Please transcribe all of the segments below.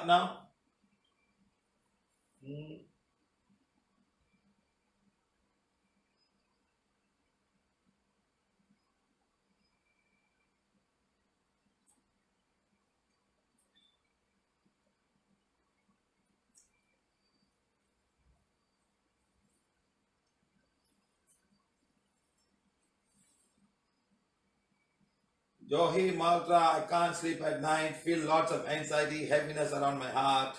start now? Johi Maltra, I can't sleep at night, feel lots of anxiety, heaviness around my heart.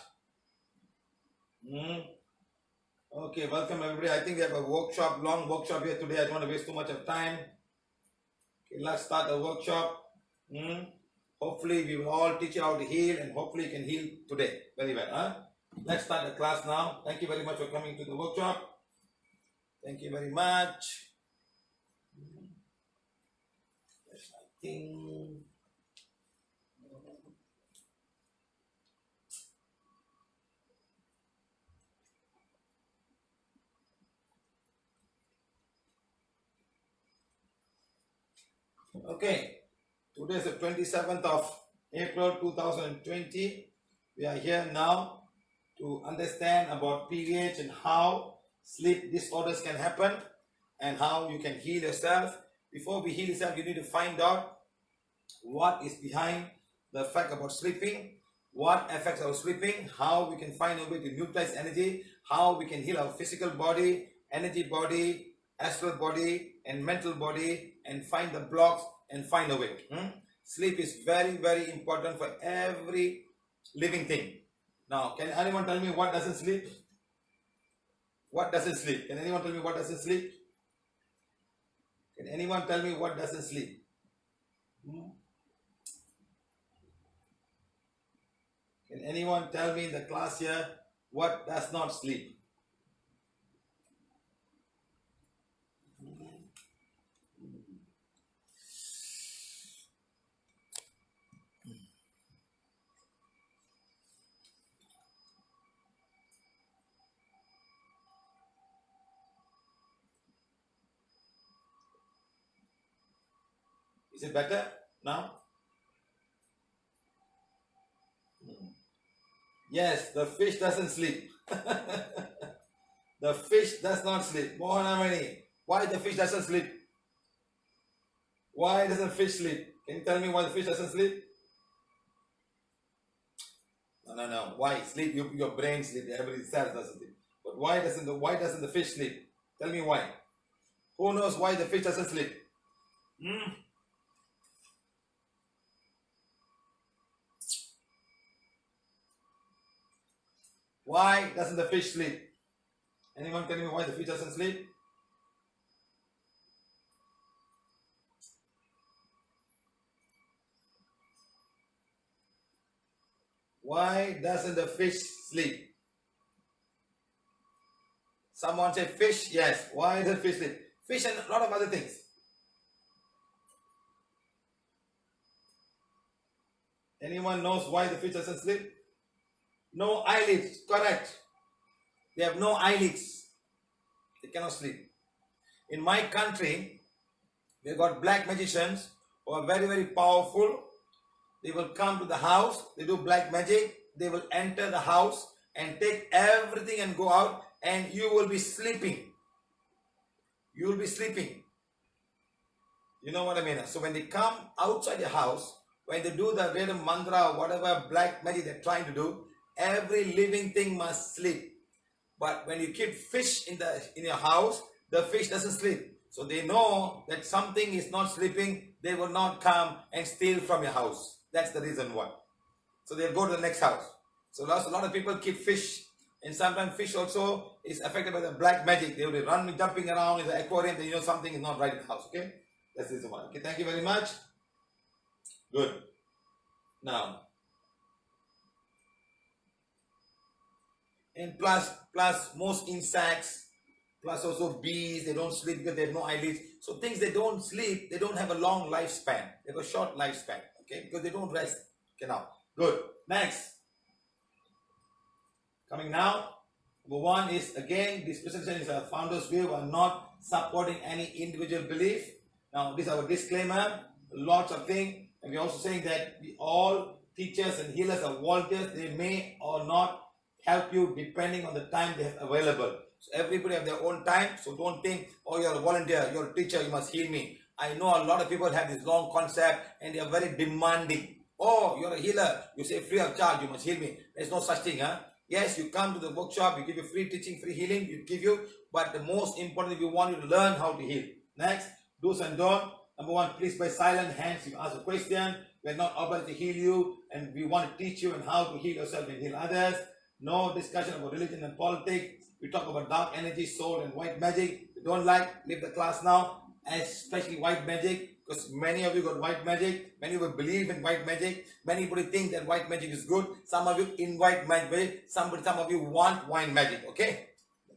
Okay, welcome everybody. I think we have a workshop, long workshop here today. I don't want to waste too much of time. Okay, let's start the workshop. Hopefully we will all teach you how to heal, and hopefully you can heal today. Very well. Huh? Let's start the class now. Thank you very much for coming to the workshop. Thank you very much. Yes, I think. Okay, today is the 27th of April 2020. We are here now to understand about PVH and how sleep disorders can happen and how you can heal yourself. Before we heal yourself, you need to find out what is behind the fact about sleeping, what affects our sleeping, how we can find a way to utilize energy, how we can heal our physical body, energy body, astral body, and mental body, and find the blocks and find a way. Sleep is very, very important for every living thing. Now, can anyone tell me what doesn't sleep? What doesn't sleep? Can anyone tell me what doesn't sleep? Can anyone tell me what doesn't sleep? Can anyone tell me in the class here what does not sleep? Is it better now? Yes, the fish doesn't sleep. The fish does not sleep. Why the fish doesn't sleep? Why doesn't fish sleep? Can you tell me why the fish doesn't sleep? No. Why sleep? Your brain sleep. Everybody cells doesn't sleep. But why doesn't the fish sleep? Tell me why. Who knows why the fish doesn't sleep? Why doesn't the fish sleep? Anyone tell me why the fish doesn't sleep? Why doesn't the fish sleep? Someone say fish, yes. Why does fish sleep? Fish and a lot of other things. Anyone knows why the fish doesn't sleep? No eyelids, correct. They have no eyelids. They cannot sleep. In my country, we got black magicians who are very, very powerful. They will come to the house, they do black magic, they will enter the house and take everything and go out, and you will be sleeping. You will be sleeping. You know what I mean? So when they come outside the house, when they do the Veda mantra or whatever black magic they're trying to do, every living thing must sleep. But when you keep fish in your house, the fish doesn't sleep. So they know that something is not sleeping, they will not come and steal from your house. That's the reason why. So they'll go to the next house. So a lot of people keep fish, and sometimes fish also is affected by the black magic. They will be jumping around in the aquarium, then you know something is not right in the house. Okay? That's the reason why. Okay, thank you very much. Good. Now, and plus most insects, plus also bees, they don't sleep because they have no eyelids. So things they don't sleep, they don't have a long lifespan. They have a short lifespan. Okay, because they don't rest. Okay, now, good. Next. Coming now. Number one is, again, this presentation is a founder's view. We are not supporting any individual belief. Now, this is our disclaimer. Lots of things. And we're also saying that we all teachers and healers are volunteers. They may or not help you depending on the time they have available. So everybody have their own time. So don't think, oh, you're a volunteer, you're a teacher, you must heal me. I know a lot of people have this long concept and they are very demanding. Oh, you're a healer, you say free of charge, you must heal me. There's no such thing, huh? Yes, you come to the workshop, we give you free teaching, free healing, we give you, but the most important, we want you to learn how to heal. Next, do's and don'ts. Number one, please by silent hands, you ask a question. We're not able to heal you, and we want to teach you on how to heal yourself and heal others. No discussion about religion and politics. We talk about dark energy, soul, and white magic. If you don't like, leave the class now, especially white magic, because many of you got white magic. Many of you believe in white magic. Many people think that white magic is good. Some of you invite magic. Some of you want wine magic. Okay,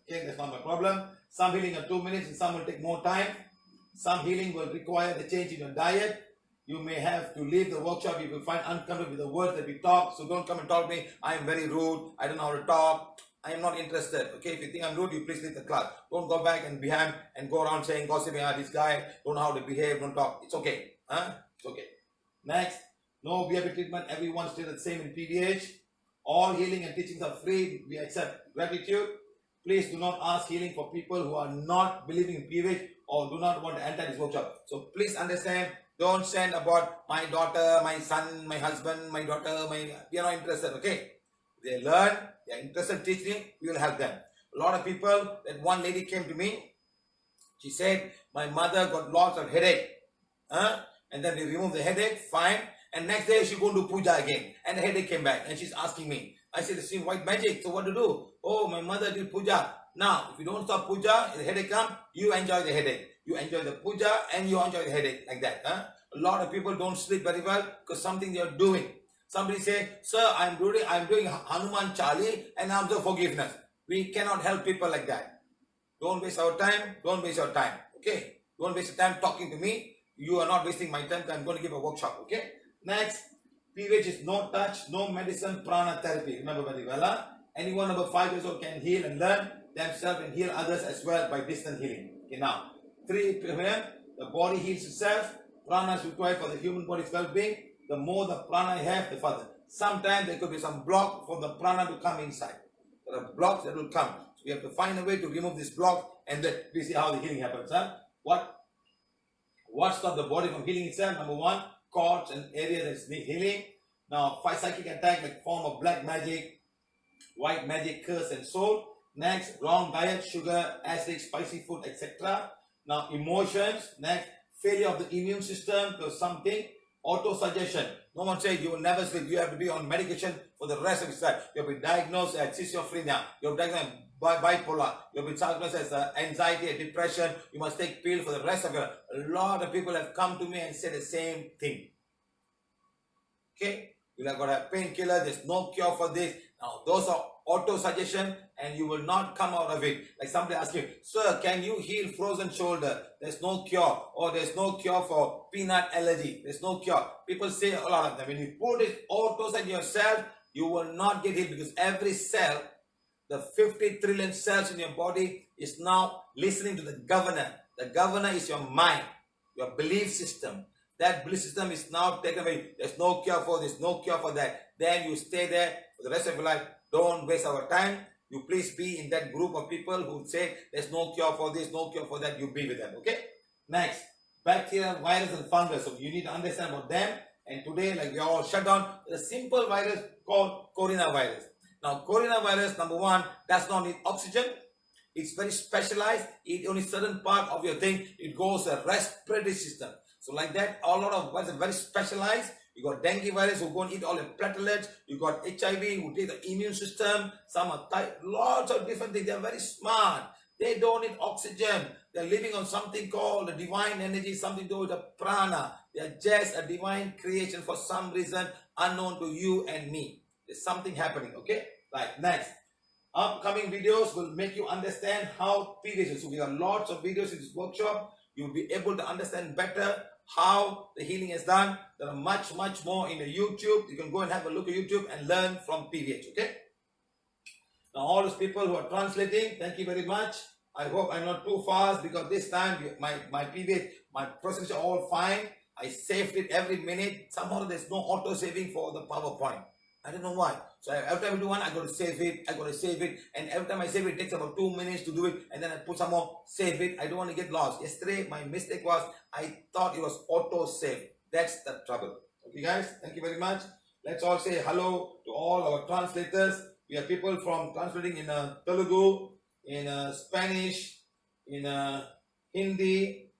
that's not my problem. Some healing in 2 minutes, and some will take more time. Some healing will require the change in your diet. You may have to leave the workshop if you find uncomfortable with the words that we talk. So don't come and talk to me. I am very rude. I don't know how to talk. I am not interested. Okay, if you think I'm rude, you please leave the class. Don't go back and behind and go around saying, gossiping, this guy, don't know how to behave, don't talk. It's okay. It's okay. Next, no BFP treatment. Everyone's still the same in PVH. All healing and teachings are free. We accept gratitude. Please do not ask healing for people who are not believing in PVH or do not want to enter this workshop. So please understand, don't send about my daughter, my son, my husband, my daughter, we are not interested, okay? They learn, they are interested in teaching, we will help them. A lot of people, that one lady came to me, she said, my mother got lots of headache. And then we removed the headache, fine. And next day she go to puja again. And the headache came back. And she's asking me. I said, see white magic, so what to do? Oh, my mother did puja. Now, if you don't stop puja, the headache comes, you enjoy the headache. You enjoy the puja and you enjoy the headache like that. A lot of people don't sleep very well because something they are doing. Somebody say, sir, I'm doing Hanuman Chali and I'm the forgiveness. We cannot help people like that. Don't waste our time. Don't waste your time. Okay? Don't waste your time talking to me. You are not wasting my time. I'm going to give a workshop. Okay? Next, PVH is no touch, no medicine, prana therapy. Remember very well. Anyone over 5 years old can heal and learn themselves and heal others as well by distant healing. Okay, now, 3, the body heals itself. Prana is required for the human body's well-being. The more the prana you have, the further. Sometimes there could be some block for the prana to come inside. There are blocks that will come. So we have to find a way to remove this block and then we see how the healing happens. What stops the body from healing itself? Number one, cords and areas that need healing. Now, 5 psychic attack like form of black magic, white magic, curse and soul. Next, wrong diet, sugar, acid, spicy food, etc. Now, emotions. Next, failure of the immune system to something. Auto-suggestion. No one says you will never sleep. You have to be on medication for the rest of your life. You have been diagnosed as schizophrenia. You have been diagnosed bipolar. You have been diagnosed as anxiety and depression. You must take pills for the rest of your life. A lot of people have come to me and said the same thing. Okay? You have got to have painkiller. There's no cure for this. Now, those are auto-suggestion and you will not come out of it. Like somebody asks you, sir, can you heal frozen shoulder? There's no cure. Or there's no cure for peanut allergy. There's no cure. People say a lot of them. When you put it auto-suggestion yourself, you will not get healed because every cell, the 50 trillion cells in your body is now listening to the governor. The governor is your mind, your belief system. That belief system is now taken away. There's no cure for this, no cure for that. Then you stay there for the rest of your life. Don't waste our time. You please be in that group of people who say there's no cure for this, no cure for that. You be with them. Okay? Next, bacteria, virus, and fungus. So you need to understand about them. And today, like we are all shut down, there's a simple virus called coronavirus. Now, coronavirus, number one, does not need oxygen. It's very specialized. It only certain part of your thing. It goes a respiratory system. So like that, a lot of viruses are very specialized. You got dengue virus who go and eat all the platelets. You got HIV who take the immune system. Some are lots of different things. They are very smart. They don't need oxygen. They are living on something called the divine energy, something to do with the prana. They are just a divine creation for some reason unknown to you and me. There's something happening, okay? Right, next. Upcoming videos will make you understand how PVH is. So we have lots of videos in this workshop. You'll be able to understand better how the healing is done. There are much more in the YouTube. You can go and have a look at YouTube and learn from PVH, okay? Now all those people who are translating, thank you very much. I hope I'm not too fast because this time my PVH, my process are all fine. I saved it every minute. Somehow there's no auto saving for the PowerPoint. I don't know why. So every time I do one, I got to save it. And every time I save it, it takes about 2 minutes to do it. And then I put some more, save it. I don't want to get lost. Yesterday, my mistake was I thought it was auto save. That's the trouble. Okay, guys, thank you very much. Let's all say hello to all our translators. We have people from translating in Telugu, in Spanish, in Hindi.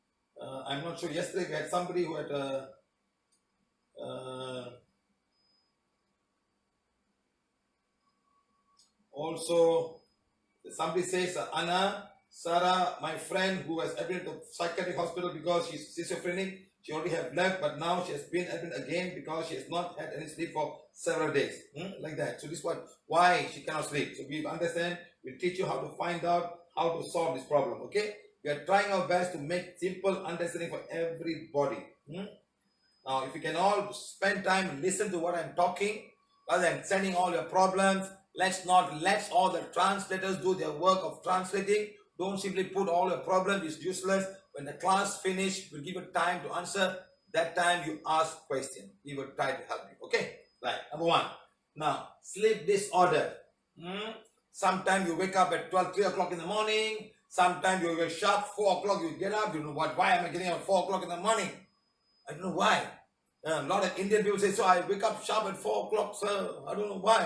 I'm not sure. Yesterday we had somebody who had also somebody says Anna, Sarah, my friend who has admitted to psychiatric hospital because she's schizophrenic. She already have left, but now she has been admitted again because she has not had any sleep for several days. Like that. So this is why she cannot sleep. So we understand. We'll teach you how to find out how to solve this problem. Okay. We are trying our best to make simple understanding for everybody. Now, if you can all spend time and listen to what I'm talking, rather than sending all your problems, let all the translators do their work of translating. Don't simply put all your problems. It's useless. When the class finish, we'll give you time to answer. That time you ask question. We will try to help you. Okay? Right. Number one. Now, sleep disorder. Sometimes you wake up at 3 o'clock in the morning. Sometimes you wake sharp 4 o'clock. You get up. You know what? Why am I getting up at 4 o'clock in the morning? I don't know why. A lot of Indian people say, so I wake up sharp at 4 o'clock, sir. I don't know why.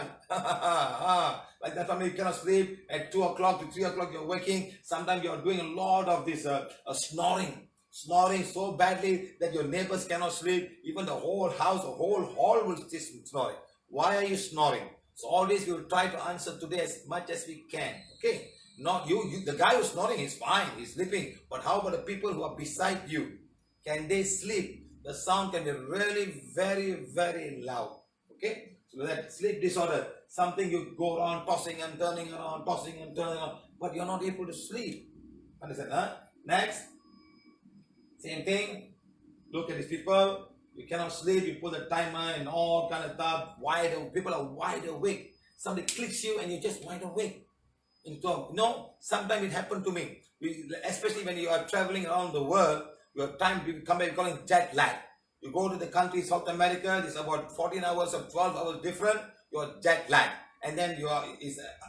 Like that family, you cannot sleep. At 2 o'clock to 3 o'clock, you're waking. Sometimes you're doing a lot of this snoring. Snoring so badly that your neighbors cannot sleep. Even the whole house, the whole hall will just snoring. Why are you snoring? So all this we will try to answer today as much as we can. Okay? Not you. The guy who's snoring is fine. He's sleeping. But how about the people who are beside you? Can they sleep? The sound can be really very, very loud. Okay? So that sleep disorder, something you go around tossing and turning around, but you're not able to sleep. Understand? Huh? Next. Same thing. Look at these people. You cannot sleep. You put the timer and all kind of stuff. People are wide awake. Somebody clicks you and you're just wide awake. Sometimes it happened to me. Especially when you are traveling around the world, your time come back, calling jet lag. You go to the country, South America, it's about 14 hours or 12 hours different, you're jet lag. And then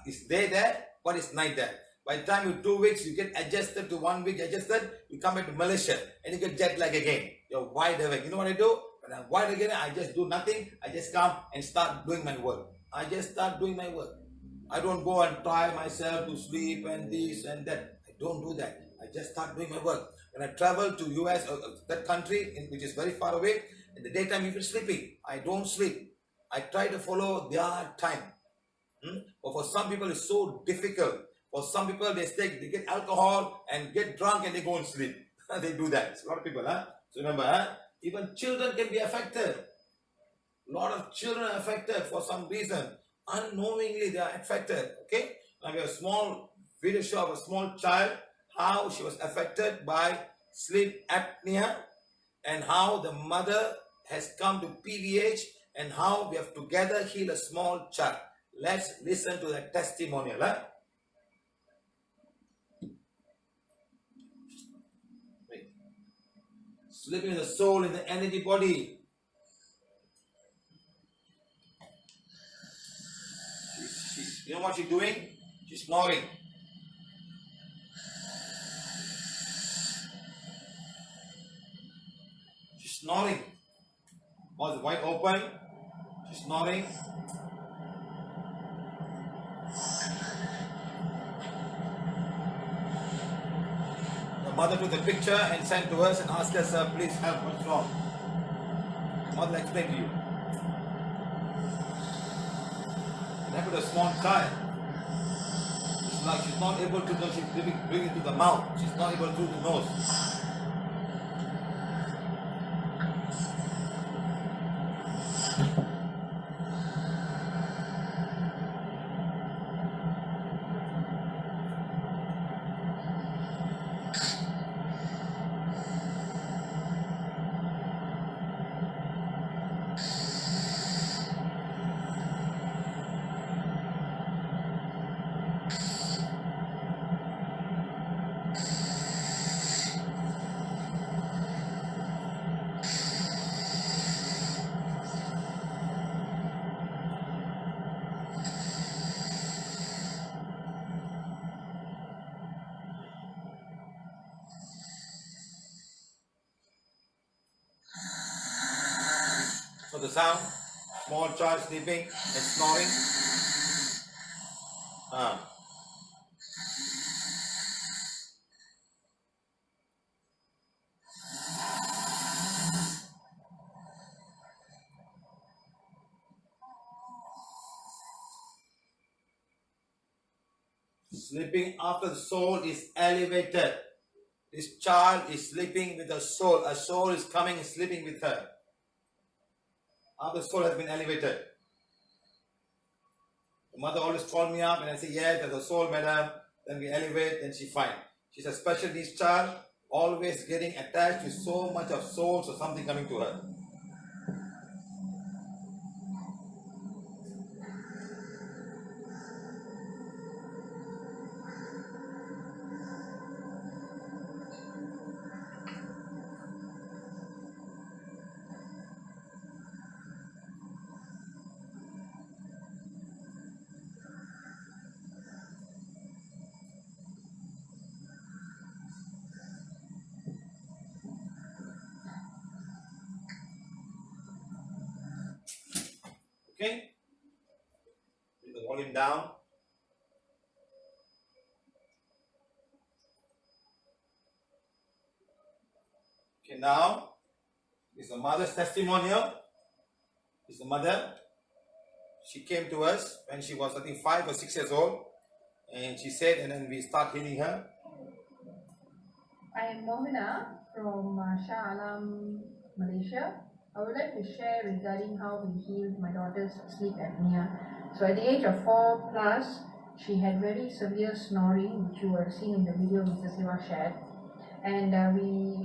it's day there, but it's night there. By the time you 2 weeks, you get adjusted to 1 week adjusted, you come back to Malaysia and you get jet lag again. You're wide awake. You know what I do? When I'm wide again, I just do nothing. I just come and start doing my work. I don't go and try myself to sleep and this and that. I don't do that. I just start doing my work. When I travel to US or that country, which is very far away, in the daytime you'll be sleeping. I don't sleep. I try to follow their time. But for some people, it's so difficult. For some people, they get alcohol and get drunk and they go and sleep. They do that. It's a lot of people. So remember, even children can be affected. A lot of children are affected for some reason. Unknowingly, they are affected. Okay? Now we have a small video show of a small child, how she was affected by sleep apnea and how the mother has come to PVH and how we have together healed a small child. Let's listen to the testimonial. Sleeping in the soul, in the energy body. You know what she's doing? She's snoring. She's snoring. Mouth is wide open. She's snoring. The mother took the picture and sent to us and asked us, please help, what's wrong? The mother will explain to you. It happened to a small child. She's not able to, she's breathing through the mouth. She's not able to through the nose. the sound. Small child sleeping and snoring. Sleeping after the soul is elevated. This child is sleeping with a soul. A soul is coming and sleeping with her. After the soul has been elevated. The mother always called me up and I say, yeah, there's a soul, madam. Then we elevate, then she fine. She's a special needs child, always getting attached to so much of souls or something coming to her. Okay? Put the volume down. Okay, now is the mother's testimonial. Is the mother. She came to us when she was, I think, 5 or 6 years old. And she said, and then we start healing her. I am Mohana from Shah Alam, Malaysia. I would like to share regarding how we healed my daughter's sleep apnea. So at the age of 4 plus, she had very severe snoring, which you were seeing in the video Mr.Siva shared. And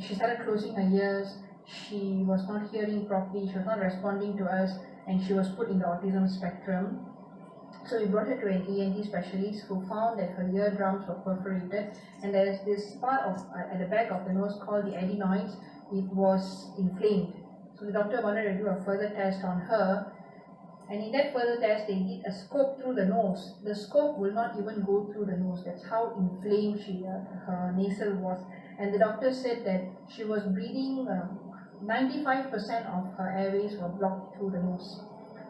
she started closing her ears. She was not hearing properly. She was not responding to us, and she was put in the autism spectrum. So we brought her to an ENT specialist who found that her eardrums were perforated, and there is this part of at the back of the nose called the adenoids. It was inflamed. So the doctor wanted to do a further test on her, and in that further test they did a scope through the nose. The scope will not even go through the nose. That's how inflamed her nasal was. And the doctor said that she was breathing, 95% of her airways were blocked through the nose.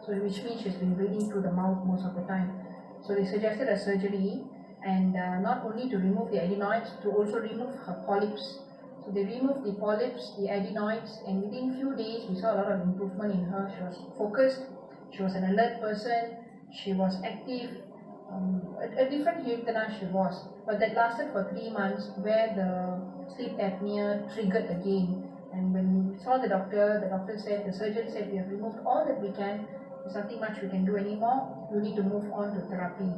So which means she's been breathing through the mouth most of the time. So they suggested a surgery, and not only to remove the adenoids, to also remove her polyps. So they removed the polyps, the adenoids, and within few days we saw a lot of improvement in her. She was focused, she was an alert person, she was active, a different Kirtana she was. But that lasted for 3 months, where the sleep apnea triggered again. And when we saw the doctor said, the surgeon said, we have removed all that we can. There's nothing much we can do anymore. You need to move on to therapy.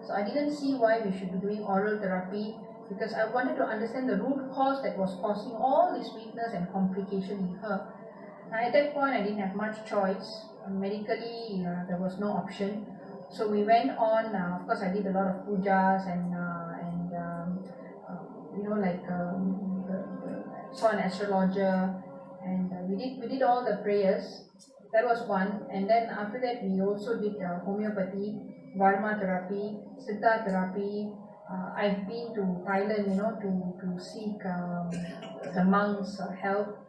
So I didn't see why we should be doing oral therapy, because I wanted to understand the root cause that was causing all this weakness and complication in her. At that point, I didn't have much choice. Medically, there was no option. So we went on. Of course, I did a lot of pujas and saw an astrologer, and we did all the prayers. That was one. And then after that, we also did homeopathy, Varma therapy, Siddha therapy. I've been to Thailand, to seek the monks' help.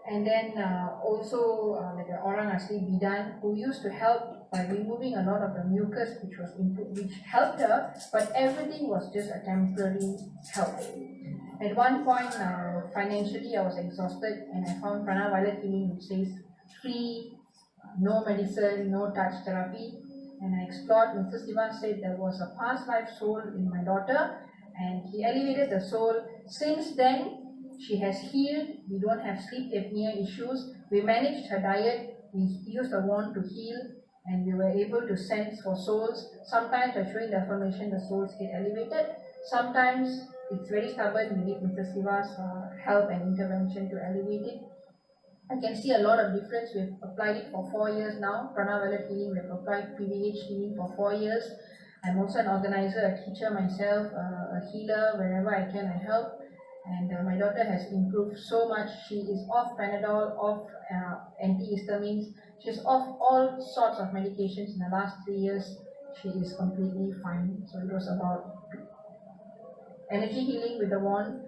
And then also like Orang Asli Bidan, who used to help by removing a lot of the mucus, which helped her, but everything was just a temporary help. At one point, financially, I was exhausted, and I found pranaviolethealing, which says free, no medicine, no touch therapy. And I explored. Mr.Siva said there was a past life soul in my daughter, and he elevated the soul. Since then, she has healed. We don't have sleep apnea issues. We managed her diet. We used a wand to heal, and we were able to sense for souls. Sometimes by showing the affirmation, the souls get elevated. Sometimes it's very stubborn. We need Mr. Siva's help and intervention to elevate it. I can see a lot of difference. We've applied it for 4 years now. Pranaviolethealing, we've applied PVH healing for 4 years. I'm also an organizer, a teacher myself, a healer. Wherever I can, I help. And my daughter has improved so much. She is off Panadol, off antihistamines. She's off all sorts of medications in the last 3 years. She is completely fine. So it was about energy healing with the wand,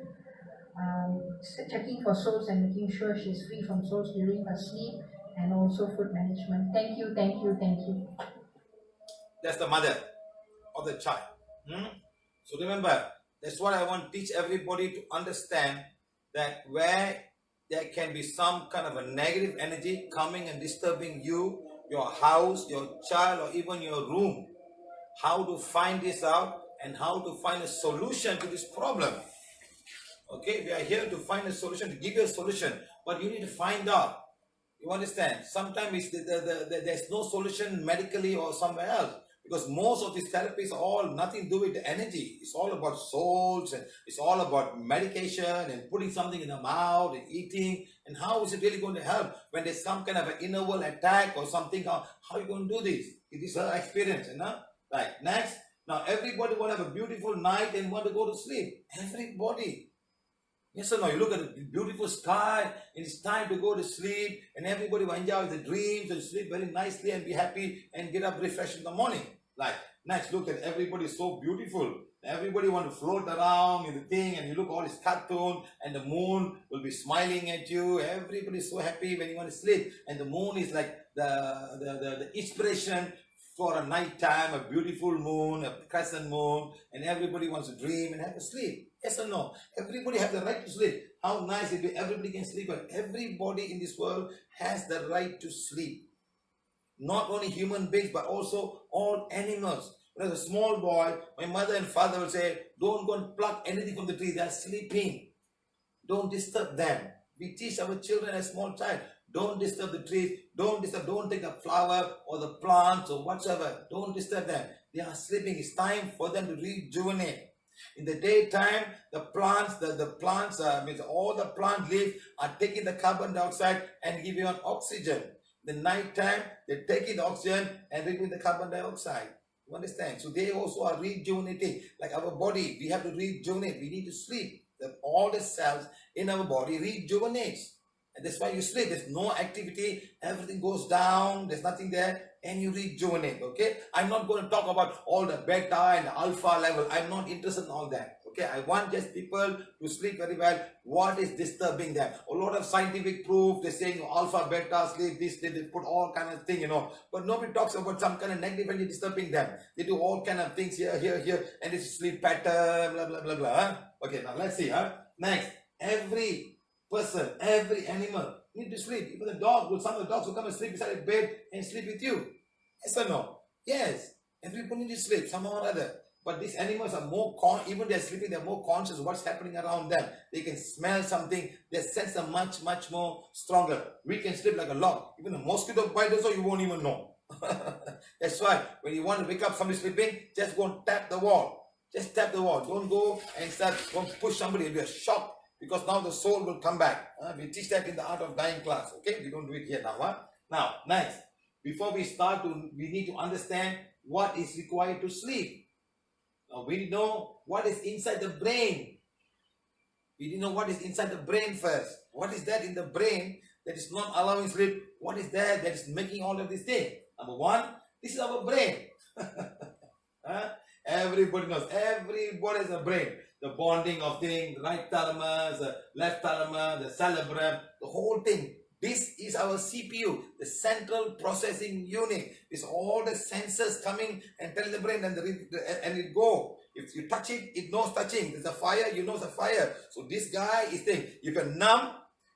checking for souls and making sure she's free from souls during her sleep, and also food management. Thank you, thank you, thank you. That's the mother of the child. So remember, that's what I want to teach everybody to understand, that where there can be some kind of a negative energy coming and disturbing you, your house, your child, or even your room, how to find this out and how to find a solution to this problem. Okay, we are here to find a solution, to give you a solution, but you need to find out. You understand? Sometimes there's no solution medically or somewhere else, because most of these therapies are all nothing to do with the energy. It's all about souls, and it's all about medication and putting something in the mouth and eating. And how is it really going to help when there's some kind of an inner world attack or something? How are you going to do this? It is her experience, you know? Right. Next. Now everybody want to have a beautiful night and want to go to sleep. Everybody. Yes or no? You look at the beautiful sky, and it's time to go to sleep, and everybody will enjoy the dreams and sleep very nicely and be happy and get up refreshed in the morning. Like, next, look at everybody so beautiful. Everybody want to float around in the thing, and you look all this cartoon, and the moon will be smiling at you. Everybody's so happy when you want to sleep, and the moon is like the inspiration for a night time, a beautiful moon, a crescent moon, and everybody wants to dream and have a sleep. Yes or no? Everybody has the right to sleep. How nice it is. Everybody can sleep, but everybody in this world has the right to sleep. Not only human beings, but also all animals. When I was a small boy, my mother and father would say, don't go and pluck anything from the tree. They are sleeping. Don't disturb them. We teach our children as small child, don't disturb the trees, don't take the flower or the plants or whatsoever. Don't disturb them. They are sleeping. It's time for them to rejuvenate. In the daytime, the plants, means all the plant leaves are taking the carbon dioxide and giving out oxygen. The night time, they're taking the oxygen and removing the carbon dioxide. You understand? So they also are rejuvenating. Like our body, we have to rejuvenate. We need to sleep. All the cells in our body rejuvenates. And that's why you sleep. There's no activity. Everything goes down. There's nothing there. And you rejuvenate. Okay? I'm not going to talk about all the beta and alpha level. I'm not interested in all that. Okay? I want just people to sleep very well. What is disturbing them? A lot of scientific proof. They're saying alpha, beta, sleep, this, they put all kind of thing, you know. But nobody talks about some kind of negative energy disturbing them. They do all kind of things here. And it's sleep pattern, blah, blah, blah, blah. Huh? Okay, now let's see. Next. Every person, every animal need to sleep. Even the dog, some of the dogs will come and sleep beside the bed and sleep with you. Yes or no? Yes. Everybody needs to sleep somehow or other. But these animals are more even they're sleeping, they're more conscious of what's happening around them. They can smell something. Their sense are much more stronger. We can sleep like a log. Even a mosquito bite also, you won't even know. That's why when you want to wake up somebody sleeping, just go and tap the wall. Just tap the wall. Don't go and don't push somebody. It'll be a shock. Because now the soul will come back. We teach that in the Art of Dying class. Okay, we don't do it here now. Now, next, before we start, we need to understand what is required to sleep. Now, we know what is inside the brain. We didn't know what is inside the brain first. What is that in the brain that is not allowing sleep? What is there that is making all of these things? Number one, this is our brain. Everybody knows. Everybody has a brain. The bonding of things, the right thalamus, the left thalamus, the cerebrum, the whole thing. This is our CPU, the central processing unit. It's all the sensors coming and telling the brain and it go. If you touch it, it knows touching. There's a fire, you know it's a fire. So this guy is saying, if you're numb,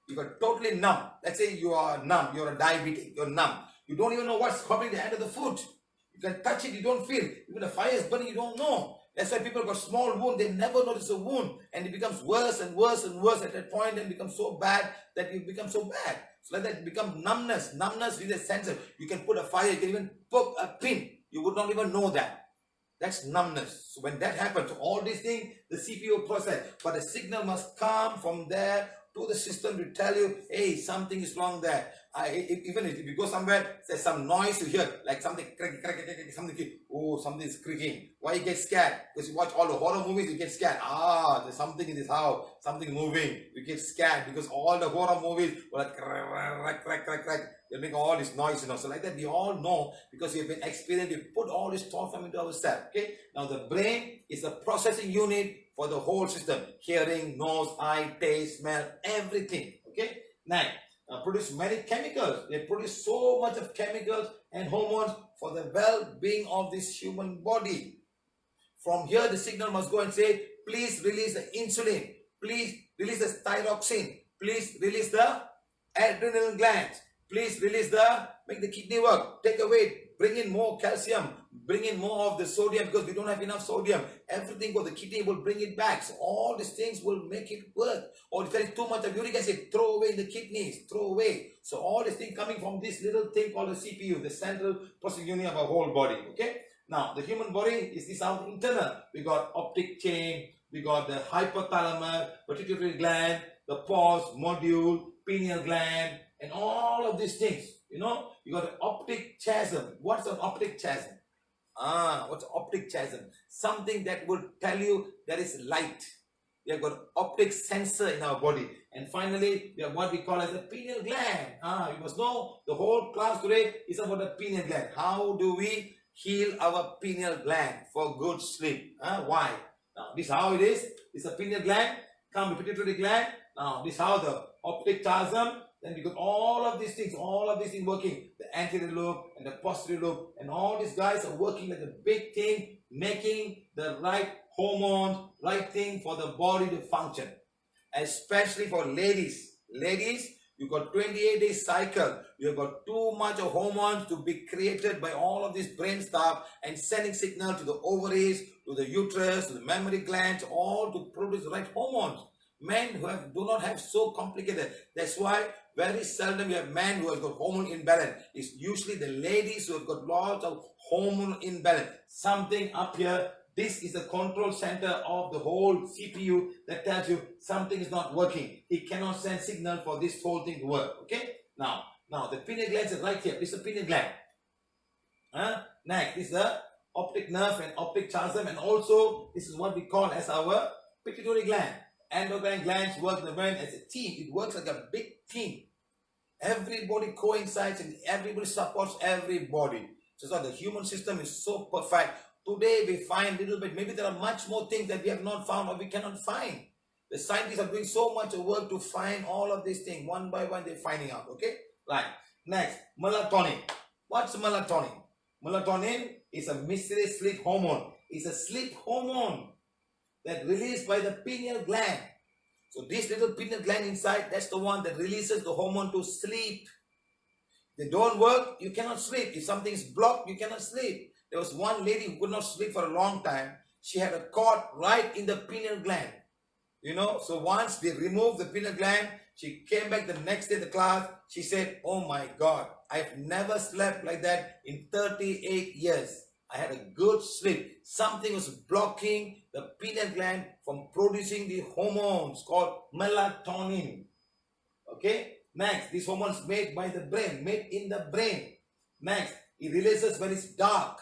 if you're totally numb. Let's say you are numb, you're a diabetic, you're numb. You don't even know what's happening at the end of the foot. You can touch it, you don't feel. Even the fire is burning, you don't know. That's why people got small wound, they never notice a wound. And it becomes worse and worse and worse at that point and becomes so bad that you become so bad. So like that it becomes numbness. Numbness with a sensor. You can put a fire, you can even poke a pin. You would not even know that. That's numbness. So when that happens, all these things, the CPU process. But the signal must come from there to the system to tell you, hey, something is wrong there. Even if you go somewhere, there's some noise you hear, like something something. Oh, something is creaking. Why you get scared? Because you watch all the horror movies, you get scared. There's something in this house, something moving. You get scared because all the horror movies were like crack. They make all this noise, you know. So like that, we all know because we have been experienced. We put all this thought from into ourselves. Okay. Now the brain is the processing unit for the whole system: hearing, nose, eye, taste, smell, everything. Okay. Now, produce many chemicals. They produce so much of chemicals and hormones for the well-being of this human body. From here, the signal must go and say, please release the insulin. Please release the thyroxine. Please release the adrenal glands. Please release make the kidney work. Take away, bring in more calcium. Bring in more of the sodium because we don't have enough sodium. Everything for the kidney will bring it back. So all these things will make it work. Or if there is too much of uric acid, throw away the kidneys. Throw away. So all these things coming from this little thing called the CPU, the central processing unit of our whole body. Okay? Now, the human body is this our internal. We got optic chain, we got the hypothalamus, pituitary gland, the pons, module, pineal gland, and all of these things. You know, you got the optic chasm. What's an optic chasm? What's an optic chasm? Something that will tell you there is light. We have got optic sensor in our body. And finally, we have what we call as a pineal gland. You must know the whole class today is about the pineal gland. How do we heal our pineal gland for good sleep? Why? Now, this is how it is. This is a pineal gland. Come to pituitary gland. Now, this is how the optic chasm. Then we got all of these things working. The anterior lobe and the posterior lobe. And all these guys are working like a big thing, making the right hormones, right thing for the body to function. Especially for ladies. Ladies, you got 28-day cycle. You have got too much of hormones to be created by all of this brain stuff and sending signal to the ovaries, to the uterus, to the mammary glands, all to produce the right hormones. Men who do not have so complicated. That's why very seldom you have men who have got hormone imbalance. It's usually the ladies who have got lots of hormone imbalance. Something up here. This is the control center of the whole CPU that tells you something is not working. It cannot send signal for this whole thing to work. Okay? Now the pineal gland is right here. This is the pineal gland. Next, this is the optic nerve and optic chasm, and also this is what we call as our pituitary gland. Endocrine glands work in the brain as a team. It works like a big team. Everybody coincides and everybody supports everybody. So the human system is so perfect. Today we find little bit, maybe there are much more things that we have not found or we cannot find. The scientists are doing so much work to find all of these things. One by one they're finding out. Okay? Right. Next, melatonin. What's melatonin? Melatonin is a mystery sleep hormone. It's a sleep hormone that released by the pineal gland. So this little pineal gland inside, that's the one that releases the hormone to sleep. If they don't work, you cannot sleep. If something is blocked, you cannot sleep. There was one lady who could not sleep for a long time. She had a cord right in the pineal gland. You know, so once they removed the pineal gland, she came back the next day to class. She said, oh my God, I've never slept like that in 38 years. I had a good sleep. Something was blocking the pineal gland from producing the hormones called melatonin. Okay? Next, these hormones made by the brain, made in the brain. Next, it releases when it's dark.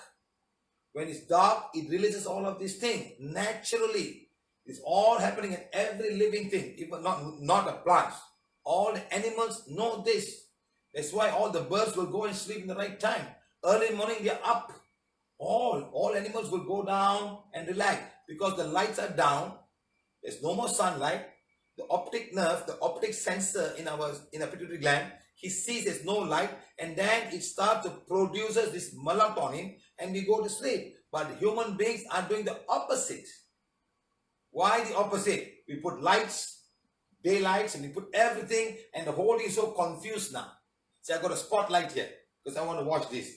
When it's dark, it releases all of these things naturally. It's all happening in every living thing, even not the plants. All the animals know this. That's why all the birds will go and sleep in the right time. Early morning, they're up. All animals will go down and relax because the lights are down. There's no more sunlight. The optic nerve, the optic sensor in a pituitary gland, he sees there's no light, and then it starts to produce this melatonin and we go to sleep. But human beings are doing the opposite. Why the opposite? We put lights, daylights, and we put everything, and the whole thing is so confused now. See, I got a spotlight here because I want to watch this.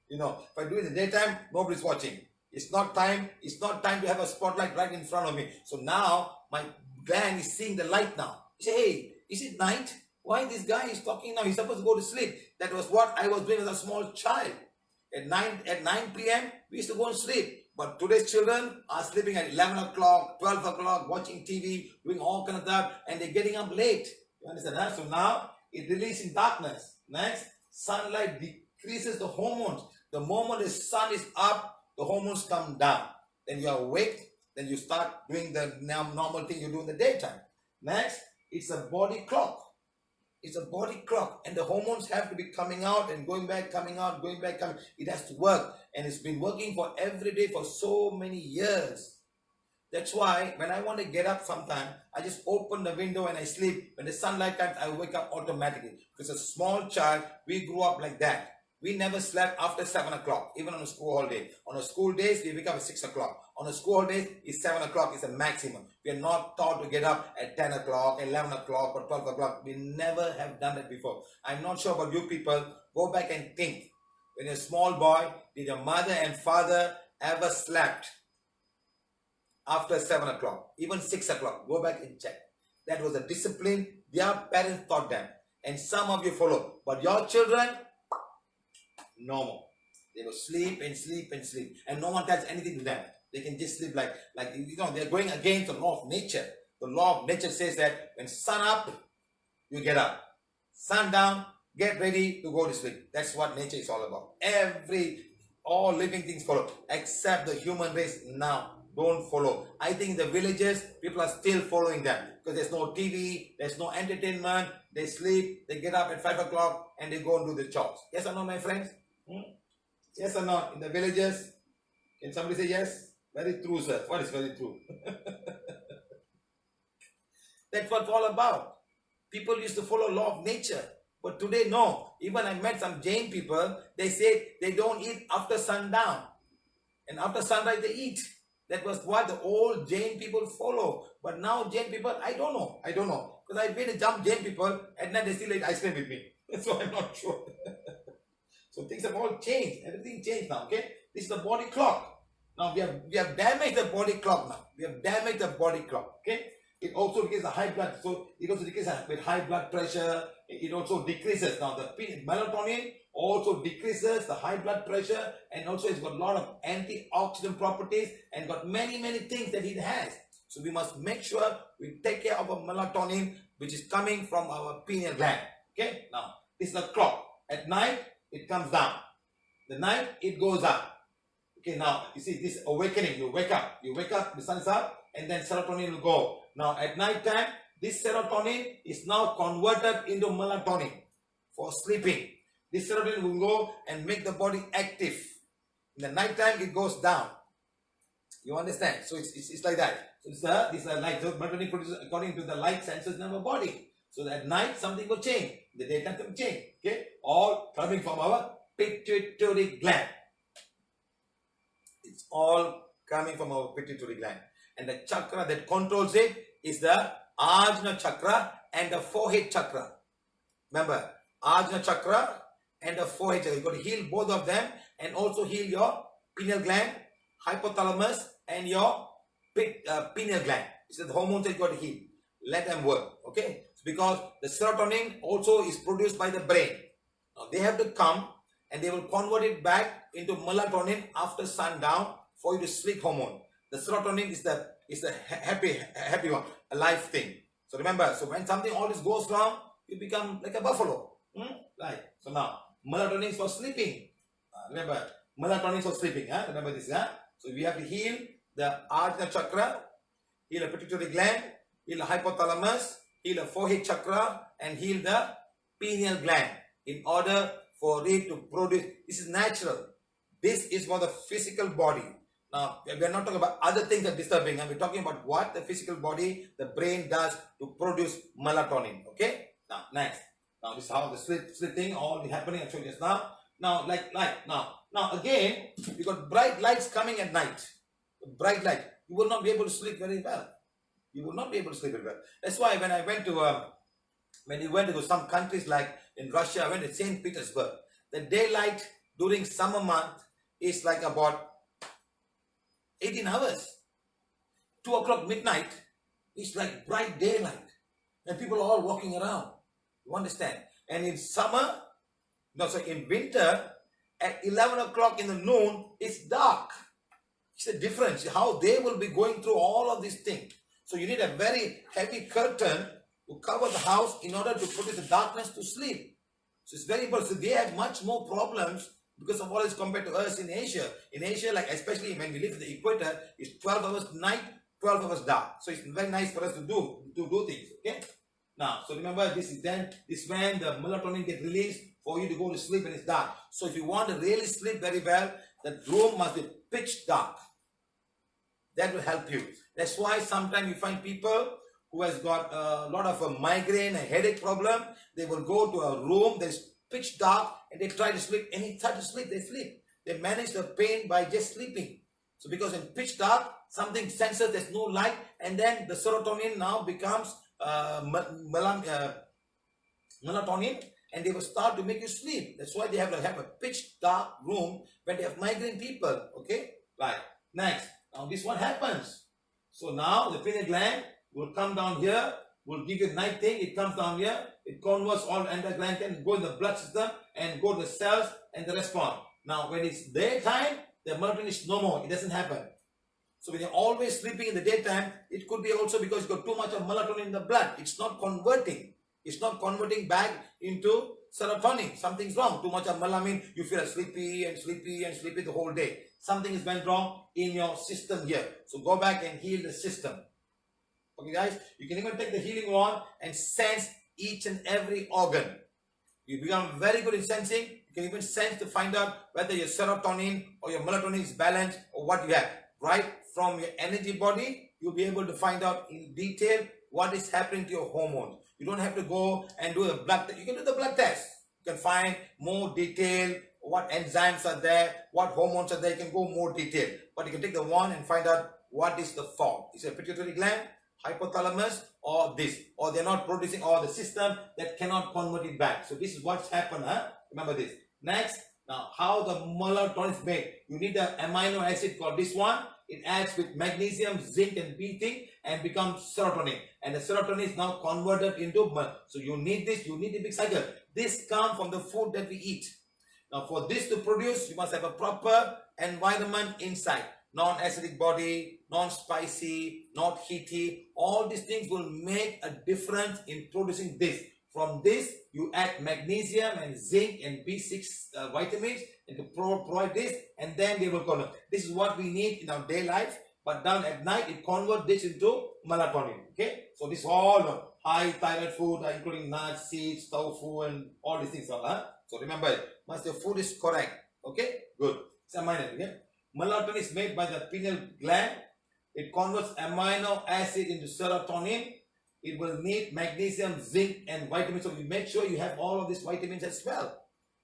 You know, if I do it in the daytime, nobody's watching. It's not time to have a spotlight right in front of me. So now my gland is seeing the light now. You say, hey, is it night? Why this guy is talking now? He's supposed to go to sleep. That was what I was doing as a small child. At 9 p.m., we used to go and sleep. But today's children are sleeping at 11 o'clock, 12 o'clock, watching TV, doing all kind of stuff, and they're getting up late. You understand? Huh? So now, it releases in darkness. Next, sunlight decreases the hormones. The moment the sun is up, the hormones come down. Then you are awake. Then you start doing the normal thing you do in the daytime. Next, it's a body clock. It's a body clock. And the hormones have to be coming out and going back, coming out, going back, coming. It has to work. And it's been working for every day for so many years. That's why when I want to get up sometime, I just open the window and I sleep. When the sunlight comes, I wake up automatically. Because as a small child, we grew up like that. We never slept after 7 o'clock, even on a school holiday. On a school days, we wake up at 6 o'clock. On a school holidays, it's 7 o'clock is the maximum. We are not taught to get up at 10 o'clock, 11 o'clock, or 12 o'clock. We never have done that before. I'm not sure about you people. Go back and think. When you're a small boy, did your mother and father ever slept after 7 o'clock, even 6 o'clock? Go back and check. That was a discipline their parents taught them. And some of you follow. But your children, no more. They will sleep and sleep and sleep. And no one tells anything to them. They can just sleep like they're going against the law of nature. The law of nature says that when sun up, you get up. Sun down, get ready to go to sleep. That's what nature is all about. All living things follow. Except the human race now don't follow. I think in the villages, people are still following them. Because there's no TV, there's no entertainment. They sleep, they get up at 5 o'clock and they go and do the chores. Yes or no, my friends? Yes or no? In the villages? Can somebody say yes? Very true, sir. What is very true? That's what it's all about. People used to follow law of nature. But today, no. Even I met some Jain people, they say they don't eat after sundown. And after sunrise, they eat. That was what the old Jain people follow. But now Jain people, I don't know. Because I've been to jump Jain people, at night they still eat ice cream with me. So I'm not sure. So things have all changed. Everything changed now, okay? This is the body clock. Now we have damaged the body clock now. We have damaged the body clock, okay? It also decreases the high blood. So it also decreases with high blood pressure. It also decreases. Now the melatonin also decreases the high blood pressure, and also it's got a lot of antioxidant properties and got many things that it has. So we must make sure we take care of our melatonin, which is coming from our pineal gland. Okay, now this is the clock. At night it comes down. The night it goes up. Okay, now you see this awakening. You wake up, the sun is up, and then serotonin will go. Now at night time, this serotonin is now converted into melatonin for sleeping. This serotonin will go and make the body active. In the night time, it goes down. You understand? So it's like that. So these are like the melatonin produces according to the light sensors in our body. So that at night something will change. The daytime will change. Okay, all coming from our pituitary gland. It's all coming from our pituitary gland. And the chakra that controls it is the Ajna chakra and the forehead chakra. Remember, Ajna chakra and the forehead chakra. You've got to heal both of them and also heal your pineal gland, hypothalamus, and your pineal gland. It's the hormones that you've got to heal. Let them work. Okay? Because the serotonin also is produced by the brain. Now they have to come and they will convert it back into melatonin after sundown for you to sleep hormone. The serotonin is the happy one, a life thing. So remember, so when something always goes wrong, you become like a buffalo. Right. So now, melatonin is for sleeping. Remember, melatonin is for sleeping. Remember this. So we have to heal the Ajna chakra, heal the pituitary gland, heal the hypothalamus, heal the forehead chakra, and heal the pineal gland in order for it to produce. This is natural. This is for the physical body. Now, we are not talking about other things that are disturbing. We're talking about what the physical body, the brain does to produce melatonin. Okay? Now, next. Now, this is how the sleep thing all is happening. I showed you just now. Now, like light. Now again, you got bright lights coming at night. Bright light. You will not be able to sleep very well. You will not be able to sleep very well. That's why when I went to when you went to some countries like in Russia, I went to St. Petersburg. The daylight during summer month is like about 18 hours. 2 o'clock midnight, it's like bright daylight. And people are all walking around. You understand? And in summer, in winter, at 11 o'clock in the noon, it's dark. It's a difference. How they will be going through all of these things. So you need a very heavy curtain to cover the house in order to produce the darkness to sleep. So it's very important. So they have much more problems because of all this compared to us in Asia. In Asia, like especially when we live at the equator, it's 12 hours night, 12 hours dark. So it's very nice for us to do things. Okay. Now, so remember, this is when the melatonin gets released for you to go to sleep when it's dark. So if you want to really sleep very well, the room must be pitch dark. That will help you. That's why sometimes you find people who has got a lot of a migraine, a headache problem. They will go to a room, there's pitch dark, and they try to sleep. And they try to sleep, they sleep. They manage the pain by just sleeping. So because in pitch dark, something senses there's no light, and then the serotonin now becomes melatonin, and they will start to make you sleep. That's why they have to have a pitch dark room when they have migraine people. Okay, right. Next, now this what happens. So now the pineal gland will come down here, will give you night thing. It comes down here, it converts all endocrine can go in the blood system and go to the cells and they respond. Now when it's daytime, the melatonin is no more. It doesn't happen. So when you're always sleeping in the daytime, it could be also because you got too much of melatonin in the blood. It's not converting. It's not converting back into serotonin. Something's wrong. Too much of melatonin, you feel sleepy and sleepy and sleepy the whole day. Something is went wrong in your system here. So go back and heal the system. Okay guys, you can even take the healing wand and sense each and every organ. You become very good in sensing. You can even sense to find out whether your serotonin or your melatonin is balanced or what you have. Right from your energy body, you'll be able to find out in detail what is happening to your hormones. You don't have to go and do the blood test. You can do the blood test. You can find more detail, what enzymes are there, what hormones are there. You can go more detail. But you can take the wand and find out what is the fault. Is it a pituitary gland, hypothalamus, or this? Or they're not producing, or the system that cannot convert it back. So this is what's happened. Remember this. Next, now how the melatonin is made. You need the amino acid called this one. It adds with magnesium, zinc, and B thing and becomes serotonin. And the serotonin is now converted into so you need this, you need the big cycle. This comes from the food that we eat. Now for this to produce, you must have a proper environment inside. Non-acidic body, non-spicy, not heaty. All these things will make a difference in producing this. From this, you add magnesium and zinc and B6 vitamins and to provide this, and then they will convert. This is what we need in our day life, but down at night, it converts this into melatonin. Okay, so this all high thyroid food, including nuts, seeds, tofu, and all these things. So remember, once the food is correct, okay, good. It's a minor. Okay? Melatonin is made by the pineal gland. It converts amino acid into serotonin. It will need magnesium, zinc, and vitamins. So you make sure you have all of these vitamins as well.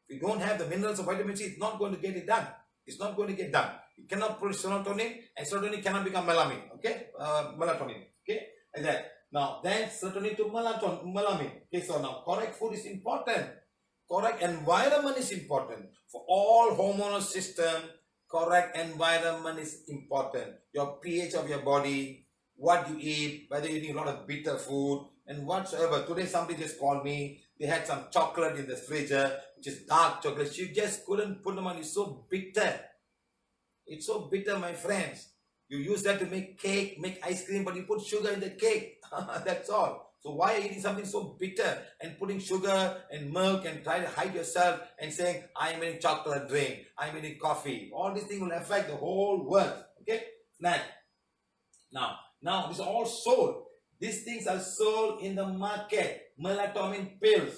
If you don't have the minerals of vitamin C, it's not going to get it done. It's not going to get done. You cannot produce serotonin, and serotonin cannot become melamine. Okay, melatonin. Okay, like that. Now, then serotonin to melamine. Okay, so now correct food is important. Correct environment is important for all hormonal system. Correct environment is important. Your pH of your body, what you eat, whether you eat a lot of bitter food and whatsoever. Today somebody just called me. They had some chocolate in the fridge, which is dark chocolate. She just couldn't put them on. It's so bitter. It's so bitter, my friends. You use that to make cake, make ice cream, but you put sugar in the cake. That's all. So why are you eating something so bitter and putting sugar and milk and try to hide yourself and saying, I'm eating chocolate drink, I'm eating coffee. All these things will affect the whole world. Okay? Now, these are all sold. These things are sold in the market. Melatonin pills.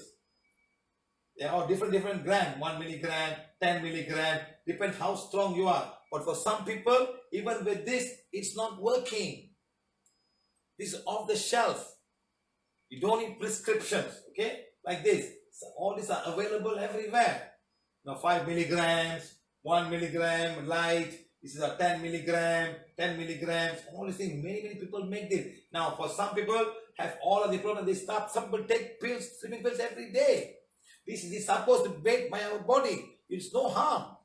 They are all different gram. 1 milligram, 10 milligram. Depends how strong you are. But for some people, even with this, it's not working. This is off the shelf. You don't need prescriptions. Okay? Like this. So all these are available everywhere. Now 5 milligrams, 1 milligram light. This is a 10 milligrams, all these things. Many people make this. Now, for some people, have all of the problems, they stop. Some people take pills, sleeping pills every day. This is supposed to be made by our body. It's no harm.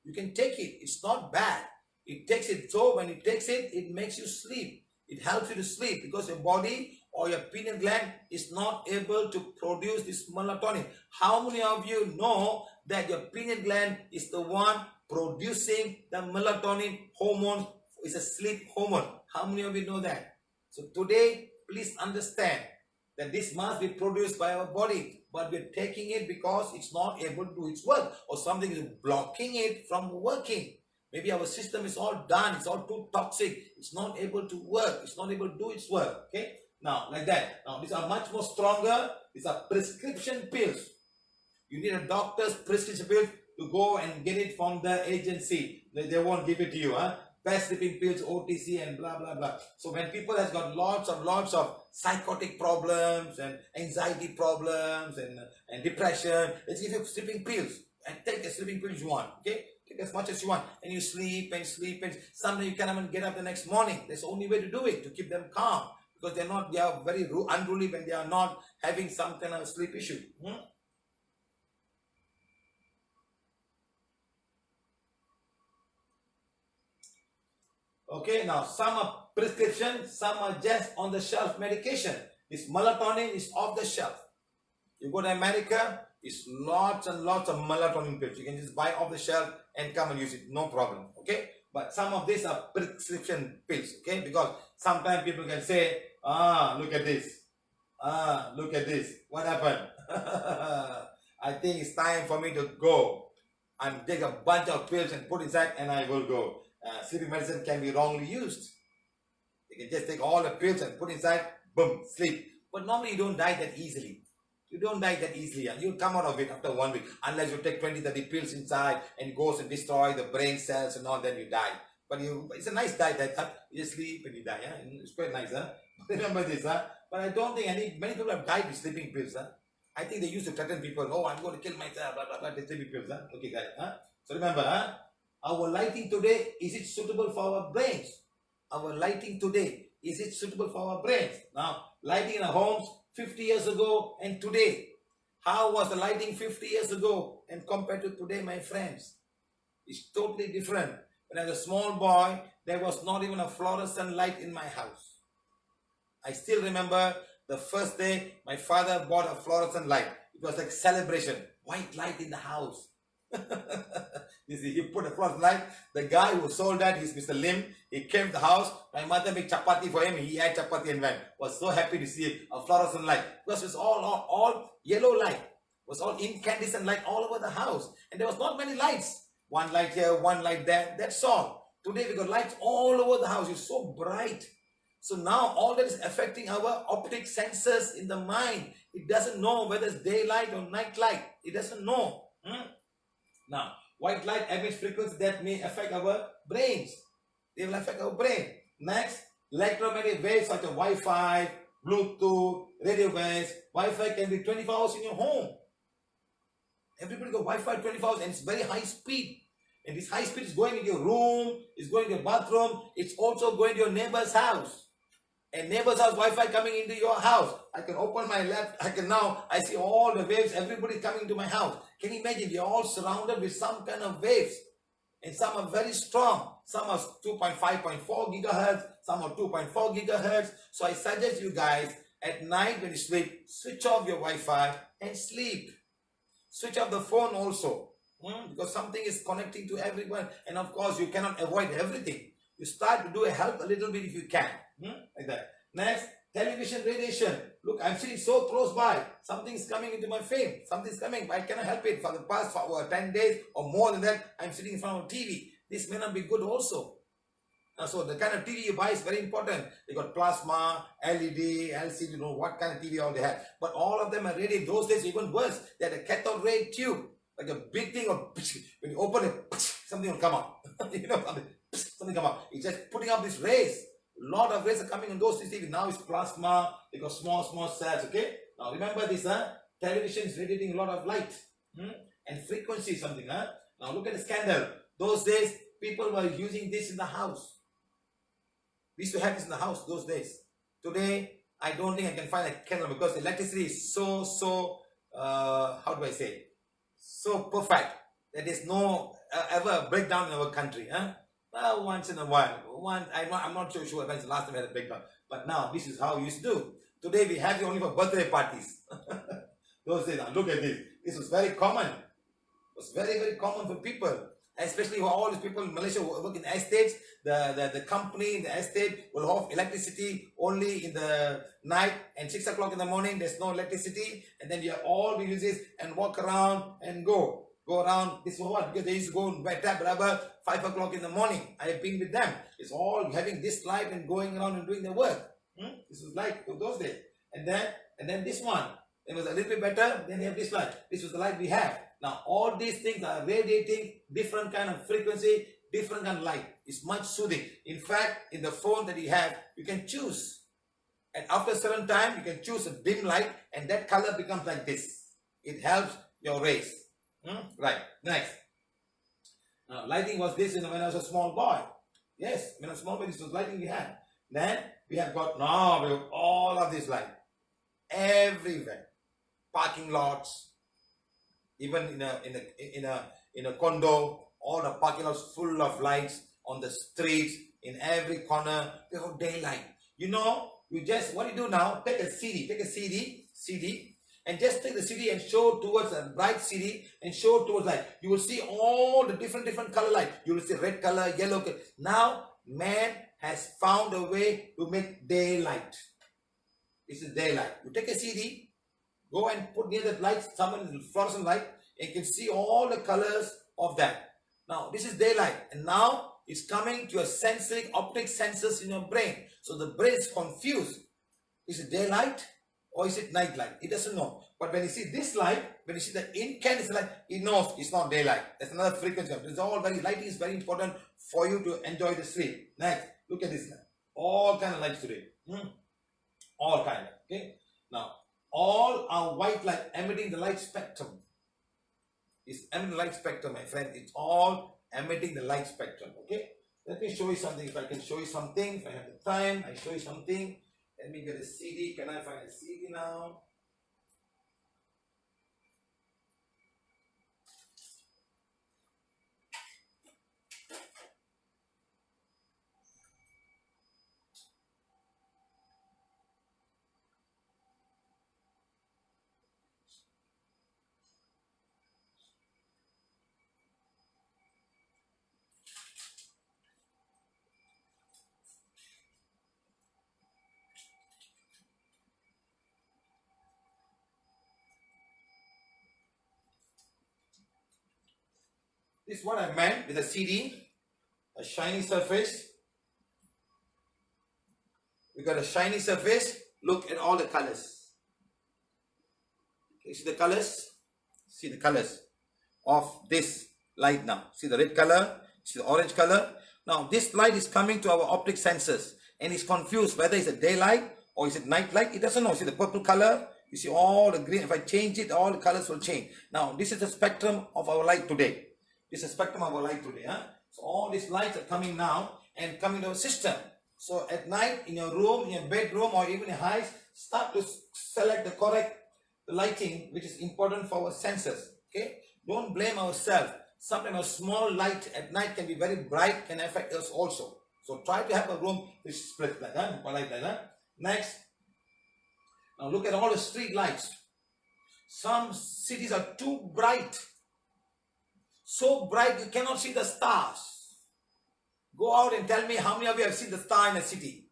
You can take it. It's not bad. It takes it. So when it takes it, it makes you sleep. It helps you to sleep because your body or your pineal gland is not able to produce this melatonin. How many of you know that your pineal gland is the one producing the melatonin hormone? Is a sleep hormone. How many of you know that? So today, please understand that this must be produced by our body, but we're taking it because it's not able to do its work, or something is blocking it from working. Maybe our system is all done, it's all too toxic, it's not able to work, it's not able to do its work. Okay, now like that. Now these are much more stronger. These are prescription pills. You need a doctor's prescription pill to go and get it from the agency. They won't give it to you. best sleeping pills, OTC, and blah blah blah. So when people has got lots of psychotic problems and anxiety problems and depression, let's give you sleeping pills and take the sleeping pills you want. Okay, take as much as you want, and you sleep and sometimes you can't even get up the next morning. That's the only way to do it, to keep them calm, because they are very unruly when they are not having some kind of sleep issue. Okay, now some are prescription, some are just on the shelf medication. This melatonin is off the shelf. You go to America, it's lots and lots of melatonin pills. You can just buy off the shelf and come and use it, no problem. Okay, but some of these are prescription pills. Okay, because sometimes people can say, look at this. Look at this. What happened? I think it's time for me to go. I'm take a bunch of pills and put inside, and I will go. Sleeping medicine can be wrongly used. You can just take all the pills and put inside, boom, sleep. But normally you don't die that easily. You don't die that easily. You'll come out of it after 1 week. Unless you take 20, 30 pills inside and it goes and destroy the brain cells and all, then you die. But it's a nice diet. You just sleep and you die. Huh? It's quite nice. Huh? Remember this. Huh? But I don't think many people have died with sleeping pills. Huh? I think they used to threaten people. Oh, I'm going to kill myself. Blah, blah, blah. They sleeping pills. Huh? Okay, guys. Huh? So remember, our lighting today, is it suitable for our brains? Our lighting today, is it suitable for our brains? Now, lighting in our homes 50 years ago and today. How was the lighting 50 years ago and compared to today, my friends? It's totally different. When I was a small boy, there was not even a fluorescent light in my house. I still remember the first day my father bought a fluorescent light. It was like celebration. White light in the house. You see, he put a fluorescent light. The guy who sold that is Mr. Lim. He came to the house. My mother made chapati for him. He had chapati and went. Was so happy to see a fluorescent light. Because it was all yellow light. It was all incandescent light all over the house. And there was not many lights. One light here, one light there. That's all. Today we got lights all over the house. It's so bright. So now all that is affecting our optic senses in the mind. It doesn't know whether it's daylight or night light. It doesn't know. Now, white light emits frequencies that may affect our brains. They will affect our brain. Next, electromagnetic waves such as Wi-Fi, Bluetooth, radio waves. Wi-Fi can be 24 hours in your home. Everybody got Wi-Fi 24 hours and it's very high speed. And this high speed is going into your room, it's going to your bathroom, it's also going to your neighbor's house. And neighbor's house Wi-Fi coming into your house. I can open my left, I see all the waves, everybody coming to my house. Can you imagine? You're all surrounded with some kind of waves. And some are very strong. Some are 2.5.4 gigahertz, some are 2.4 gigahertz. So I suggest you guys, at night when you sleep, switch off your Wi-Fi and sleep. Switch off the phone also. Because something is connecting to everyone. And of course, you cannot avoid everything. You start to do help a little bit if you can. Like that. Next, television radiation. Look, I'm sitting so close by. Something's coming into my face. Something's coming. I cannot help it. For the past 10 days or more than that, I'm sitting in front of TV. This may not be good also. So the kind of TV you buy is very important. They got plasma, LED, LCD, you know what kind of TV all they have. But all of them are radiating. Those days even worse. They had a cathode ray tube. Like a big thing of, when you open it, something will come out. You know, something come out. It's just putting up these rays. A lot of rays are coming in those TV. Now it's plasma. They got small cells. Okay. Now remember this. Television is radiating a lot of light and frequency something. Now look at the scandal. Those days people were using this in the house. We used to have this in the house those days. Today I don't think I can find a candle because electricity is so how do I say? So perfect that there's no ever breakdown in our country. Well, once in a while. I'm not so sure when the last time we had a breakdown. But now this is how we used to do. Today we have it only for birthday parties. Those days, now look at this. This was very common. It was very, very common for people. Especially for all these people in Malaysia who work in estates. The company in the estate will have electricity only in the night, and 6 o'clock in the morning there's no electricity, and then you all will use this and walk around and go around. This was what? Because they used to go and tap rubber 5 o'clock in the morning. I have been with them. It's all having this light and going around and doing their work. This was like those days. And then this one. It was a little bit better. Then they have this light. This was the light we have. Now all these things are radiating different kind of frequency, different kind of light. It's much soothing. In fact, in the phone that you have, you can choose. And after a certain time, you can choose a dim light and that color becomes like this. It helps your rays. Right. Next. Now, lighting was this when I was a small boy. Yes, when I was a small boy, this was lighting we had. Then we have got now we have all of this light everywhere. Parking lots, even in a condo, all the parking lots full of lights on the streets, in every corner. We have daylight. You know, what you do now, take a CD, and just take the CD and show towards a bright CD and show towards light. You will see all the different color light. You will see red color, yellow color. Now, man has found a way to make daylight. This is daylight. You take a CD, go and put near that light, some fluorescent light, and you can see all the colors of that. Now, this is daylight, and now it's coming to your sensory optic senses in your brain. So the brain is confused. Is it daylight or is it night light? It doesn't know. But when you see this light, when you see the incandescent light, it knows it's not daylight. That's another frequency. It's all lighting is very important for you to enjoy the sleep. Next, look at this now. All kind of lights today. All kind. Okay. Now, all are white light emitting the light spectrum. It's emitting the light spectrum, my friend. It's all emitting the light spectrum. Okay. Let me show you something. If I can show you something, if I have the time, I show you something. Let me get a CD. Can I find a CD now? This is what I meant with a CD, a shiny surface. We got a shiny surface. Look at all the colors. You see the colors? See the colors of this light now. See the red color, see the orange color. Now this light is coming to our optic senses and is confused whether it's a daylight or is it night light. It doesn't know. See the purple color. You see all the green. If I change it, all the colors will change. Now this is the spectrum of our light today. This is the spectrum of our light today. So all these lights are coming now and coming to our system. So at night, in your room, in your bedroom, or even in your house, start to select the correct lighting, which is important for our senses. Okay? Don't blame ourselves. Sometimes a small light at night can be very bright, can affect us also. So try to have a room which is split like that, like that. Next, now look at all the street lights. Some cities are too bright. So bright you cannot see the stars. Go out and tell me how many of you have seen the star in a city,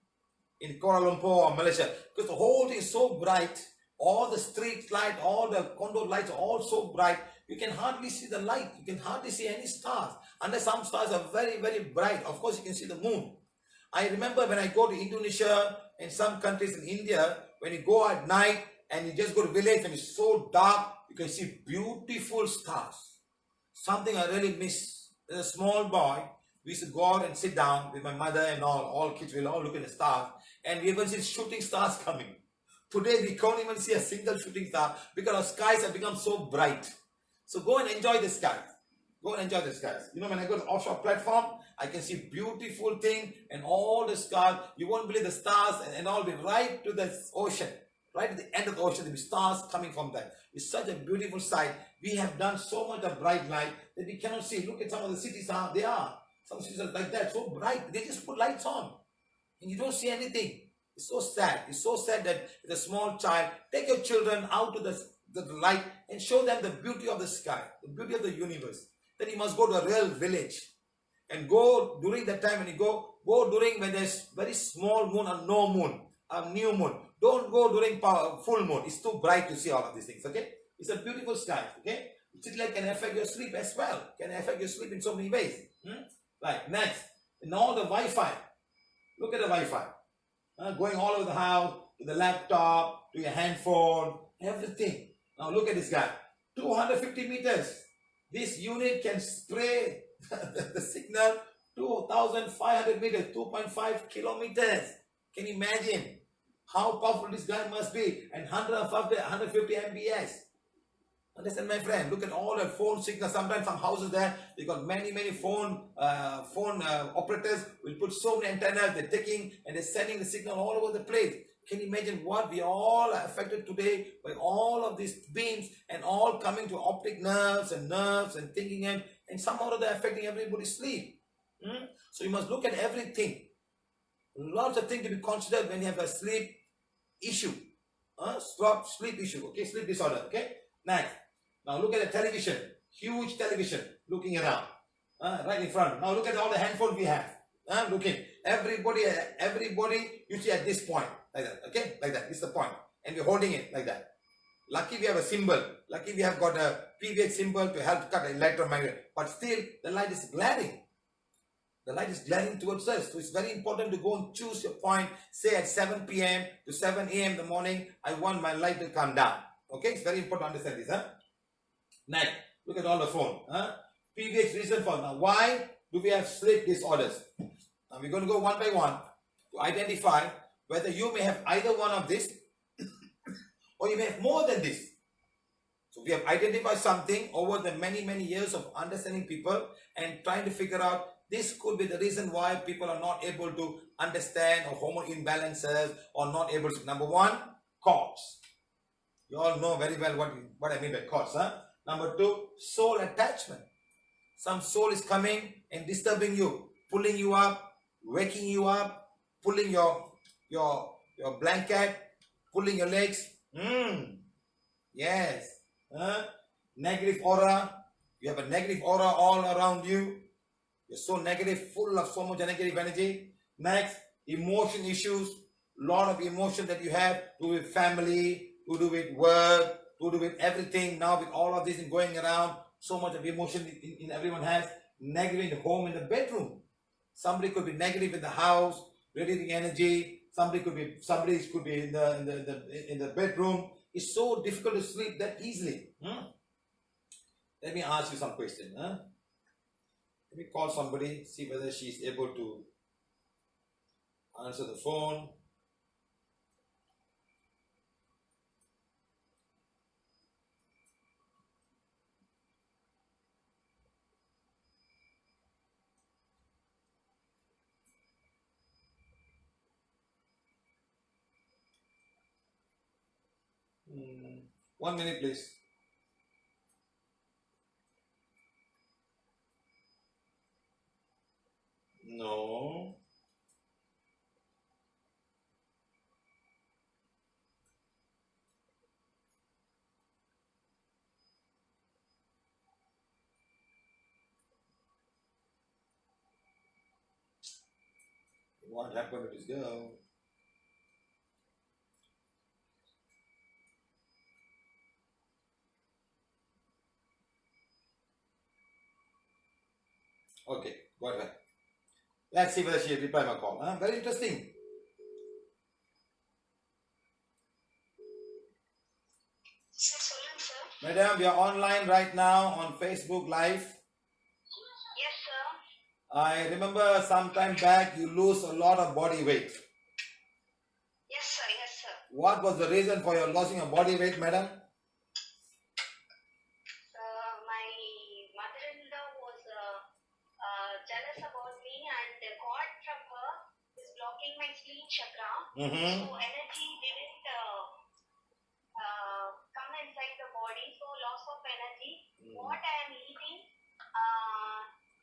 in Kuala Lumpur or Malaysia. Because the whole thing is so bright, all the street light, all the condo lights are all so bright, you can hardly see the light. You can hardly see any stars. Unless some stars are very, very bright. Of course, you can see the moon. I remember when I go to Indonesia and some countries in India, when you go at night and you just go to village and it's so dark, you can see beautiful stars. Something I really miss. As a small boy, we used to go out and sit down with my mother and all kids will all look at the stars. And we even see shooting stars coming. Today we can't even see a single shooting star because our skies have become so bright. So go and enjoy the skies. Go and enjoy the skies. You know, when I go to the offshore platform, I can see beautiful thing and all the stars. You won't believe the stars and all be right to the ocean. Right at the end of the ocean, there will be stars coming from that. It's such a beautiful sight. We have done so much of bright light that we cannot see. Look at some of the cities, how they are. Some cities are like that, so bright. They just put lights on. And you don't see anything. It's so sad. It's so sad that with a small child, take your children out to the light and show them the beauty of the sky, the beauty of the universe. Then you must go to a real village. And go during that time when you go during when there's very small moon or no moon, a new moon. Don't go during full moon. It's too bright to see all of these things, okay? It's a beautiful sky, okay? City light can affect your sleep as well. Can affect your sleep in so many ways. Right, next. And all the Wi-Fi. Look at the Wi-Fi. Going all over the house, to the laptop, to your handphone, everything. Now look at this guy. 250 meters. This unit can spray the signal 2,500 meters, 2.5 kilometers. Can you imagine how powerful this guy must be? And 150 mbs. Understand, my friend? Look at all the phone signals. Sometimes some houses there, they got many phone operators will put so many antennas. They're taking and they're sending the signal all over the place. Can you imagine what we all are affected today by all of these beams and all coming to optic nerves and thinking and somehow they're affecting everybody's sleep. So you must look at everything. Lots of things to be considered when you have a sleep issue. Sleep issue. Okay, sleep disorder. Okay. Next. Now look at the television. Huge television looking around. Right in front. Now look at all the handphones we have. Looking. Everybody you see at this point. Like that. Okay? Like that. This is the point. And we're holding it like that. Lucky we have a symbol. Lucky we have got a PVH symbol to help cut the electromagnetic. But still, the light is glaring. The light is glaring towards us. So it's very important to go and choose your point. Say at 7 p.m. to 7 a.m. in the morning, I want my light to come down. Okay? It's very important to understand this. Next, look at all the phone. PVH reason for now. Why do we have sleep disorders? Now we're going to go one by one to identify whether you may have either one of this or you may have more than this. So we have identified something over the many years of understanding people and trying to figure out this could be the reason why people are not able to understand or hormone imbalances or not able to. Number one, cords. You all know very well what I mean by cords. Number two, soul attachment. Some soul is coming and disturbing you, pulling you up, waking you up, pulling your blanket, pulling your legs. Yes. Negative aura. You have a negative aura all around you. You're so negative, full of so much negative energy. Next, emotion issues. Lot of emotion that you have to do with family, to do with work, to do with everything. Now with all of this going around, so much of emotion in everyone has. Negative in the home, in the bedroom. Somebody could be negative in the house, radiating energy. Somebody could be in the bedroom. It's so difficult to sleep that easily. Let me ask you some question. Let me call somebody, see whether she's able to answer the phone. Hmm. 1 minute, please. No. What happened with this girl? Okay, go ahead. Let's see whether she reply my call. Very interesting. Madam, we are online right now on Facebook Live. Yes, sir. I remember some time back you lose a lot of body weight. Yes, sir. Yes, sir. What was the reason for your losing of body weight, madam? My mother-in-law was jealous about me, and the cord from her is blocking my spleen chakra. So energy didn't come inside the body. So loss of energy. What I am eating,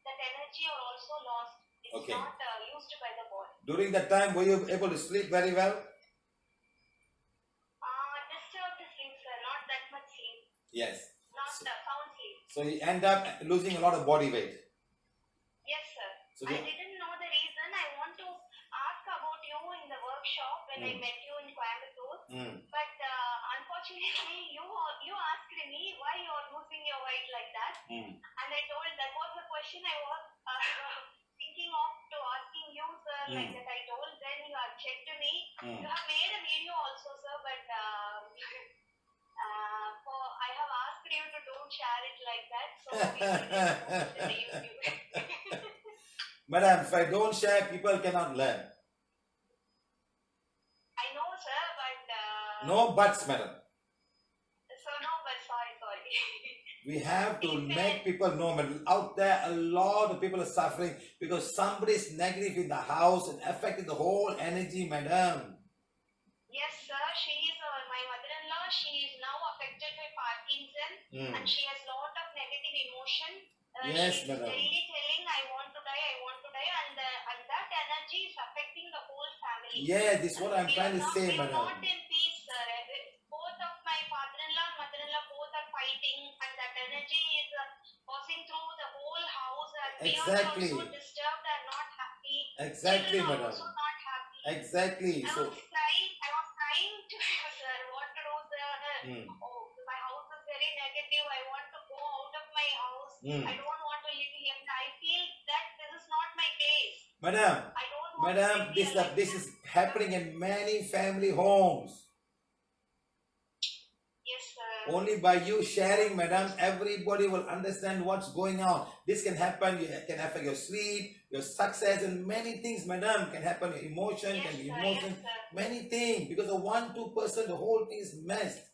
that energy are also lost. It's not used by the body. During that time, were you able to sleep very well? Disturbed sleep, sir. Not that much sleep. Yes. Not sound sleep. So you end up losing a lot of body weight. Yes, sir. So I didn't know the reason. I want to ask about you in the workshop when I met you in Coimbatore. But unfortunately, you asked me why you are losing your weight like that. And I told that was the question I was thinking of to asking you, sir. Like that I told, then you have checked me. You have made a video also, sir, but I have asked you to don't share it like that. So we will post it in the YouTube. Madam, if I don't share, people cannot learn. I know, sir, but No buts, madam. so no, but sorry. We have to make people know, madam. Out there, a lot of people are suffering because somebody is negative in the house and affecting the whole energy, madam. Yes, sir. She is my mother-in-law. She is now affected by Parkinson, and she has lot of negative emotion. Yes, she is madam. daily telling, "I want to die, and that energy is affecting the whole family." Yeah, this is what I'm trying to say, We are madam. not in peace, sir. Both of my father-in-law and mother-in-law both are fighting, and that energy is passing through the whole house. And Exactly. we are also disturbed and not happy. Exactly, Children are madam. also not happy. Exactly. I So, was crying to you, sir. What to do, sir? Oh, my house is very negative. I want to go out of my house. I don't want to live here. I feel that this is not my place. madam, I don't want to madam, live here like this that. is happening in many family homes. Yes, sir. Only by you sharing, madam, everybody will understand what's going on. This can happen. It can affect your sleep, your success, and many things, madam. Can happen. Your emotion Yes, can be sir. emotion. Yes, sir. Many things because of 1-2%, the whole thing is messed.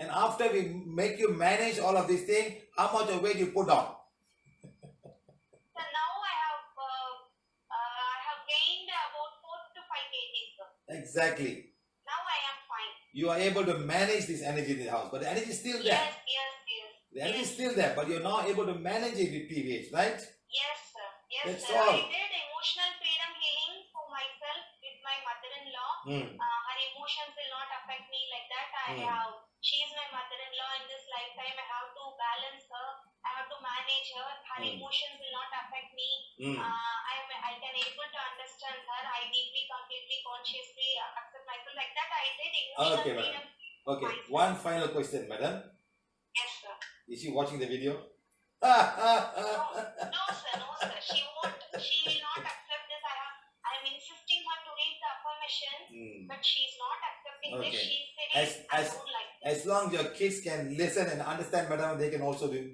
And after we make you manage all of these things, how much of weight you put on? So now I have gained about 4 to 5 kgs, sir. Exactly. Now I am fine. You are able to manage this energy in the house, but the energy is still there. Yes. The energy is still there, but you're now able to manage it with PVH, right? Yes, sir. Yes, That's sir. all. I did emotional freedom healing for myself with my mother-in-law. Her emotions will not affect me like that. She is my mother-in-law in this lifetime. I have to balance her. I have to manage her. Her emotions will not affect me. I can able to understand her. I deeply, completely, consciously accept myself like that. I did emotional Okay, freedom. madam. Okay, one final question, madam. Yes, sir. Is she watching the video? No, sir. She won't. She will not accept this. I am insisting her to read the affirmation, but she is not accepting this. Okay. She is saying, I don't like this. As long as your kids can listen and understand, madam, they can also Yes,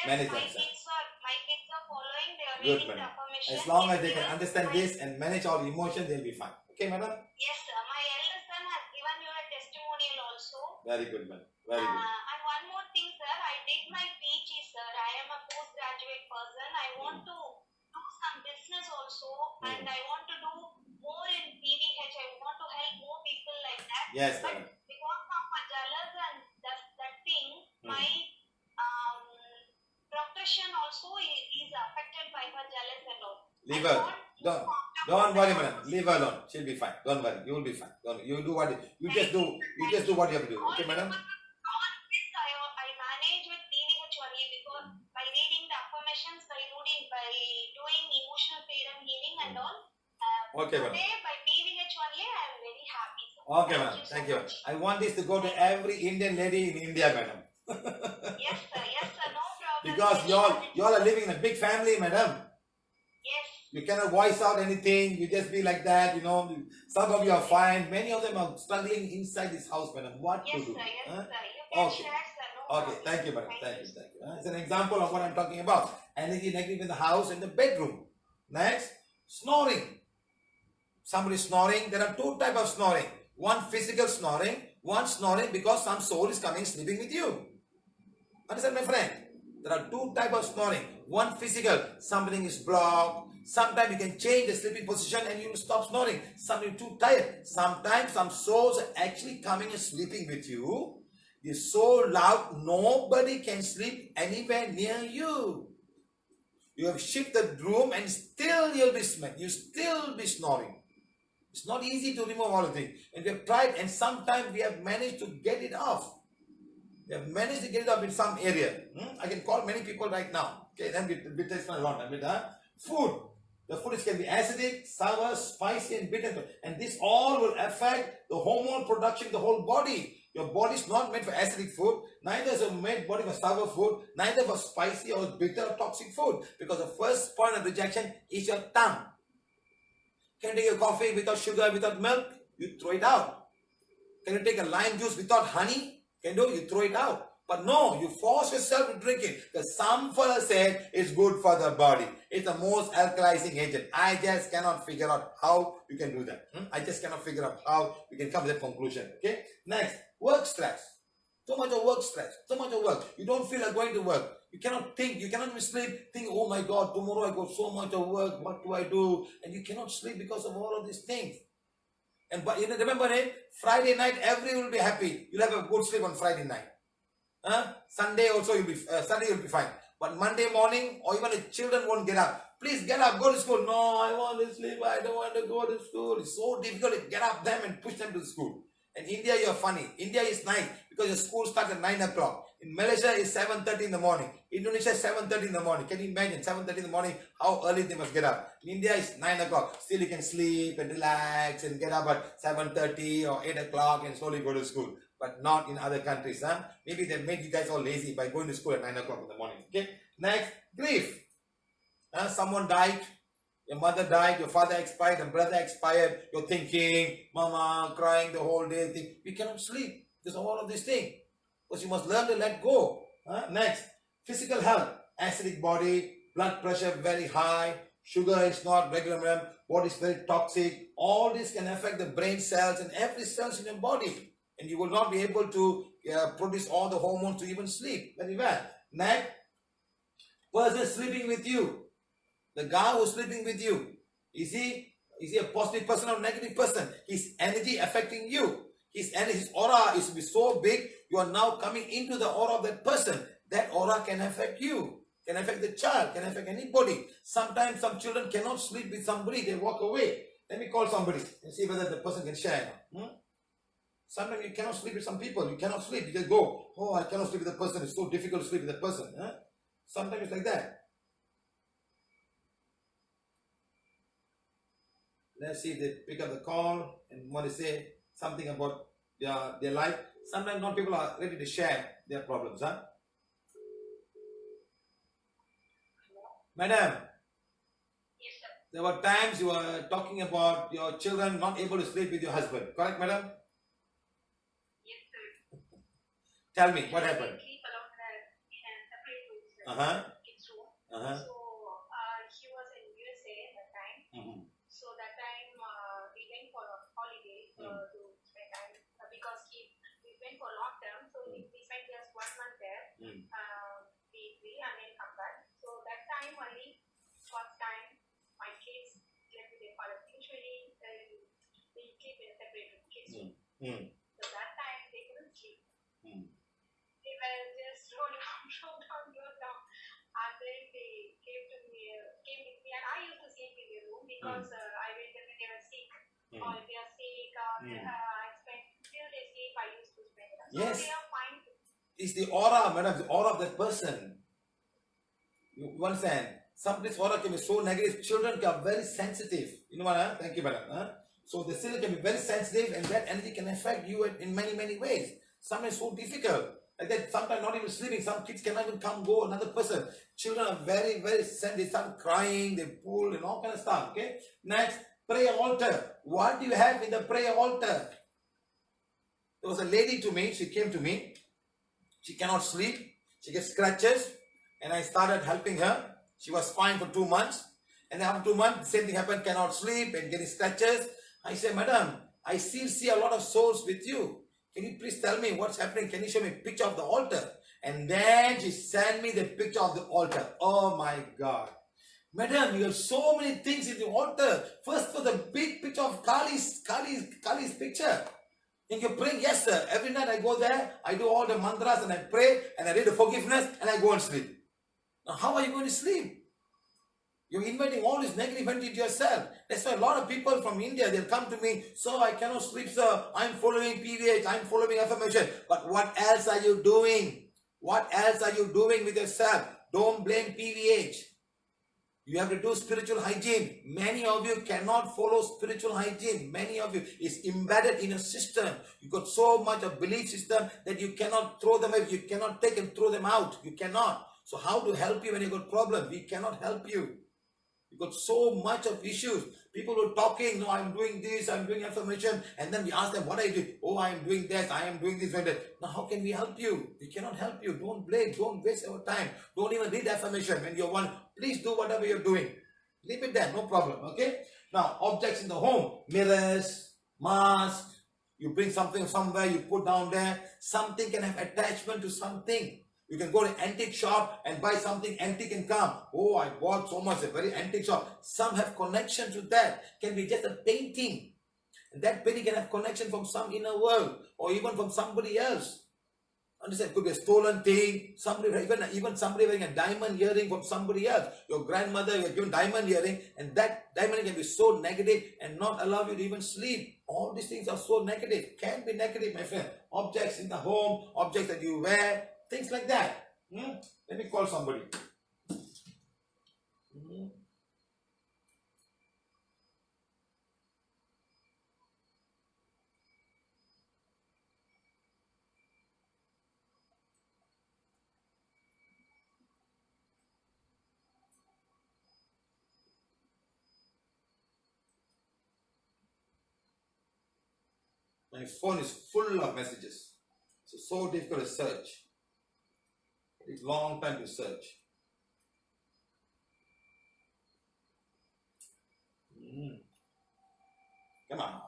manage my themselves. kids are following. They are Good, reading the madam. affirmation. As long as they Yes, can sir. understand this and manage all the emotions, they'll be fine. Okay, madam? Yes, sir. My eldest son has given you a testimonial also. Very good, madam. Very good. And one more thing, sir. I did my PG, sir. I am a postgraduate person. I want to do some business also, and I want to do more in PVH. I want to help more people like that. Yes, But madam. because of my jealous and that thing, my profession also is affected by her jealous and all. Leave her. Don't worry, madam. Leave her alone. She'll be fine. Don't worry. You will be fine. You do what you just do. You just do what you have to do. Okay, madam? I manage with PVH only because by reading the affirmations, by doing emotional freedom healing and all. Okay, madam. Today by PVH only, I am very happy. Sir. Okay, madam. Thank you. I want this to go to every Indian lady in India, madam. Yes, sir. No problem. Because you all are living in a big family, madam. Yes. You cannot voice out anything. You just be like that, you know. Some of you are fine. Many of them are struggling inside this house, madam. What to do? Yes, sir. Huh? You can Okay. share, sir. No Okay, problem. thank you, madam. Thank you. It's an example of what I'm talking about. Energy negative in the house and the bedroom. Next, snoring. Somebody snoring. There are 2 types of snoring. One physical snoring. One snoring because some soul is coming sleeping with you. Understand, my friend? There are 2 types of snoring. One physical. Something is blocked. Sometimes you can change the sleeping position and you will stop snoring. Something too tired. Sometimes some souls are actually coming and sleeping with you. It's so loud, nobody can sleep anywhere near you. You have shifted the room and still you'll be snoring. It's not easy to remove all of things. And we have tried and sometimes we have managed to get it off. We have managed to get it off in some area. I can call many people right now. Okay, then we take a lot. Food. The food can be acidic, sour, spicy, and bitter. And this all will affect the hormone production, the whole body. Your body is not made for acidic food. Neither is it made body for sour food. Neither for spicy or bitter or toxic food. Because the first point of rejection is your tongue. Can you take a coffee without sugar, without milk? You throw it out. Can you take a lime juice without honey? Can you throw it out. But no, you force yourself to drink it. Because some fella said it's good for the body. It's the most alkalizing agent. I just cannot figure out how you can do that. I just cannot figure out how you can come to that conclusion. Okay? Next, work stress. So much of work stress. So much of work. You don't feel like going to work. You cannot think. You cannot even sleep. Think, oh my God, tomorrow I got so much of work. What do I do? And you cannot sleep because of all of these things. And but remember it, Friday night, everyone will be happy. You'll have a good sleep on Friday night. Sunday also Sunday you'll be fine. But Monday morning, or even the children won't get up. Please get up, go to school. No, I want to sleep. I don't want to go to school. It's so difficult to get up them and push them to school. In India, you're funny. India is nice because your school starts at 9 o'clock. In Malaysia, it's 7:30 in the morning. Indonesia, 7:30 in the morning. Can you imagine 7:30 in the morning how early they must get up? In India, it's 9 o'clock. Still, you can sleep and relax and get up at 7:30 or 8 o'clock and slowly go to school. But not in other countries. Maybe they made you guys all lazy by going to school at 9 o'clock in the morning. Okay. Next, grief. Someone died. Your mother died, your father expired, your brother expired, you're thinking, mama, crying the whole day. You cannot sleep. There's all of these things. Because you must learn to let go. Next, physical health. Acidic body, blood pressure very high, sugar is not regular, body is very toxic. All this can affect the brain cells and every cells in your body. And you will not be able to produce all the hormones to even sleep very well. Next, person sleeping with you. The guy who's sleeping with you, is he a positive person or negative person? His energy affecting you. His aura is to be so big, you are now coming into the aura of that person. That aura can affect you, can affect the child, can affect anybody. Sometimes some children cannot sleep with somebody, they walk away. Let me call somebody and see whether the person can share. Sometimes you cannot sleep with some people, you cannot sleep, you just go, oh, I cannot sleep with the person, it's so difficult to sleep with the person. Sometimes it's like that. Let's see if they pick up the call and want to say something about their life. Sometimes not people are ready to share their problems. Madam, Yes, sir. there were times you were talking about your children not able to sleep with your husband. Correct, madam? Yes, sir. Tell me, what happened? They sleep alone in a separate room, sir. Uh-huh. Kids' room. Uh-huh. So he was in USA at that time. Mm-hmm. So that time we went for a holiday to spend time because we went for long term. So we spent just 1 month there. We and then come back. So that time only, first time my kids slept with their father. Usually they sleep in a separate room, kids room. So that time they couldn't sleep. They were just roll down. And then they came with me, and I used to sleep in the room because I went there when they were sick, or if they are sick, I spent till they sleep. I used to spend it. So Yes. they are fine. It's the aura, madam, the aura of that person. You understand? Somebody's aura can be so negative. Children are very sensitive. You know what? Thank you, madam. So the children can be very sensitive, and that energy can affect you in many, many ways. Sometimes so difficult. Like that, sometimes not even sleeping. Some kids cannot even come go another person. Children are very, very sensitive. They start crying, they pull, and all kind of stuff. Okay. Next, prayer altar. What do you have in the prayer altar? There was a lady to me. She came to me. She cannot sleep. She gets scratches, and I started helping her. She was fine for 2 months, and after 2 months, the same thing happened. Cannot sleep and getting scratches. I said, madam, I still see a lot of souls with you. Can you please tell me what's happening? Can you show me a picture of the altar? And then she sent me the picture of the altar. Oh my God. Madam, you have so many things in the altar. First for the big picture of Kali's picture. And you're praying, yes sir. Every night I go there, I do all the mantras and I pray and I read the forgiveness and I go and sleep. Now how are you going to sleep? You're inviting all this negative energy into yourself. That's why a lot of people from India, they'll come to me, so I cannot sleep, sir. I'm following PVH, I'm following affirmation. But what else are you doing? What else are you doing with yourself? Don't blame PVH. You have to do spiritual hygiene. Many of you cannot follow spiritual hygiene. Many of you is embedded in a system. You got so much of belief system that you cannot throw them out. You cannot take and throw them out. You cannot. So how to help you when you got problems? We cannot help you. You got so much of issues. People were talking, no, I'm doing this, I'm doing affirmation, and then we ask them, what are you doing? Oh, I am doing this, I am doing this and that. Now, how can we help you? We cannot help you. Don't blame, don't waste our time. Don't even read affirmation when you're one. Please do whatever you're doing. Leave it there, no problem, okay? Now, objects in the home, mirrors, mask, you bring something somewhere, you put down there. Something can have attachment to something. You can go to antique shop and buy something antique and come. Oh, I bought so much, a very antique shop. Some have connection to that. Can be just a painting. And that painting can have connection from some inner world or even from somebody else. Understand? It could be a stolen thing. Somebody, even somebody wearing a diamond earring from somebody else. Your grandmother, you have given diamond earring, and that diamond can be so negative and not allow you to even sleep. All these things are so negative. Can be negative, my friend. Objects in the home, objects that you wear, things like that. Let me call somebody. My phone is full of messages. It's so difficult to search. It's a long time to search. Come on.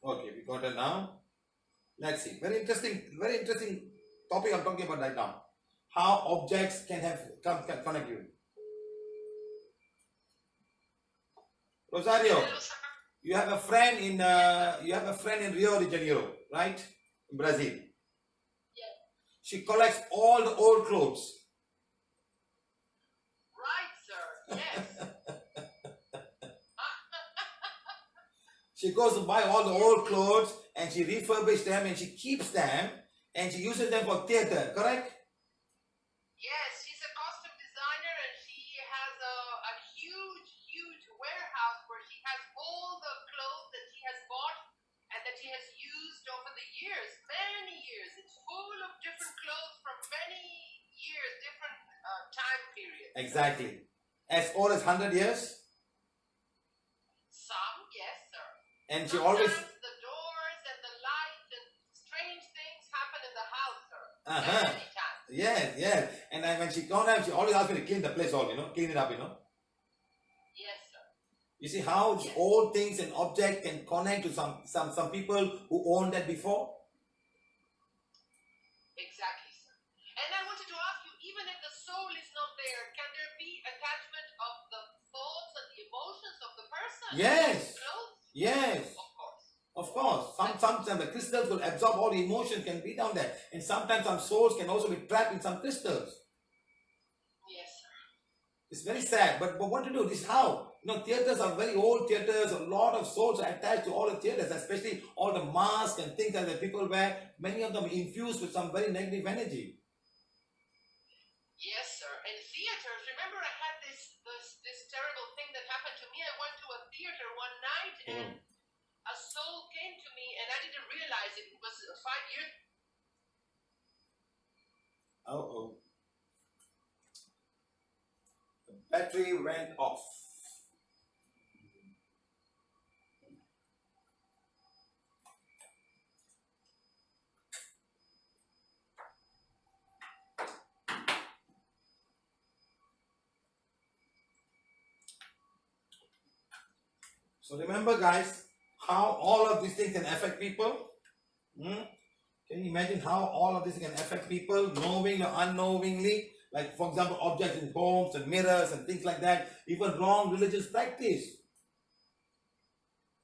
Okay, we got it now. Let's see. Very interesting topic I'm talking about right now. How objects can connect you. Rosario, you have a friend in Rio de Janeiro, right? In Brazil. Yes. She collects all the old clothes. Right, sir. Yes. She goes to buy all the old clothes and she refurbishes them and she keeps them and she uses them for theater, correct? Yes, she's a costume designer and she has a huge warehouse where she has all the clothes that she has bought and that she has used over the years, many years. It's full of different clothes from many years, different time periods. Exactly. As old as 100 years? Some, yes, sir. And she Sometimes always... the doors and the lights and strange things happen in the house, sir. Many times. Yes. And then when she gone out, she always asks me to clean the place all, clean it up, Yes, sir. You see how old things and objects can connect to some people who owned that before? Exactly, sir. And I wanted to ask you, even if the soul is not there, can there be attachment of the thoughts and the emotions of the person? Yes. Clothes? Yes. Of course. Sometimes the crystals will absorb all the emotion can be down there. And sometimes some souls can also be trapped in some crystals. Yes, sir. It's very sad. But what to do? This is how. Theaters are very old theaters. A lot of souls are attached to all the theaters, especially all the masks and things that people wear. Many of them infused with some very negative energy. Yes, sir. And theaters, remember I had this terrible thing that happened to me. I went to a theater one night and a soul came to me and I didn't realize it. It was 5 years. The battery went off. So remember, guys, how all of these things can affect people. Can you imagine how all of this can affect people, knowingly or unknowingly? Like, for example, objects in homes and mirrors and things like that. Even wrong religious practice.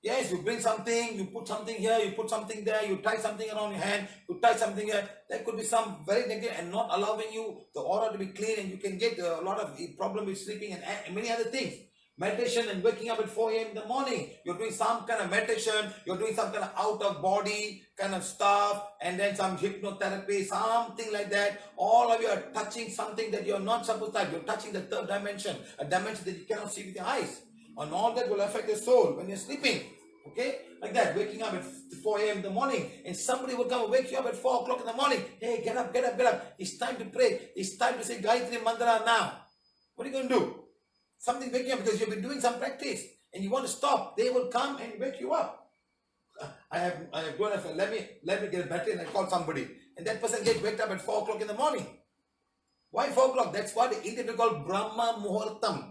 Yes, you bring something, you put something here, you put something there, you tie something around your hand, you tie something here. There could be some very negative and not allowing you the aura to be clean, and you can get a lot of problem with sleeping and many other things. Meditation and waking up at 4 a.m. in the morning. You're doing some kind of meditation, you're doing some kind of out of body kind of stuff, and then some hypnotherapy, something like that. All of you are touching something that you're not supposed to touch. You're touching the third dimension, a dimension that you cannot see with your eyes. and all that will affect your soul when you're sleeping. Okay, like that, waking up at 4 a.m. in the morning, and somebody will come and wake you up at 4 o'clock in the morning. Hey, get up, get up, get up. It's time to pray. It's time to say Gayatri Mantra now. What are you going to do? Something waking you up because you've been doing some practice and you want to stop. They will come and wake you up. I have gone, let me get a battery, and I call somebody. And that person gets waked up at 4 o'clock in the morning. Why 4 o'clock? That's what the Indian people call Brahma Muhurtam.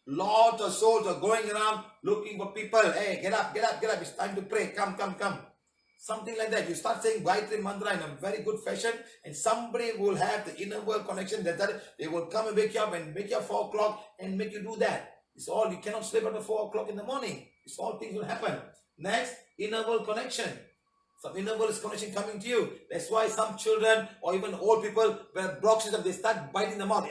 Lots of souls are going around looking for people. Hey, get up, get up, get up. It's time to pray. Come, come, come. Something like that. You start saying Gayatri Mantra in a very good fashion, and somebody will have the inner world connection that they will come and wake you up and wake you up 4 o'clock and make you do that. It's all, you cannot sleep after 4 o'clock in the morning. It's all things will happen. Next, inner world connection. Some inner world connection coming to you. That's why some children or even old people, when blocks system, they start biting the mouth.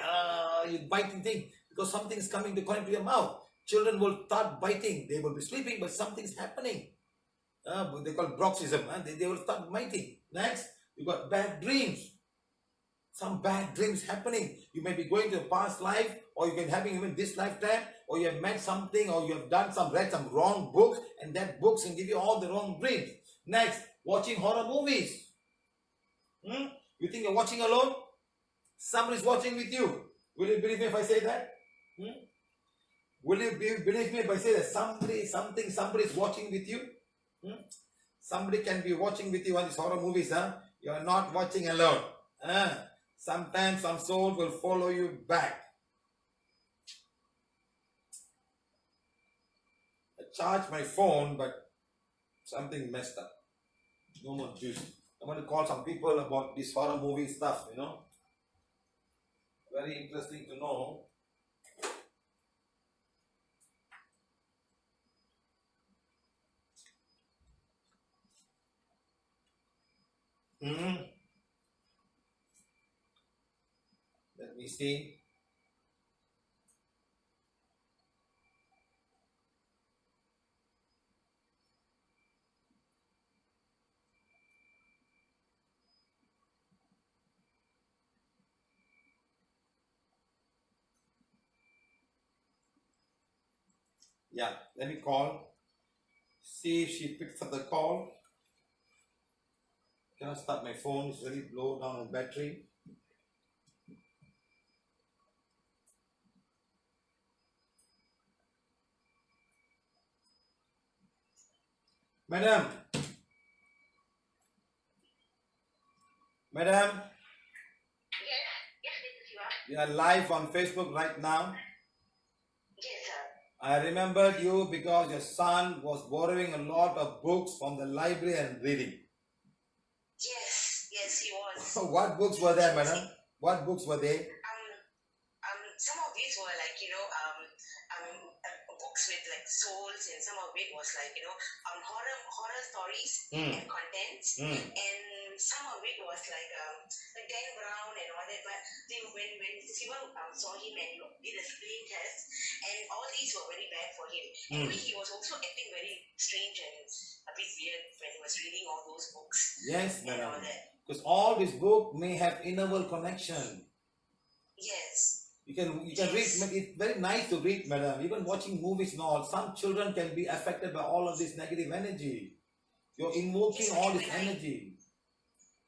You biting thing. Because something is coming to connect to your mouth. Children will start biting. They will be sleeping, but something's happening. They call bruxism. They will start biting. Next, you got bad dreams. Some bad dreams happening. You may be going to a past life, or you can be having even this lifetime, or you have met something, or you have read some wrong books, and that books can give you all the wrong dreams. Next, watching horror movies. You think you're watching alone? Somebody's watching with you. Will you believe me if I say that? Will you believe me if I say that somebody is watching with you? Somebody can be watching with you on these horror movies. You are not watching alone. Sometimes some soul will follow you back. I charged my phone, but something messed up. No more juice. I'm going to call some people about this horror movie stuff, Very interesting to know. Let me see. Yeah, let me call. See if she picks up the call. Cannot start my phone, it's very low down on battery. Madam, Yes, Mr. Siva. we are live on Facebook right now. Yes, sir. I remembered you because your son was borrowing a lot of books from the library and reading. Yes, he was. What books were there, madam? What books were they? Some of these were like, books with like souls, and some of it was like, horror stories and contents, and some of it was like Dan Brown and all that. But when Mr. Siva saw him and did a screen test, and all these were very bad for him. And he was also acting very strange and a bit weird when he was reading all those books. Yes, and all madam. that. Because all these books may have inner world connection. Yes. You can read. It's very nice to read, madam. Even watching movies and all, some children can be affected by all of this negative energy. You're invoking all this energy.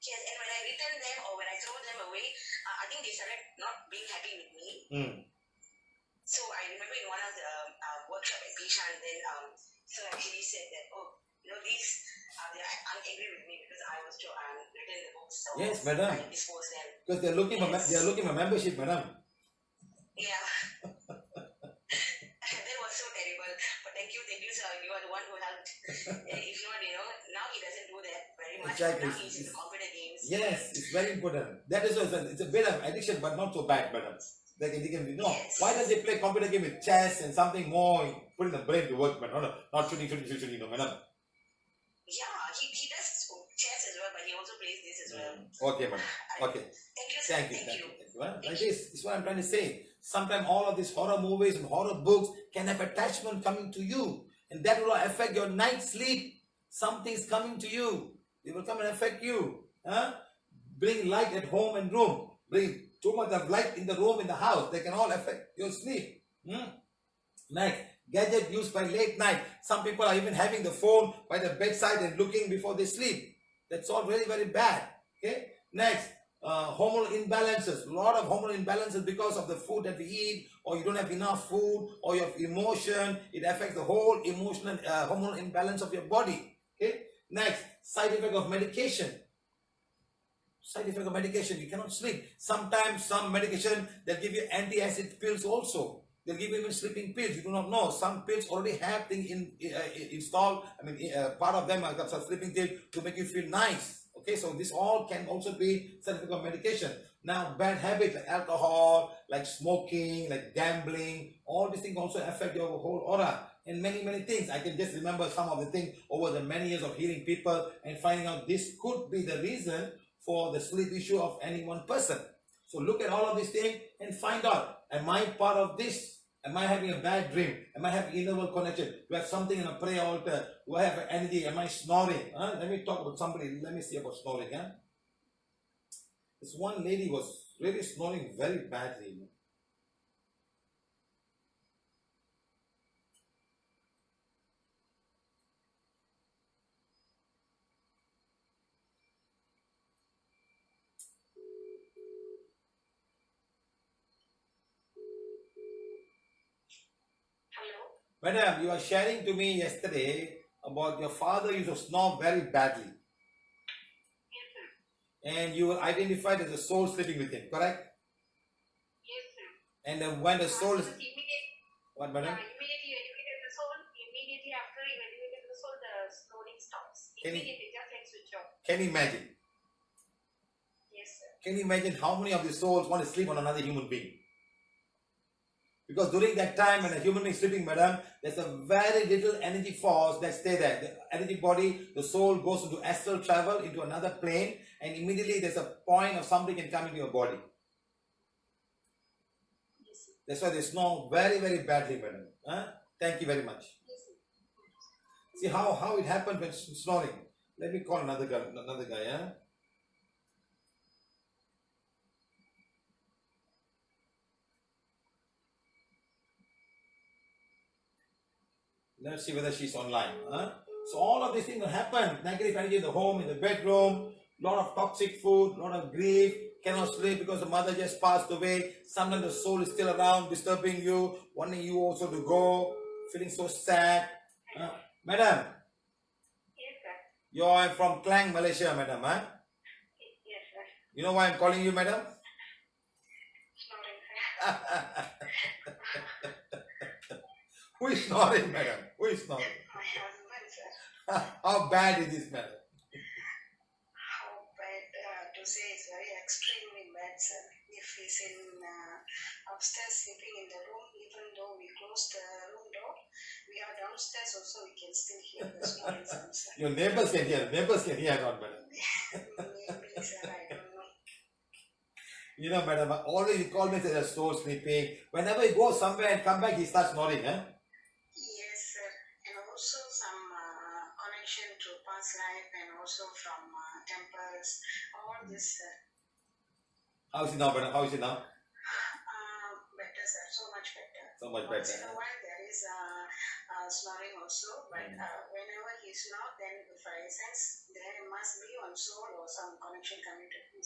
Yes, and when I return them or when I throw them away, I think they started not being happy with me. So I remember in one of the workshop at Bishan, then sir actually said that, these they're angry with me because I was written the books. So Yes, madam. I disposed them. Because they're looking for membership, madam. Yeah. That was so terrible. But thank you, sir. You are the one who helped. If not, now he doesn't do that very much. Exactly. Now he's in the computer games. Yes, it's very important. That is also, it's a bit of addiction, but not so bad, madam. They can be, Yes. Why does they play computer game with chess and something more, putting the brain to work, madam? Not shooting, madam. Yeah, he does chess as well, but he also plays this as well. Okay, madam. Okay. Thank you, sir. Thank you. Well, Thank like you. this is what I'm trying to say. Sometimes all of these horror movies and horror books can have attachment coming to you, and that will affect your night sleep. Something's coming to you. They will come and affect you. Bring light at home and room. Bring too much of light in the room, in the house. They can all affect your sleep. Next, gadget used by late night. Some people are even having the phone by the bedside and looking before they sleep. That's all very, very bad. Okay. Next, hormonal imbalances. A lot of hormonal imbalances because of the food that we eat, or you don't have enough food, or your emotion. It affects the whole emotional hormonal imbalance of your body. Okay. Next, side effect of medication. Side effect of medication, you cannot sleep. Sometimes some medication, they'll give you anti-acid pills also. They'll give you even sleeping pills. You do not know. Some pills already have things installed. I mean, part of them are got some sleeping pills to make you feel nice. Okay, so this all can also be side effect of medication. Now, bad habits like alcohol, like smoking, like gambling, all these things also affect your whole aura. And many, many things. I can just remember some of the things over the many years of healing people and finding out this could be the reason for the sleep issue of any one person. So look at all of these things and find out, am I part of this? Am I having a bad dream? Am I having inner world connection? Do I have something in a prayer altar? Do I have energy? Am I snoring? Let me talk about somebody. Let me see about snoring. This one lady was really snoring very badly. Madam, you were sharing to me yesterday about your father used to snore very badly. Yes, sir. And you were identified as a soul sleeping with him, correct? Yes, sir. And when the soul is... What, madam? Immediately elevated the soul. Immediately after you elevated the soul, the snoring stops. Immediately, just like switch off. Can you imagine? Yes, sir. Can you imagine how many of the souls want to sleep on another human being? Because during that time when a human being is sleeping, madam, there's a very little energy force that stay there. The energy body, the soul goes into astral travel into another plane, and immediately there's a point of something can come into your body. Yes, sir. That's why they snore very, very badly, madam. Thank you very much. Yes, sir. See how it happened when snoring. Let me call another guy. Let's see whether she's online. So all of these things will happen. Negative energy in the home, in the bedroom, lot of toxic food, lot of grief, cannot sleep because the mother just passed away. Sometimes the soul is still around, disturbing you, wanting you also to go, feeling so sad. Madam, Yes, sir. you are from Klang, Malaysia, madam. Yes, sir. You know why I'm calling you, madam? Snoring, sir. Who is snoring, madam? Who is snoring? My husband, sir. How bad is this, madam? How bad to say is very extremely bad, sir. If he's in upstairs sleeping in the room, even though we closed the room door, we are downstairs also, we can still hear the snoring sound, sir. Your neighbors can hear. Neighbors can hear, not madam. Maybe, sir, I don't know. You know, madam, always he called me and said, so sleeping. Whenever he goes somewhere and come back, he starts snoring, Yes, sir. And also some connection to past life and also from temples, all this, sir. How is he now, madam? How is he now? Better, sir. So much better. So much Once better. in a while there is snoring also, but whenever he's not, then if I sense there must be on soul or some connection coming to him.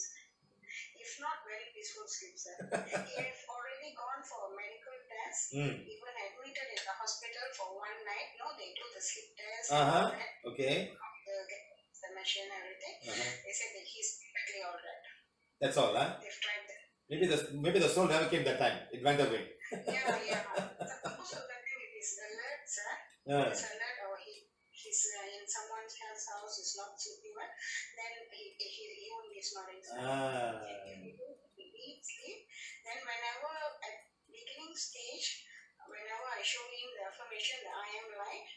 If not, very peaceful sleep, sir. He has already gone for a medical test, even admitted in the hospital for one night. No, they do the sleep test, Okay. the machine, everything. They said that he's perfectly all right. That's all, They've tried that. Maybe the soul never came that time. It went away. Yeah. Most of the time it is alert, sir. It's alert, or he's in someone else's house, is not sleeping well, then he won't be snoring, sir. He sleep. Then whenever at beginning stage, whenever I show him the affirmation, the I am light,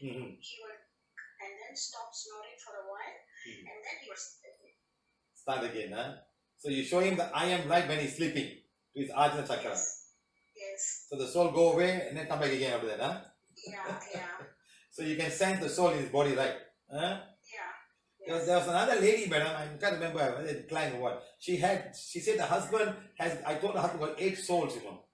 he will and then stop snoring for a while, and then he will start again, So you show him the I am light when he's sleeping to his Ajna chakra. Yes. So the soul go away and then come back again after that, Yeah. So you can sense the soul in his body, right? Yeah. There was another lady, madam, I can't remember whether it's Klein or what. She said the husband has, I told the husband got 8 souls, Okay.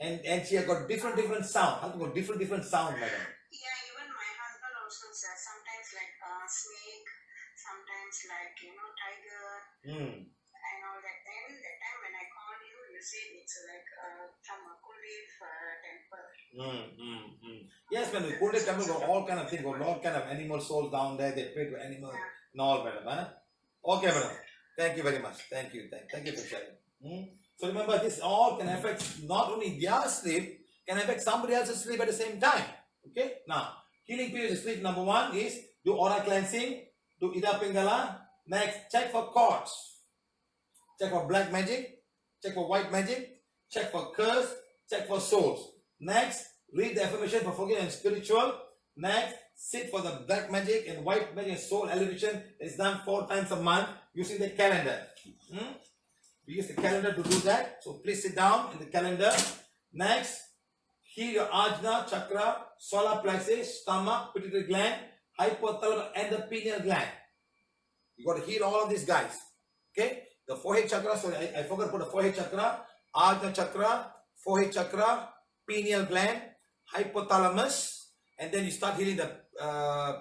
And she has got different sound. Has got different sound, madam. Yeah, even my husband also says sometimes like snake, sometimes like tiger and all that. Then that time when I call you, you say it's like from a Kuldev temple. Yes, madam. Kuldev temple got all kind of things, got all kind of animal souls down there. They pray to animals and all, madam. Huh? Okay, madam. Thank you very much. Thank you for sharing. So remember, this all can affect not only their sleep, can affect somebody else's sleep at the same time. Okay? Now, healing PVH sleep number 1 is do aura cleansing, do Ida Pingala. Next, check for cords. Check for black magic, check for white magic, check for curse, check for souls. Next, read the affirmation for forgiveness and spiritual. Next, sit for the black magic and white magic and soul elevation. It's done 4 times a month using the calendar. We use the calendar to do that. So please sit down in the calendar. Next, heal your ajna, chakra, solar plexus, stomach, pituitary gland, hypothalamus, and the pineal gland. You got to heal all of these guys. Okay? The forehead chakra, sorry, I forgot to put the forehead chakra, ajna chakra, forehead chakra, pineal gland, hypothalamus, and then you start healing the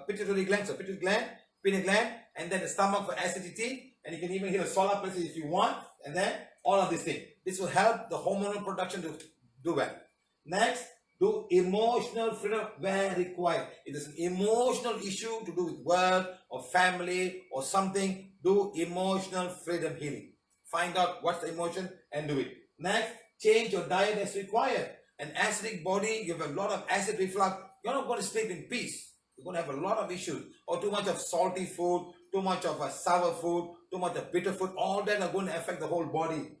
pituitary gland, so pituitary gland, pineal gland, and then the stomach for acidity, and you can even heal the solar plexus if you want, and then all of these things. This will help the hormonal production to do well. Next, do emotional freedom where required. If there's an emotional issue to do with work or family or something, do emotional freedom healing. Find out what's the emotion and do it. Next, change your diet as required. An acidic body, you have a lot of acid reflux, you're not going to sleep in peace. You're going to have a lot of issues. Or too much of salty food, too much of a sour food, too much of bitter food, all that are going to affect the whole body.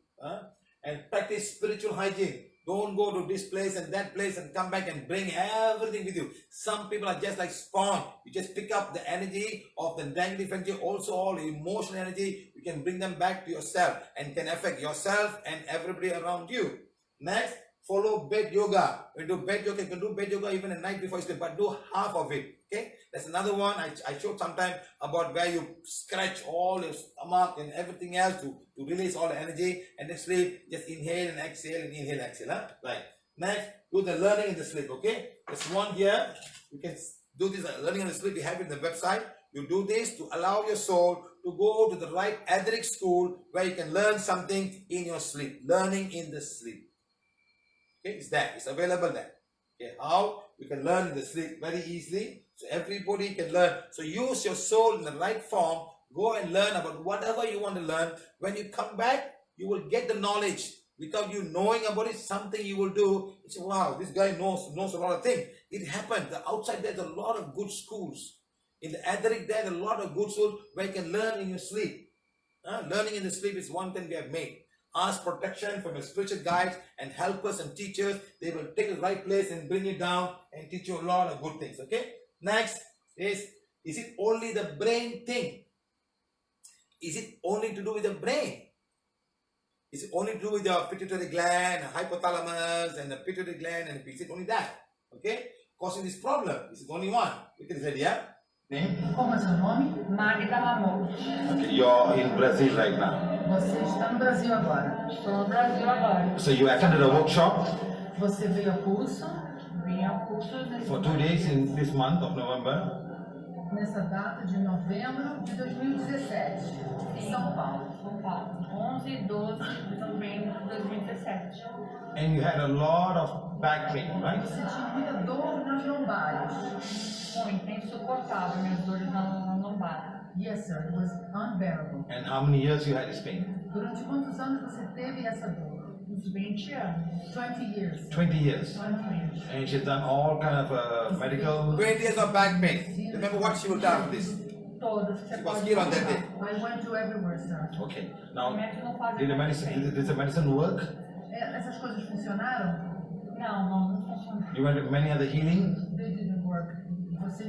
And practice spiritual hygiene. Don't go to this place and that place and come back and bring everything with you. Some people are just like sponge. You just pick up the energy of the negative energy, also all the emotional energy. You can bring them back to yourself and can affect yourself and everybody around you. Next, follow bed yoga. When you do bed yoga, you can do bed yoga even at night before you sleep, but do half of it. Okay, that's another one I showed sometime about where you scratch all your stomach and everything else to release all the energy and then sleep. Just inhale and exhale and inhale, exhale. Huh? Right. Next, do the learning in the sleep. Okay, there's one here. You can do this learning in the sleep. We have it in the website. You do this to allow your soul to go to the right etheric school where you can learn something in your sleep. Learning in the sleep. Okay, it's there. It's available there. Okay, how you can learn in the sleep very easily. So everybody can learn. So use your soul in the right form. Go and learn about whatever you want to learn. When you come back, you will get the knowledge. Without you knowing about it, something you will do. You say, wow, this guy knows a lot of things. It happened. The outside there's a lot of good schools. In the etheric there's a lot of good schools where you can learn in your sleep. Learning in the sleep is one thing we have made. Ask protection from your spiritual guides and helpers and teachers. They will take the right place and bring you down and teach you a lot of good things. Okay. Next is it only the brain thing? Is it only to do with the brain? Is it only to do with your pituitary gland, hypothalamus, and the pituitary gland, and is it only that? Okay, causing this problem. This is only one. Look at this lady, yeah? Name? Como é seu nome? Magda Mamoto. Okay, you're in Brazil right now. Você está no Brasil agora. Estou no Brasil agora. So you attended a workshop Você veio ao curso Vim ao curso for 2 days in this month of November. nessa data de novembro de 2017, em São Paulo. São Paulo. 11 e 12 de novembro de 2017. And you had a lot of back pain, right? Você tinha muita dor nas lombares. Muito insuportável minhas dores na lombar. Yes, sir, it was unbearable. And how many years you had this pain? Durante quantos anos você teve essa dor? Uns 20 anos. 20 years. 20 years. 20. And she's done all kind of medical. 20 years of back pain. Remember what she will tell this? Todas que você She was pode here on that falar. day. I went to everywhere, sir. Okay. Now, Remédio não faz did the medicine work? Essas coisas funcionaram? Não funciona. You went to many other healing? They didn't work. Você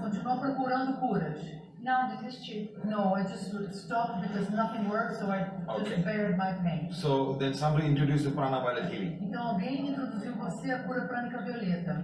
continuou procurando curas? Não, desisti. No, I just stopped because nothing worked, so I Okay. just bared my pain. So then somebody introduced the pranaviolethealing. Então alguém introduziu você a cura prânica violeta.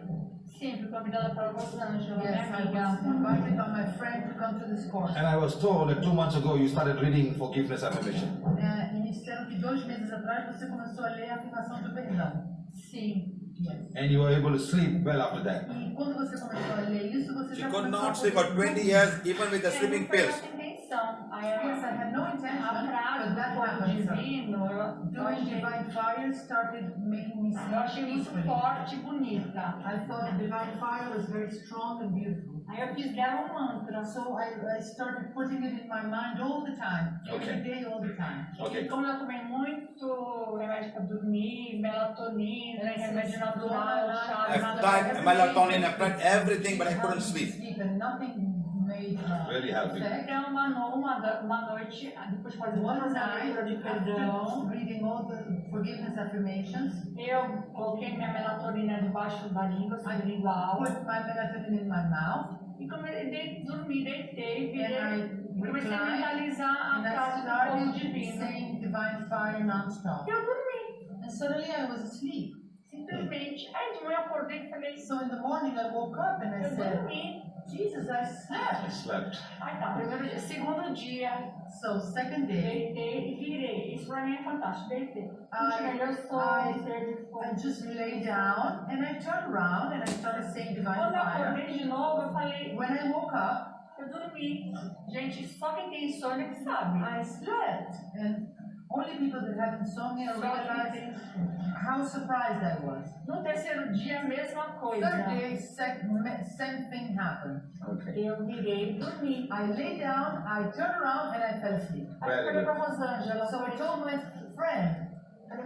Sim, fui convidada para Rosângela, Yes, minha I amiga. was invited by my friend to come to this course. And I was told that 2 months ago you started reading forgiveness affirmation. E me disseram que 2 meses atrás você começou a ler a afirmação do perdão. Sim. Yes. And you were able to sleep well after that. E quando você começou a ler isso, você She já could começou not a sleep for 20 years even with the sleeping pills. Yes, I had no intention, A frase but that do fogo happened. So, divino, eu doing achei, divine fire started making me eu achei sleep muito peacefully. forte e bonita. I thought divine fire was very strong and beautiful. Aí eu fiz dela um mantra. So I started putting it in my mind all the time, every day, all the time. Okay. E como eu tomei muito remédio para dormir, melatonina, remédio natural, chá, I've nada tried melatonin, I've tried everything, but I couldn't sleep. And nothing made Really helping. effect. Então, uma noite, depois de fazer One todas as night, leituras de after perdão, reading all the forgiveness affirmations, eu coloquei minha melatonina debaixo da língua, sublingual, put my melatonin in my mouth, e comecei a dormir, deitei, and I comecei a reclined, mentalizar and a I frase do fogo started divino. saying divine fire non-stop. Eu dormi, And suddenly I was asleep. simplesmente. Aí de manhã eu acordei e falei, So in the morning I woke up and I eu said, dormi. Jesus, I slept. Slept. Aí tá, segundo dia, So second day, deitei e virei. Isso pra mim é fantástico, deitei. I- Eu sou I- ser de fogo. I just lay down and I turned around and I started saying divine Quando eu fire. acordei de novo, eu falei, When I woke up, eu dormi. Gente, só quem tem insônia que sabe. I slept. And only people that have insomnia Só realize quem tem. how surprised I was. No terceiro dia, a mesma coisa. Third day, same thing happened. Okay. Eu virei e dormi. I lay down, I turned around and I fell asleep. Aí eu Very falei pra good. Rosângela, So I falei, told my friend,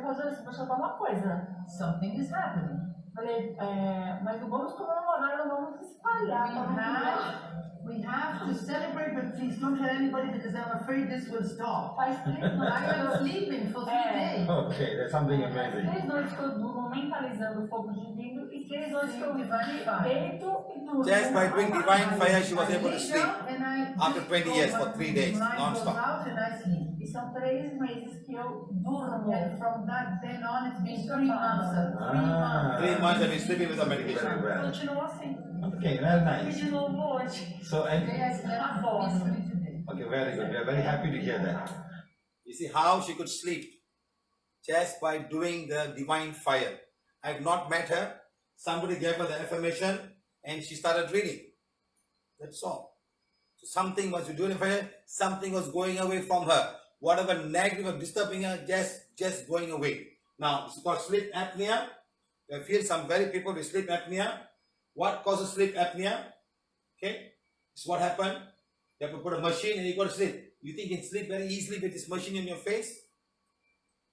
Rosângela, deixa eu falar uma coisa. something is happening. Falei, mas não vamos comemorar, não vamos espalhar. We have to celebrate, but please don't tell anybody because I'm afraid this will stop. Faz 3 I noites. am sleeping for 3 days. Okay, that's something Faz amazing. 3 noites que eu durmo mentalizando o fogo divino e 3 noites que eu Divine fire. deito e durmo. Just by doing divine fire, she was I able to lay sleep. down and I After just 20 go, years my for 3 days, mind non-stop. goes out and I sleep. E são 3 meses que eu durmo. And from that then on, it's been 3 months. 3 months. 3 months I've been sleeping without medication. Very well. Continuo assim. Okay, very E nice. de novo hoje. So, and, Today I slept peacefully today. okay, very good. We are very happy to hear that. You see how she could sleep just by doing the divine fire. I have not met her. Somebody gave her the affirmation and she started reading. That's all. So something was doing fire, something was going away from her. Whatever negative or disturbing her, just going away. Now, it's called sleep apnea. I feel some very people with sleep apnea. What causes sleep apnea? Okay, this is what happened. You have to put a machine and you go to sleep. You think you can sleep very easily with this machine in your face?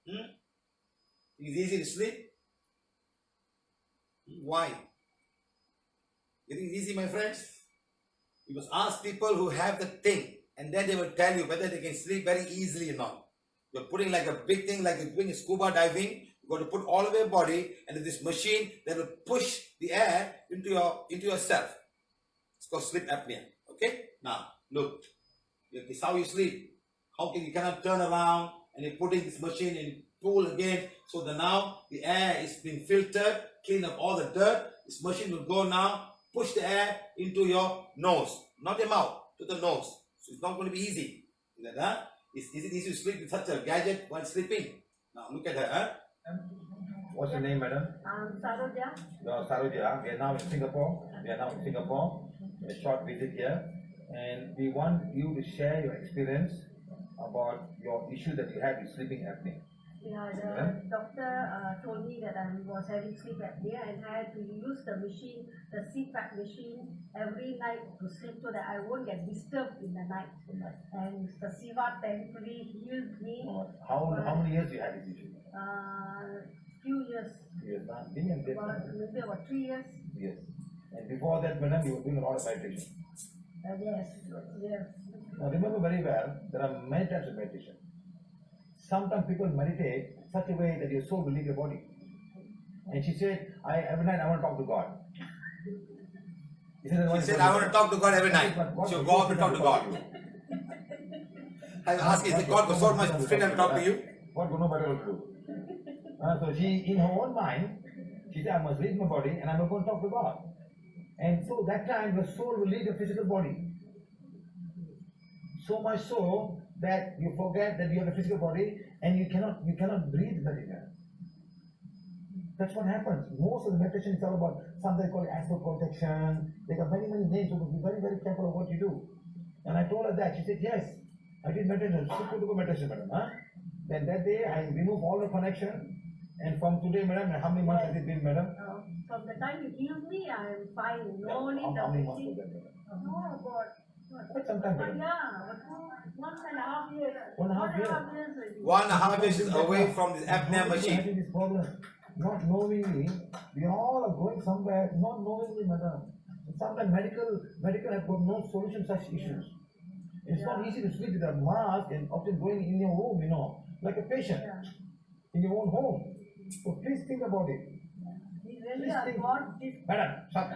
It's easy to sleep? Why? You think it's easy, my friends? You must ask people who have the thing and then they will tell you whether they can sleep very easily or not. You're putting like a big thing, like you're doing scuba diving. You've got to put all over your body and this machine that will push the air into yourself. It's called sleep apnea. Okay? Now, look. This is how you sleep. How can you cannot turn around and you're putting this machine in pool again. So that now the air is being filtered, clean up all the dirt. This machine will go now, push the air into your nose. Not your mouth, to the nose. So it's not going to be easy. Like that. Is it easy to sleep with such a gadget while sleeping? Now look at her. Huh? What's your name, madam? Saroja. No, Saroja. We are now in Singapore. A short visit here. And we want you to share your experience about your issue that you had with sleeping apnea. Yeah, the doctor told me that I was having sleep apnea and I had to use the machine, the CPAP machine, every night to sleep so that I won't get disturbed in the night. And Mr.Siva thankfully healed me. How many years you had this issue? Few years, Years now. Maybe maybe about 3 years. Yes. And before that, madam, you were doing a lot of meditation. Yes. Now remember very well, there are many types of meditation. Sometimes people meditate such a way that your soul will leave your body. And she said, every night I want to talk to God. She said, I want to talk to God every night. She'll go up and talk to God. I asked, is God got so much freedom to talk to you? God will know better what to do. So she, in her own mind, she said, I must leave my body and I'm going to talk to God. And so that time the soul will leave the physical body. So much so that you forget that you have a physical body and you cannot breathe very well. That's what happens. Most of the meditation is all about something called astral protection. They got many names, so be very, very careful of what you do. And I told her that. She said, yes, I did meditation. Super duper meditation, madam. Huh? Then that day, I removed all the connection. And from today, madam, how many months has it been, madam? From the time you healed me, I'm fine. No need How of many months machine. was that, madam? No, about Quite some time, madam. yeah, 1.5 years. 1.5 years. Already. 1.5 years away from this apnea machine. Having this problem, not knowingly, we all are going somewhere, not knowingly, madam. Sometimes medical has got no solution to such issues. It's not easy to sleep with a mask and often going in your room, like a patient in your own home. So please think about it. We really Please are think. born this. Madam, stop.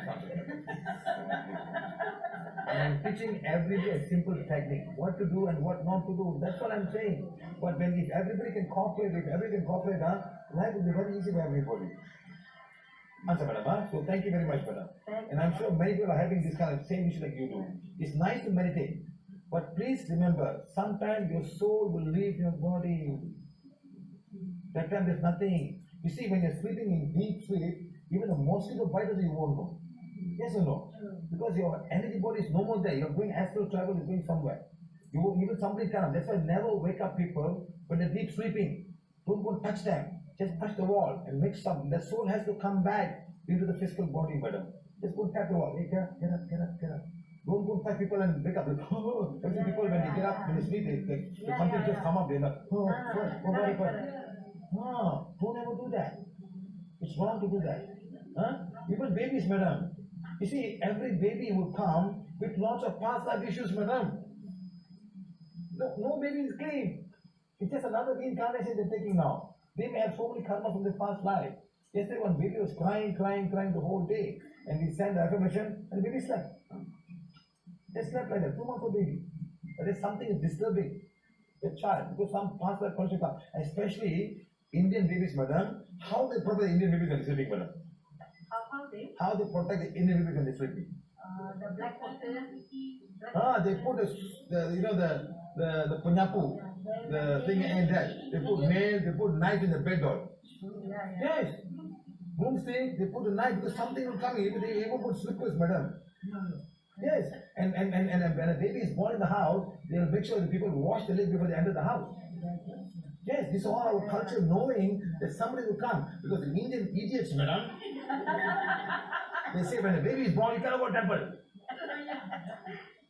I'm teaching every day a simple technique, what to do and what not to do. That's what I'm saying. But if everybody can cooperate, life will be very easy for everybody. Answer, madam. Huh? So thank you very much, madam. And I'm sure many people are having this kind of same issue like you do. It's nice to meditate, but please remember, sometimes your soul will leave your body. That time there's nothing. You see, when you're sleeping in deep sleep, even the mosquito bites you won't know. Yes or no? Because your energy body is no more there. You're going astral travel, you're going somewhere. Even somebody can. That's why never wake up people when they're deep sleeping. Don't go touch them. Just touch the wall and make some. The soul has to come back into the physical body, madam. Just go tap the wall. Hey, get up. Don't go touch people and wake up. Every people when they get up, when they sleep, something just come up. They're like, don't ever do that. It's wrong to do that. Huh? Even babies, madam. You see, every baby will come with lots of past life issues, madam. No baby is clean. It's just another reincarnation they're taking now. They may have so many karma from the past life. Yesterday one baby was crying the whole day. And we sent the affirmation and the baby slept. They slept like that, 2 months old baby. But there's something is disturbing the child because some past life conscious come. Especially Indian babies, madam. How they protect the Indian babies when they're sleeping, madam? How they protect the Indian babies when they're sleeping? The black water. They put the punyapu, the thing in that. They put nail, they put knife in the bed door. Yes. Broomstick, they put a knife because something will come. They even put slippers, madam. Yes. And when a baby is born in the house, they'll make sure the people wash the leg before they enter the house. Yes, this is all our culture knowing that somebody will come. Because the Indian idiots, madam, they say when a baby is born, you cannot go to temple.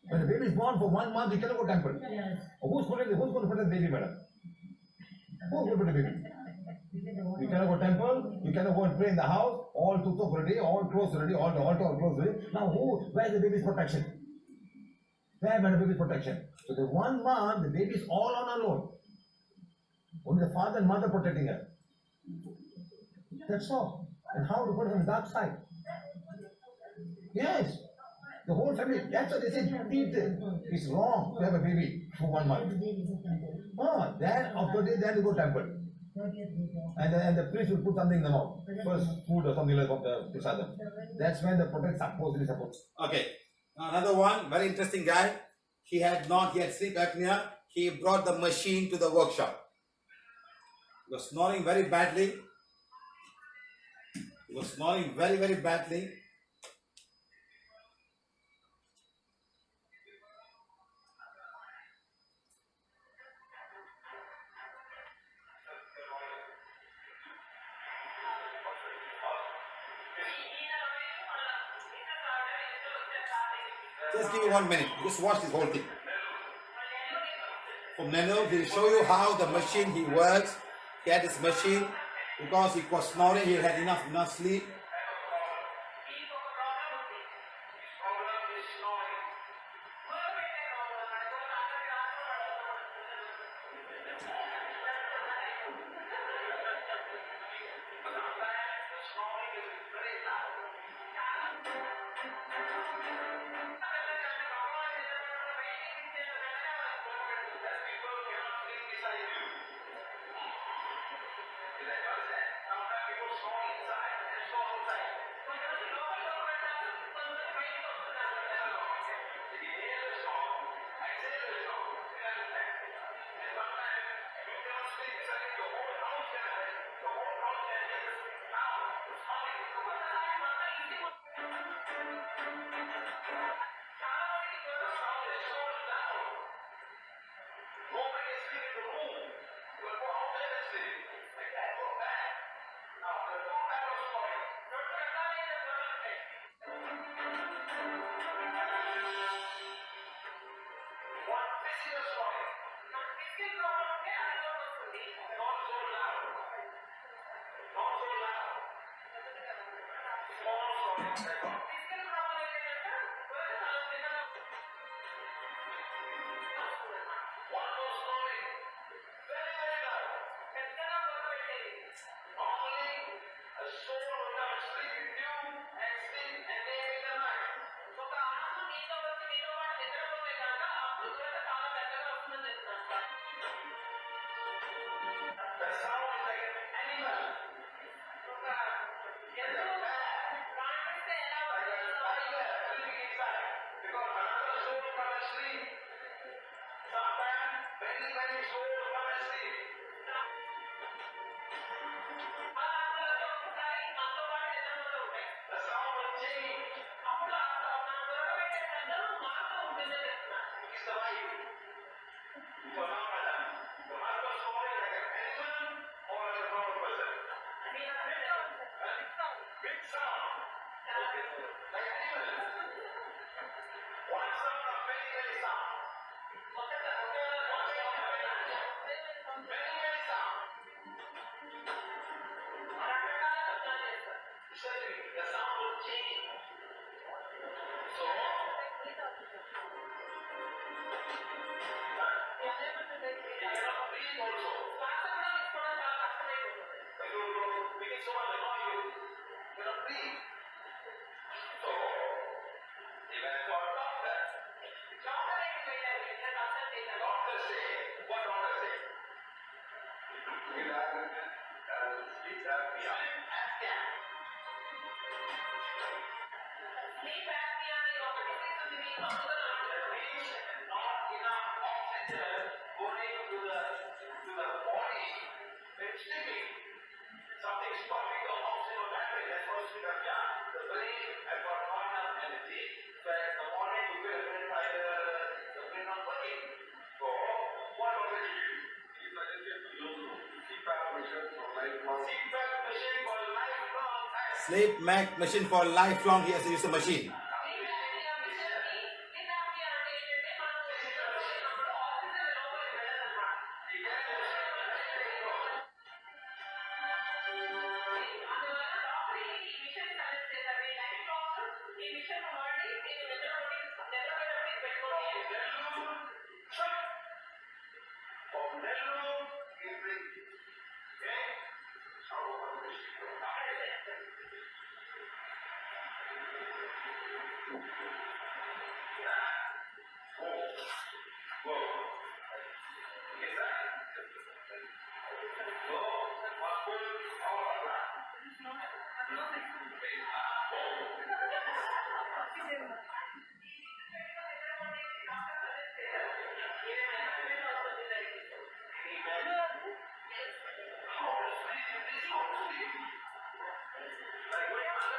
When the baby is born for 1 month, you cannot go to temple. Yes. Who's going to protect the baby, madam? Who's going to protect the baby? You cannot go to temple, you cannot go and pray in the house, all tutup already, all closed already, all the altar all closed already. Now where's the baby's protection? Where's the baby's protection? So the 1 month, the baby is all on her own. Only the father and mother protecting her. That's all. And how to put it on the dark side? Yes. The whole family. That's what they say. It's wrong to have a baby for 1 month. Then after that, then you go to temple. And the priest will put something in the mouth. First food or something like the prasadam. That's when the protect supposedly supposed. Okay. Another one, very interesting guy. He had not yet sleep apnea. He brought the machine to the workshop. He was snoring very badly. Very badly. Just give me 1 minute. Just watch this whole thing. From Nano, he'll show you how the machine he works. He had this machine because he was snoring. He had enough sleep. Sleep machine for lifelong. He has to use the machine.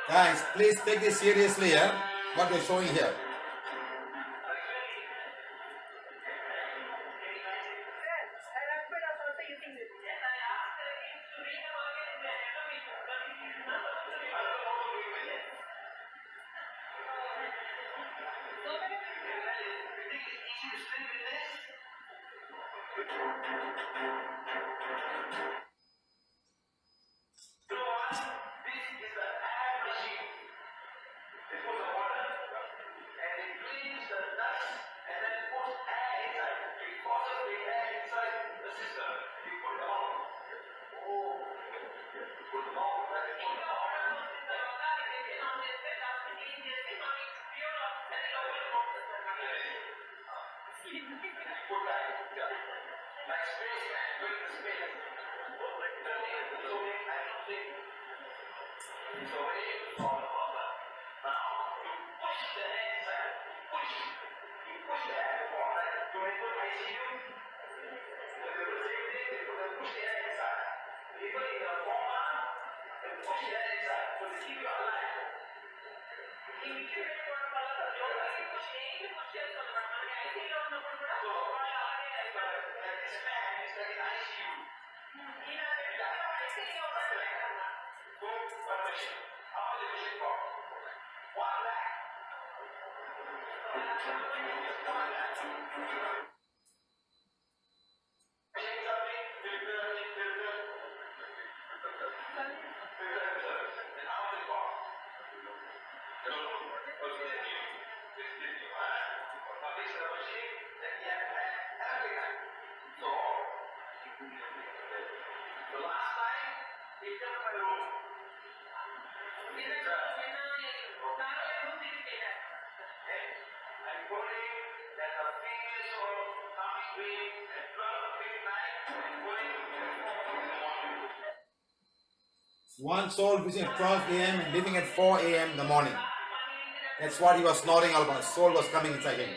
Guys, please take this seriously, what we're showing here. One soul visiting at 12 a.m. and leaving at 4 a.m. in the morning. That's what he was snoring all about. Soul was coming inside him.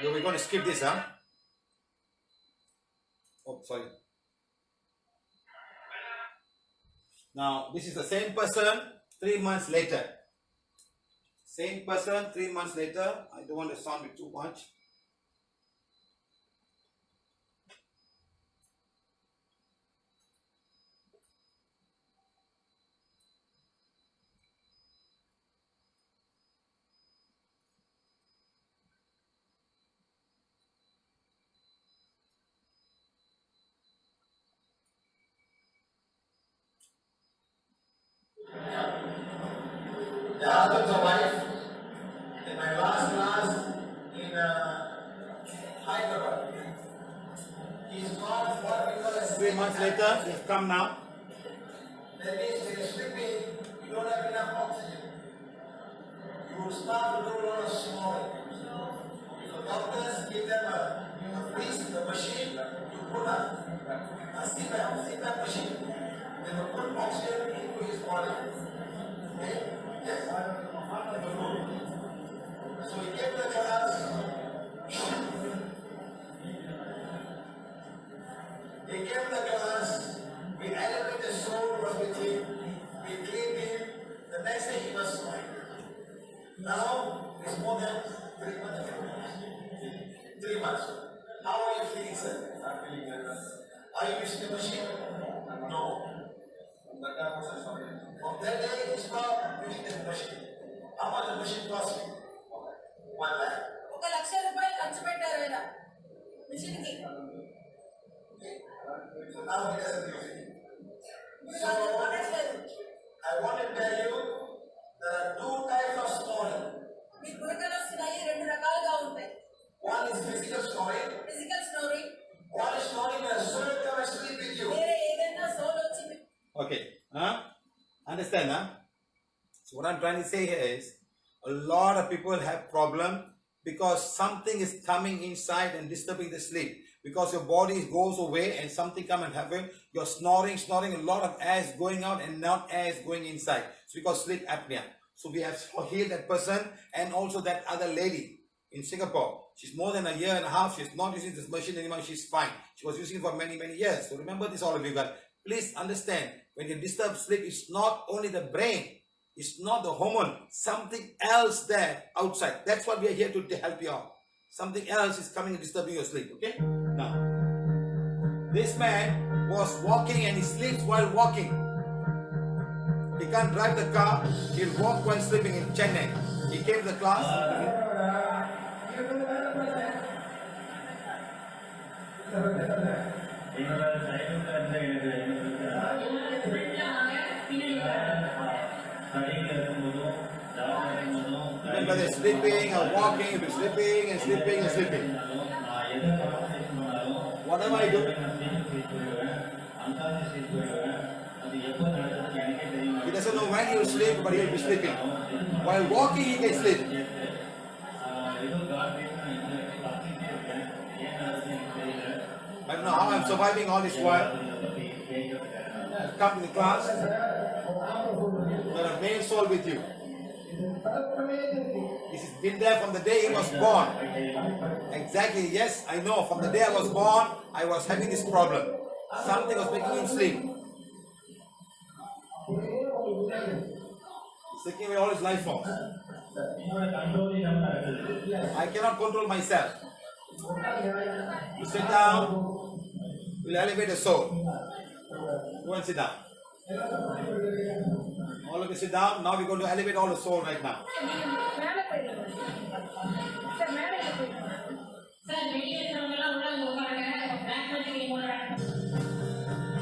We're going to skip this, huh? Oh, sorry. Now, this is the same person 3 months later. Same person 3 months later. I don't want to sound it too much. The husband's a wife. In my last class in Hyderabad, he's got what we call as 3 months later, he's come now. That means when you're sleeping, you don't have enough oxygen. You will start to do a lot of snoring. So doctors give them a machine to put a CPAP machine. They will put oxygen into his body. Okay? Yes. So he gave the class. He gave the class. We added with the soul was with him. We cleaned him. The next day he was fine. Now it's more than 3 months. 3 months. How are you feeling, sir? I'm feeling better. Are you using the machine? No. From that day, he stopped using the machine. How much the machine cost me? 1 lakh. So now he doesn't use it. So I want to tell you there are 2 types of snoring. One is physical snoring. One is snoring where soul come and sleep with you. Okay. Understand, huh? So what I'm trying to say here is a lot of people have problem because something is coming inside and disturbing the sleep. Because your body goes away and something come and happen. You're snoring, a lot of air is going out and not air is going inside. So we call sleep apnea. So we have healed that person and also that other lady in Singapore. She's more than a year and a half. She's not using this machine anymore. She's fine. She was using it for many, many years. So remember this, all of you guys. Please understand, when you disturb sleep, it's not only the brain. It's not the hormone. Something else there outside. That's what we are here to help you out. Something else is coming and disturbing your sleep. Okay? Now, this man was walking and he sleeps while walking. He can't drive the car. He'll walk while sleeping in Chennai. He came to the class. Whether it's sleeping or walking, if it's sleeping and sleeping and sleeping. Whatever I do, he doesn't know when he will sleep, but he will be sleeping. While walking, he can sleep. I don't know how I'm surviving all this while. I've come to the class. There are male soul with you. This has been there from the day he was born. Exactly, yes, I know. From the day I was born, I was having this problem. Something was making him sleep. He's taking away all his life forms. I cannot control myself. You sit down, we'll elevate the soul. Go and sit down. All of you sit down. Now we're going to elevate all the soul right now.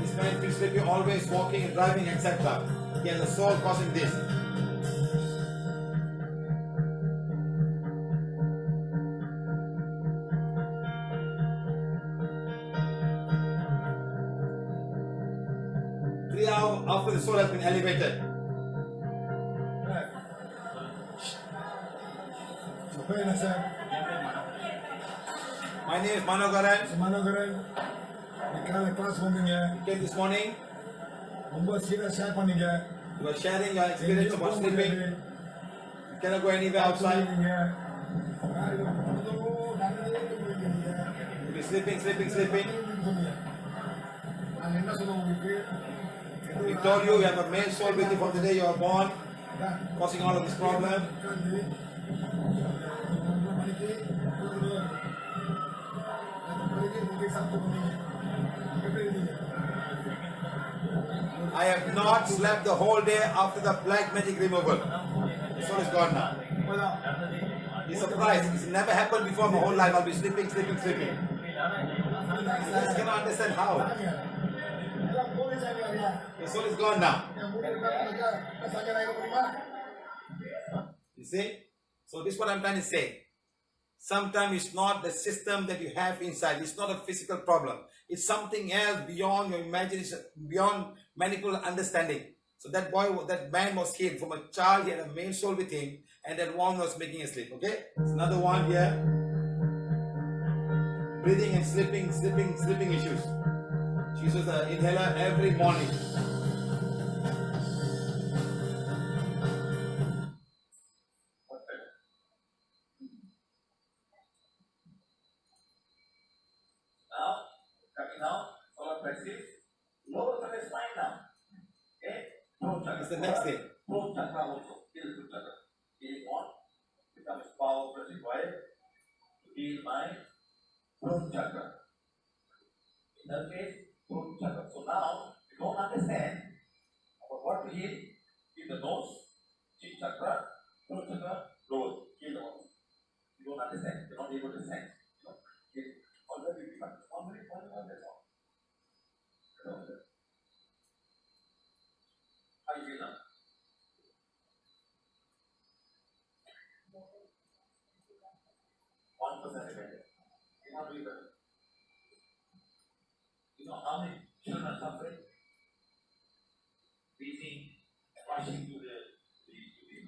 This man feels sleepy, always walking and driving, etc. He has a soul causing this. After the soul has been elevated. My name is Manogaran. You came this morning. You are sharing your experience about sleeping. You cannot go anywhere outside. You'll be sleeping. We told you have a male soul with you from the day you are born, causing all of this problem. I have not slept the whole day after the black magic removal. The soul is gone now. He's surprised. It's never happened before my whole life. I'll be sleeping. I just cannot understand how. The soul is gone now. You see? So this is what I'm trying to say. Sometimes it's not the system that you have inside. It's not a physical problem. It's something else beyond your imagination, beyond manifold understanding. So that man was healed from a child. He had a male soul with him, and that one was making him sleep. Okay? There's another one here. Breathing and sleeping issues. She uses the inhaler every morning. It's the next day. Becomes powerful required to heal my throat chakra. In that case, throat chakra. So now you don't understand about what to heal. Heal the nose, chin chakra, throat chakra, throat. Heal the nose. You don't understand. You're not able to sense. Heal already becomes only one. That's all. How you feel now? You want to be better. You know how many children are suffering? Breathing, rushing to the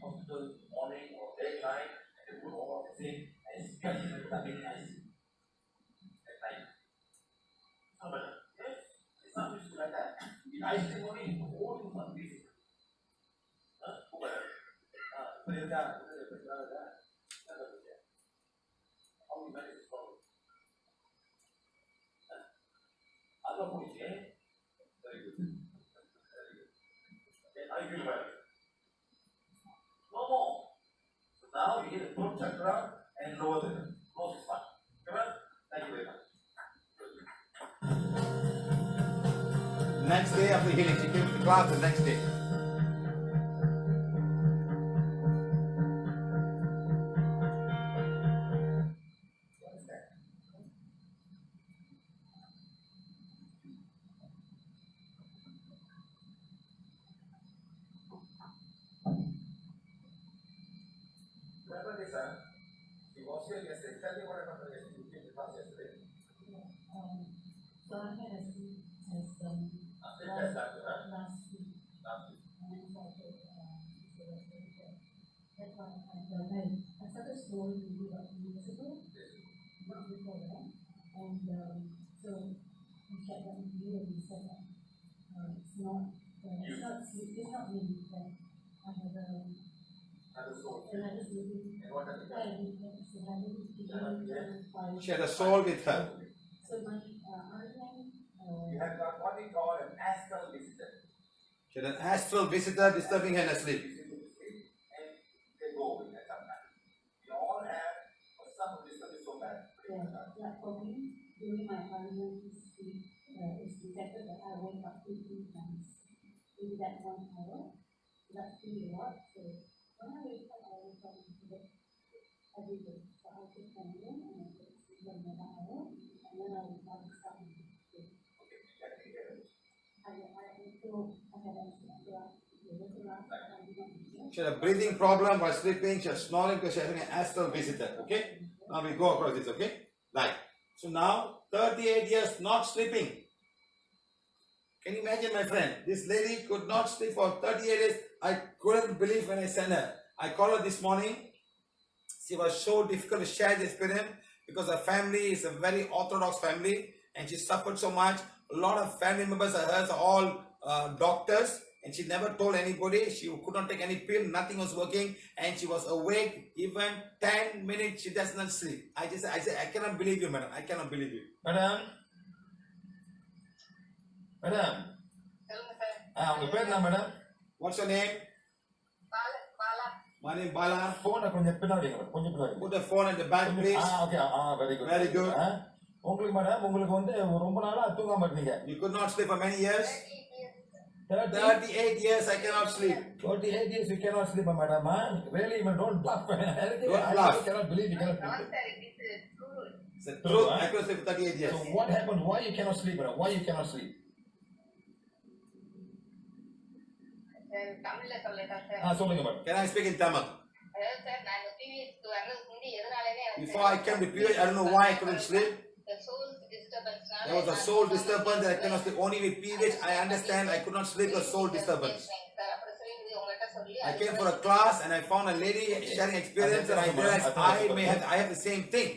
hospital in the morning or daytime, and they put all of the thing, and especially when they're in ICU at night. It's not better. Yes, it's not useful like that. In ICU only, the whole thing is not breathing. How we manage this problem? Other point, yeah? Very good. Okay, how you feel about it? No more. So now you hit the throat chakra and lower the nose is fine. Okay, thank you very much. Next day after healing, she came to class the next day. So I had a sleep test last week. And I started that's why I started slowly maybe about 2 years ago, not before that. And so I checked out with you and you said that it's not sleep, it's not me, that I have another sleeping. She had a soul with her. So my you have got what we call an astral visitor. She She had an astral visitor disturbing her in her sleep. They go with that sometimes. We all have, but some of this stuff is so bad. Yeah, for me, during my honeymoon sleep, it's detected that I wake up 18 times in that 1 hour. That's pretty a lot. So when I wake up every day. So I take my room and I take sleep for another hour, and then I will start my day. She had a breathing problem while sleeping. She was snoring because she was having an astral visitor. Okay? Now we go across this. Okay? Right. So now, 38 years not sleeping. Can you imagine, my friend? This lady could not sleep for 38 years. I couldn't believe when I sent her. I called her this morning. She was so difficult to share this experience because her family is a very orthodox family and she suffered so much. A lot of family members of hers are all doctors and she never told anybody. She could not take any pill. Nothing was working and she was awake even 10 minutes. She does not sleep. I said, I cannot believe you, madam. I cannot believe you. Madam. உங்க பேர் என்ன madam? What's your name? My name is Bala. Phone கொஞ்சம் பின்னாடி கொஞ்சம் பின்னாடி. Put the phone in the back, please. Okay, very good. Very good. உங்களுக்கு madam உங்களுக்கு வந்து ரொம்ப நாளா தூங்காம இருக்கீங்க. You could not sleep for many years. 38 years I cannot sleep. 38 years you cannot sleep, madam. Really, man, don't bluff. Don't bluff. I cannot believe you cannot sleep. It's the truth. I could sleep for 38 years. So what happened? Why you cannot sleep, madam? Why you cannot sleep? சொல்லுங்க madam. Can I speak in Tamil? Before I came to PVH, I don't know why I couldn't sleep. There was a soul disturbance that I cannot sleep. Only with PVH I understand I could not sleep with soul disturbance. I came for a class and I found a lady sharing experience and I realized I have the same thing.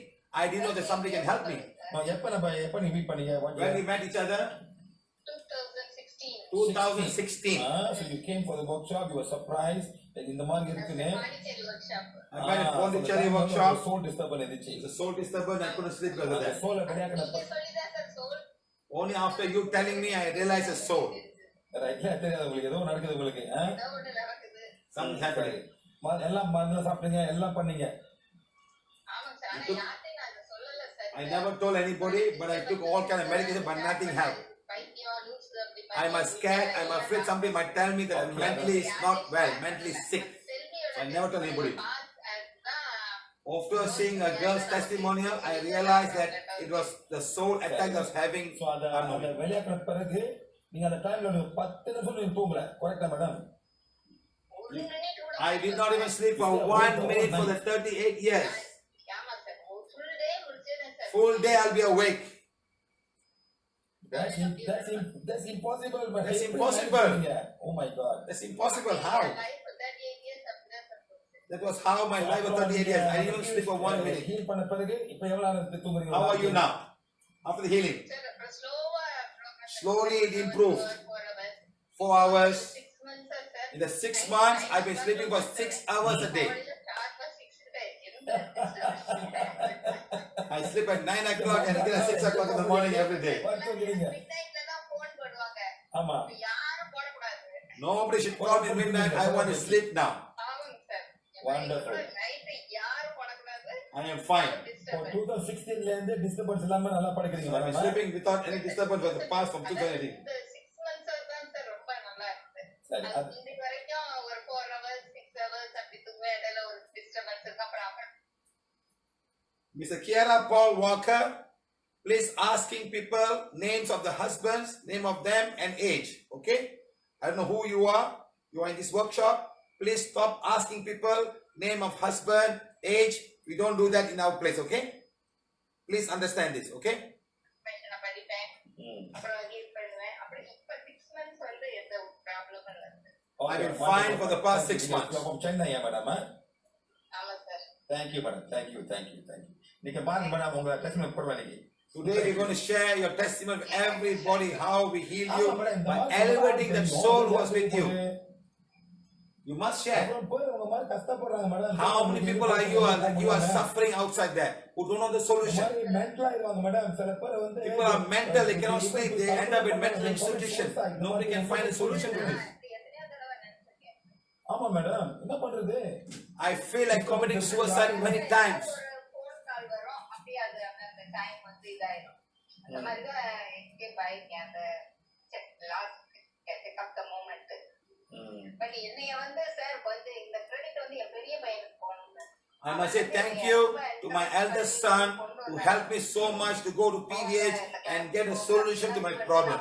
I didn't know that somebody can help me. When we met each other? 2016. So you came for the workshop, you were surprised that in the morning I went to Pondicherry workshop. Soul disturbance. It's a soul disturbance. I couldn't sleep because of that. Only after you telling me I realized a soul. Something's happening. I never told anybody, but I took all kind of medication, but nothing helped. I'm scared, I'm afraid somebody might tell me that I'm mentally not well, mentally sick. So I never tell anybody. After seeing a girl's testimonial, I realized that it was the soul attack I was having. So I did not even sleep for 1 minute for the 38 years. Full day I'll be awake. That's impossible. But that's impossible. Oh my God. That's impossible. How? That was how my life was 38 years. I didn't even sleep for 1 minute. How are you now? After the healing? Slowly it improved. 4 hours. In the 6 months, I've been sleeping for 6 hours a day. I sleep at 9 o'clock and again at 6 o'clock in the morning every day. Nobody should call me midnight. I want to sleep now. Wonderful. I am fine. For 2016 disturbance I've been sleeping without any disturbance for the past from 2018. Mr. Kiara Paul Walker, please asking people names of the husbands, name of them and age. Okay? I don't know who you are. You are in this workshop. Please stop asking people name of husband, age. We don't do that in our place. Okay? Please understand this. Okay? I've been fine for the past 6 months. Thank you, madam. Thank you. Today we're going to share your testimony with everybody how we heal you by elevating the soul who was with you. You must share. How many people are you are suffering outside there who don't know the solution? People are mental, they cannot sleep, they end up in mental institution. Nobody can find a solution to this. ஆமா madam, என்ன பண்றது? I feel like committing suicide many times. Phone call வரும், அப்படியே அது அந்த time வந்து இதாயிடும். அந்த மாதிரி தான் எஸ்கேப் ஆயிருக்கேன் அந்த last checkup the moment. But என்னைய வந்து சார் கொஞ்சம் இந்த கிரெடிட் வந்து என் பெரிய பையனுக்கு போகணும். I must say thank you to my eldest son who helped me so much to go to PVH and get a solution to my problem.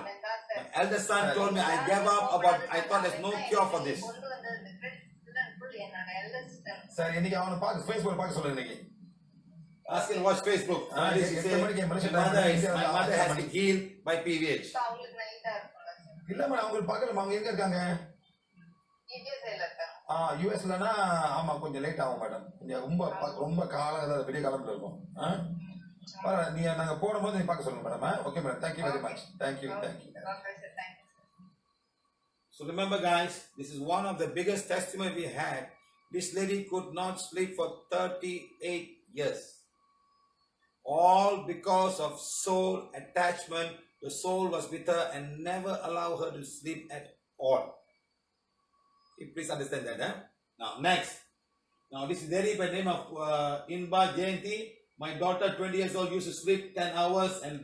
My eldest son told me I gave up about, I thought there's no cure for this. Sir இன்னைக்கு அவனை பார்க்க Facebook பார்க்க சொல்லுங்க இன்னைக்கு. Ask him to watch Facebook. My mother has been healed by PVH. இல்ல madam, அவங்களுக்கு பார்க்கல. அவங்க எங்க இருக்காங்க? யூஎஸ்லனா ஆமா கொஞ்சம் லேட் ஆகும் மேடம். ரொம்ப காலம் விடிய காலத்துல இருக்கும். நீங்க நாங்க போடும்போது நீங்க பார்க்க சொல்லுங்க madam. Okay madam, thank you very much. Thank you. So remember guys, this is one of the biggest testimony we had. This lady could not sleep for 38 years. All because of soul attachment. The soul was with her and never allowed her to sleep at all. Please understand that. Now next. Now this is lady by name of Inba Jayanti. My daughter 20 years old used to sleep 10 hours and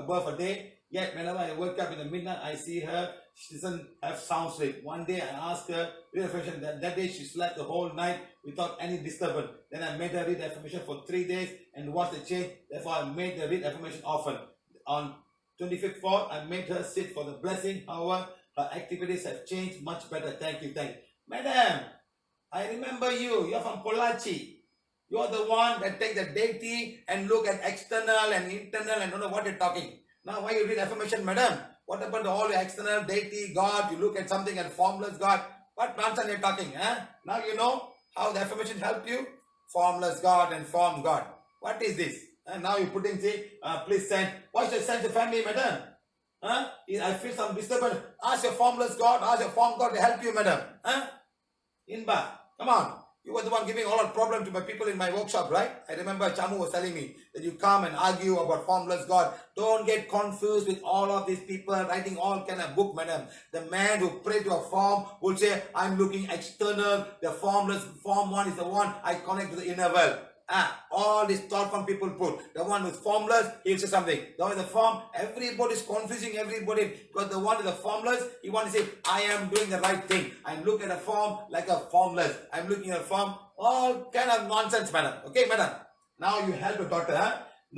above a day. Yet whenever I wake up in the midnight, I see her, she doesn't have sound sleep. One day I asked her, read affirmation. That day she slept the whole night without any disturbance. Then I made her read affirmation for 3 days and watch the change. Therefore I made her read affirmation often. On 25th fall, I made her sit for the blessing. However, her activities have changed much better. Thank you. Madam, I remember you. You're from Pollachi. You're the one that take the deity and look at external and internal and don't know what you're talking. Now why you read affirmation, madam? What about all your external deity, God? You look at something and formless God. What nonsense you're talking? Now you know how the affirmation helped you? Formless God and form God. What is this? And now you're putting, please send. Why should I send the family, madam? I feel some disturbance. Ask your formless God, ask your form God to help you, madam. Inba, come on. You were the one giving all the problem to my people in my workshop, right? I remember Chamu was telling me that you come and argue about formless God. Don't get confused with all of these people writing all kind of book, madam. The man who pray to a form will say, I'm looking external. The formless, form one is the one I connect to the inner world. All these thought from people put. The one who's formless, he'll say something. The one with the form, everybody is confusing everybody. Because the one with the formless, he wants to say, I am doing the right thing. I'm looking at a form like a formless. I'm looking at a form, all kind of nonsense, madam. Okay, madam. Now you help your daughter.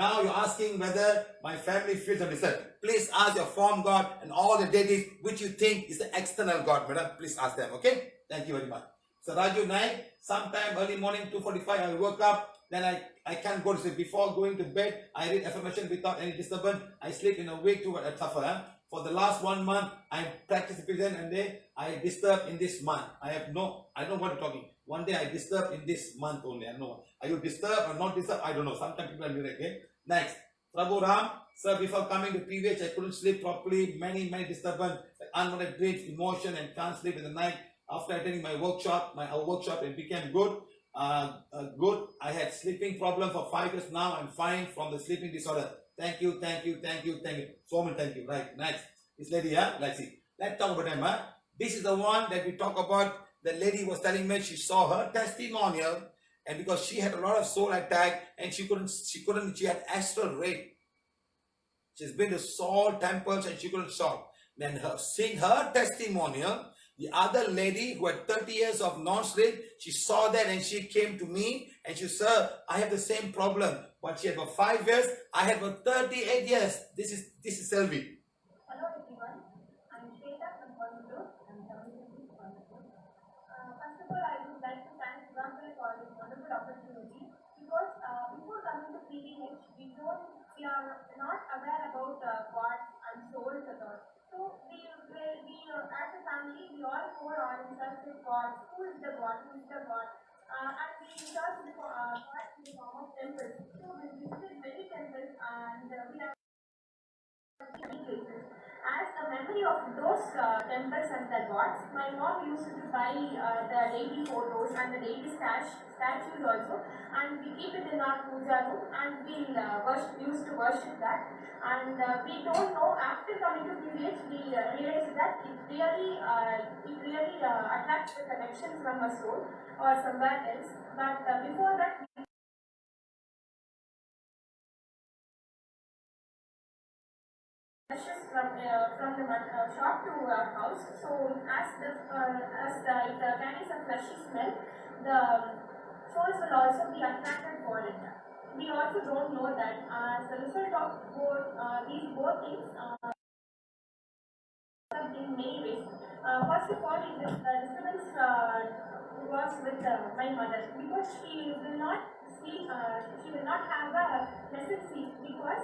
Now you're asking whether my family feels undisturbed. Please ask your form God and all the deities which you think is the external God, madam. Please ask them, okay? Thank you very much. So Raju night, sometime early morning, 2:45, I woke up. Then I can't go to sleep. Before going to bed, I read affirmation without any disturbance. I sleep in a way to suffer. For the last 1 month, I practice present and then I disturb in this month. I don't know what you're talking. One day I disturb in this month only. I know. Are you disturbed or not disturbed? I don't know. Sometimes people are doing okay. Next. Prabhu Ram, sir, before coming to PVH, I couldn't sleep properly. Many disturbances, like unwanted dreams, emotion, and can't sleep in the night. After attending my workshop, it became good. I had sleeping problem for 5 years now. I'm fine from the sleeping disorder. Thank you. So many thank you. Right, next. This lady, let's see. Let's talk about him. This is the one that we talk about. The lady was telling me she saw her testimonial, and because she had a lot of soul attack and she had astral rape. She's been to soul temples and she couldn't solve. Then seeing her testimonial, the other lady who had 30 years of non-sleep, she saw that and she came to me and she said, sir, I have the same problem. But she had for 5 years, I had for 38 years. This is Selvi. Hello everyone, I'm Shweta from Coimbatore. I'm coming from Coimbatore. First of all, I would like to thank Siva.P for this wonderful opportunity because before coming to PVH, we are not aware about God and souls at all. So we as a family, we all four are in search of God. Who is the God? And we search the God in the form of temples. So we visited many temples and we have many places. As the memory of those temples and the gods, my mom used to buy the deity photos and the deity statues also, and we keep it in our puja room, and we used to worship that. And we don't know, after coming to PVH, we realized that it really attracts the connection from a soul or somewhere else. But before that, from the shop to our house. So it carries a fleshy smell, the souls will also be attracted for it. We also don't know that as a result of these both things in many ways. First of all, this disturbance was with my mother, because she will not sleep, she will not have a pleasant sleep, because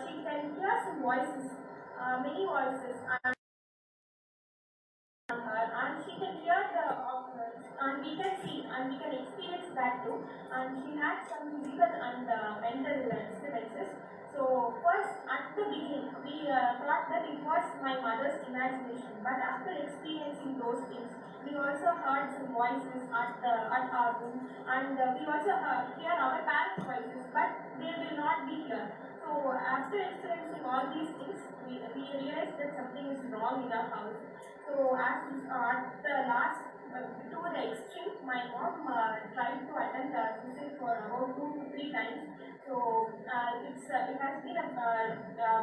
she can hear some voices, many voices, and she can hear and we can see and we can experience that too. And she had some physical and mental disturbances. So first, at the beginning, we thought that it was my mother's imagination, but after experiencing those things, we also heard some voices at our room, and we also hear our parents' voices, but they will not be here. So after experiencing all these things, we realized that something is wrong in our house. So at the last, to the extreme, my mom tried to attend the visit for about 2 to 3 times. So it has been a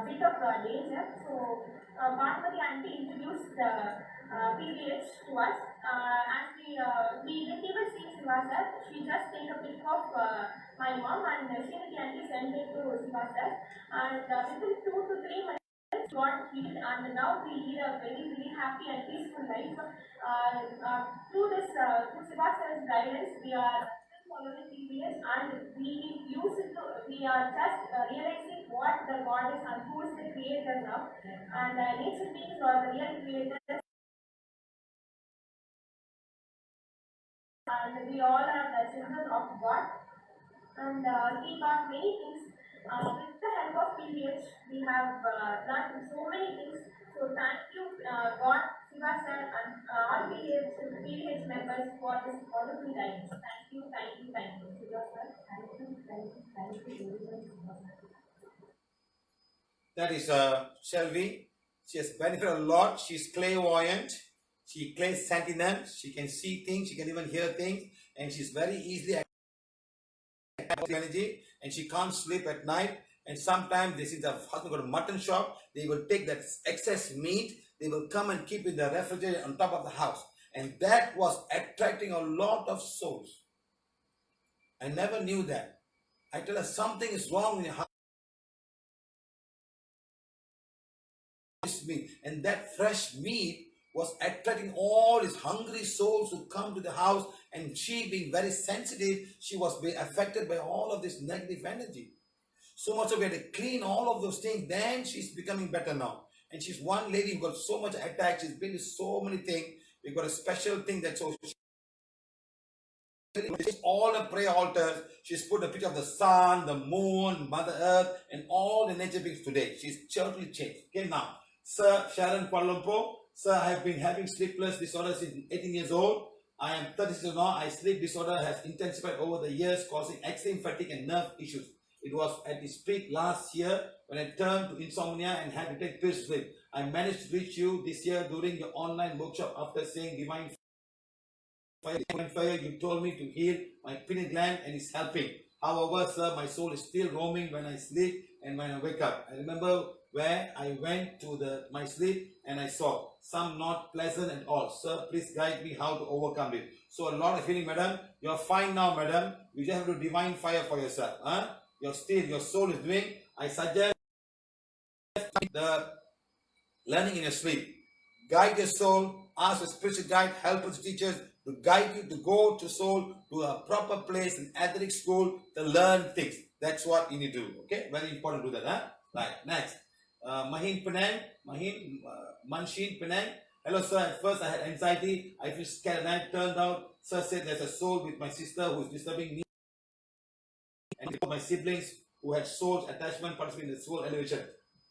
bit of a danger. So Bhagwati auntie introduced the PVH to us. As we didn't even see Siva sir, she just take a pic of my mom, and Srinidhi auntie sent it to Siva sir. And within 2 to 3 months, got healed, and now we lead a very happy and peaceful life. Through Siva sir's guidance, we are still following PVS, and we are just realizing what the God is and who is the creator now. And nature beings are the real creators, and we all are the children of God. And he got many things. With the help of PVH, we have done so many things. So thank you, God, Siva sir, and all PVH members for this wonderful guidance. Thank you, Siva sir. Thank you very much. That is Shelby. She has benefited a lot. She's clairvoyant. She claims sentinel. She can see things. She can even hear things. And she's very easily energy. And she can't sleep at night. And sometimes they see the husband go to mutton shop. They will take that excess meat. They will come and keep in the refrigerator on top of the house. And that was attracting a lot of souls. I never knew that. I tell her something is wrong in your house. Meat, and that fresh meat was attracting all these hungry souls who come to the house, and she being very sensitive, she was being affected by all of this negative energy. So much of we had to clean all of those things. Then she's becoming better now, and she's one lady who got so much attack. She's been to so many things. We got a special thing that's so all the prayer altars. She's put a picture of the sun, the moon, Mother Earth, and all the nature beings today. She's totally changed. Okay, now, Sir Sharon Kuala Lumpur. Sir, I have been having sleepless disorder since 18 years old. I am 36 now. My sleep disorder has intensified over the years, causing extreme fatigue and nerve issues. It was at its peak last year when I turned to insomnia and had to take pills to sleep. I managed to reach you this year during your online workshop after saying Divine Fire. You told me to heal my pineal gland, and it's helping. However, sir, my soul is still roaming when I sleep and when I wake up. I remember where I went to my sleep and I saw some not pleasant at all. Sir, please guide me how to overcome it. So a lot of healing, madam. You're fine now, madam. You just have to divine fire for yourself. Your soul is doing. I suggest the learning in your sleep. Guide your soul. Ask a spiritual guide, helpers, teachers to guide you to go to soul to a proper place in athletic school to learn things. That's what you need to do. Okay, very important to do that. Right. Next, Mahin Manshin Penang. Hello, sir. At first, I had anxiety. I feel scared. And it turned out, sir said there's a soul with my sister who is disturbing me, and my siblings who had soul attachment participating in the soul elevation.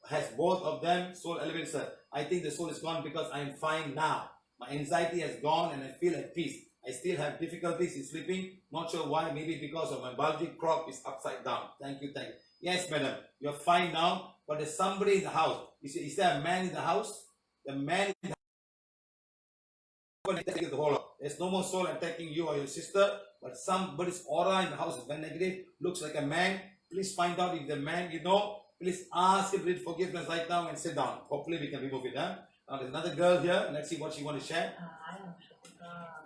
has both of them soul elements, sir. I think the soul is gone because I am fine now. My anxiety has gone and I feel at peace. I still have difficulties in sleeping. Not sure why. Maybe because of my bulging crop is upside down. Thank you, thank you. Yes, madam. You're fine now. But there's somebody in the house. Is there a man in the house? The man in the house. There's no more soul attacking you or your sister. But somebody's aura in the house is very negative. Looks like a man. Please find out if the man you know. Please ask him to forgiveness right now and sit down. Hopefully we can remove it. Huh? Now there's another girl here. Let's see what she wants to share. I am Shukra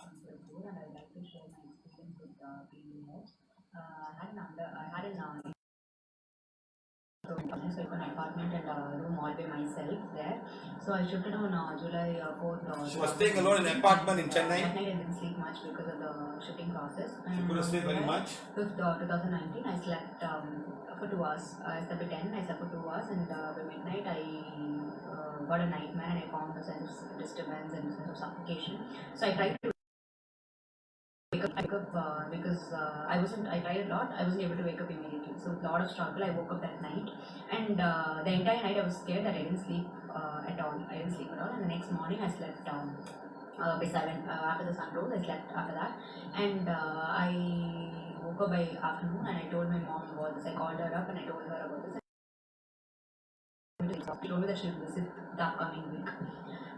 and I would like to share my experience with PVH. I had an so I just opened an apartment and a room all by myself there. So I shifted on July 4th. She was staying alone in an apartment in Chennai. That night I didn't sleep much because of the shifting process. She couldn't sleep very much. 5th 2019 I slept for 2 hours. I slept at 10, I slept for 2 hours, and by midnight I got a nightmare and I found a sense of disturbance and a sense of suffocation. So I tried to wake up because I tried a lot. I wasn't able to wake up immediately. So with a lot of struggle, I woke up that night, and the entire night I was scared that I didn't sleep at all. I didn't sleep at all, and the next morning I slept by 7 after the sun rose. I slept after that, and I woke up by afternoon, and I told my mom about this. I called her up and I told her about this. She told me that she would visit the upcoming week.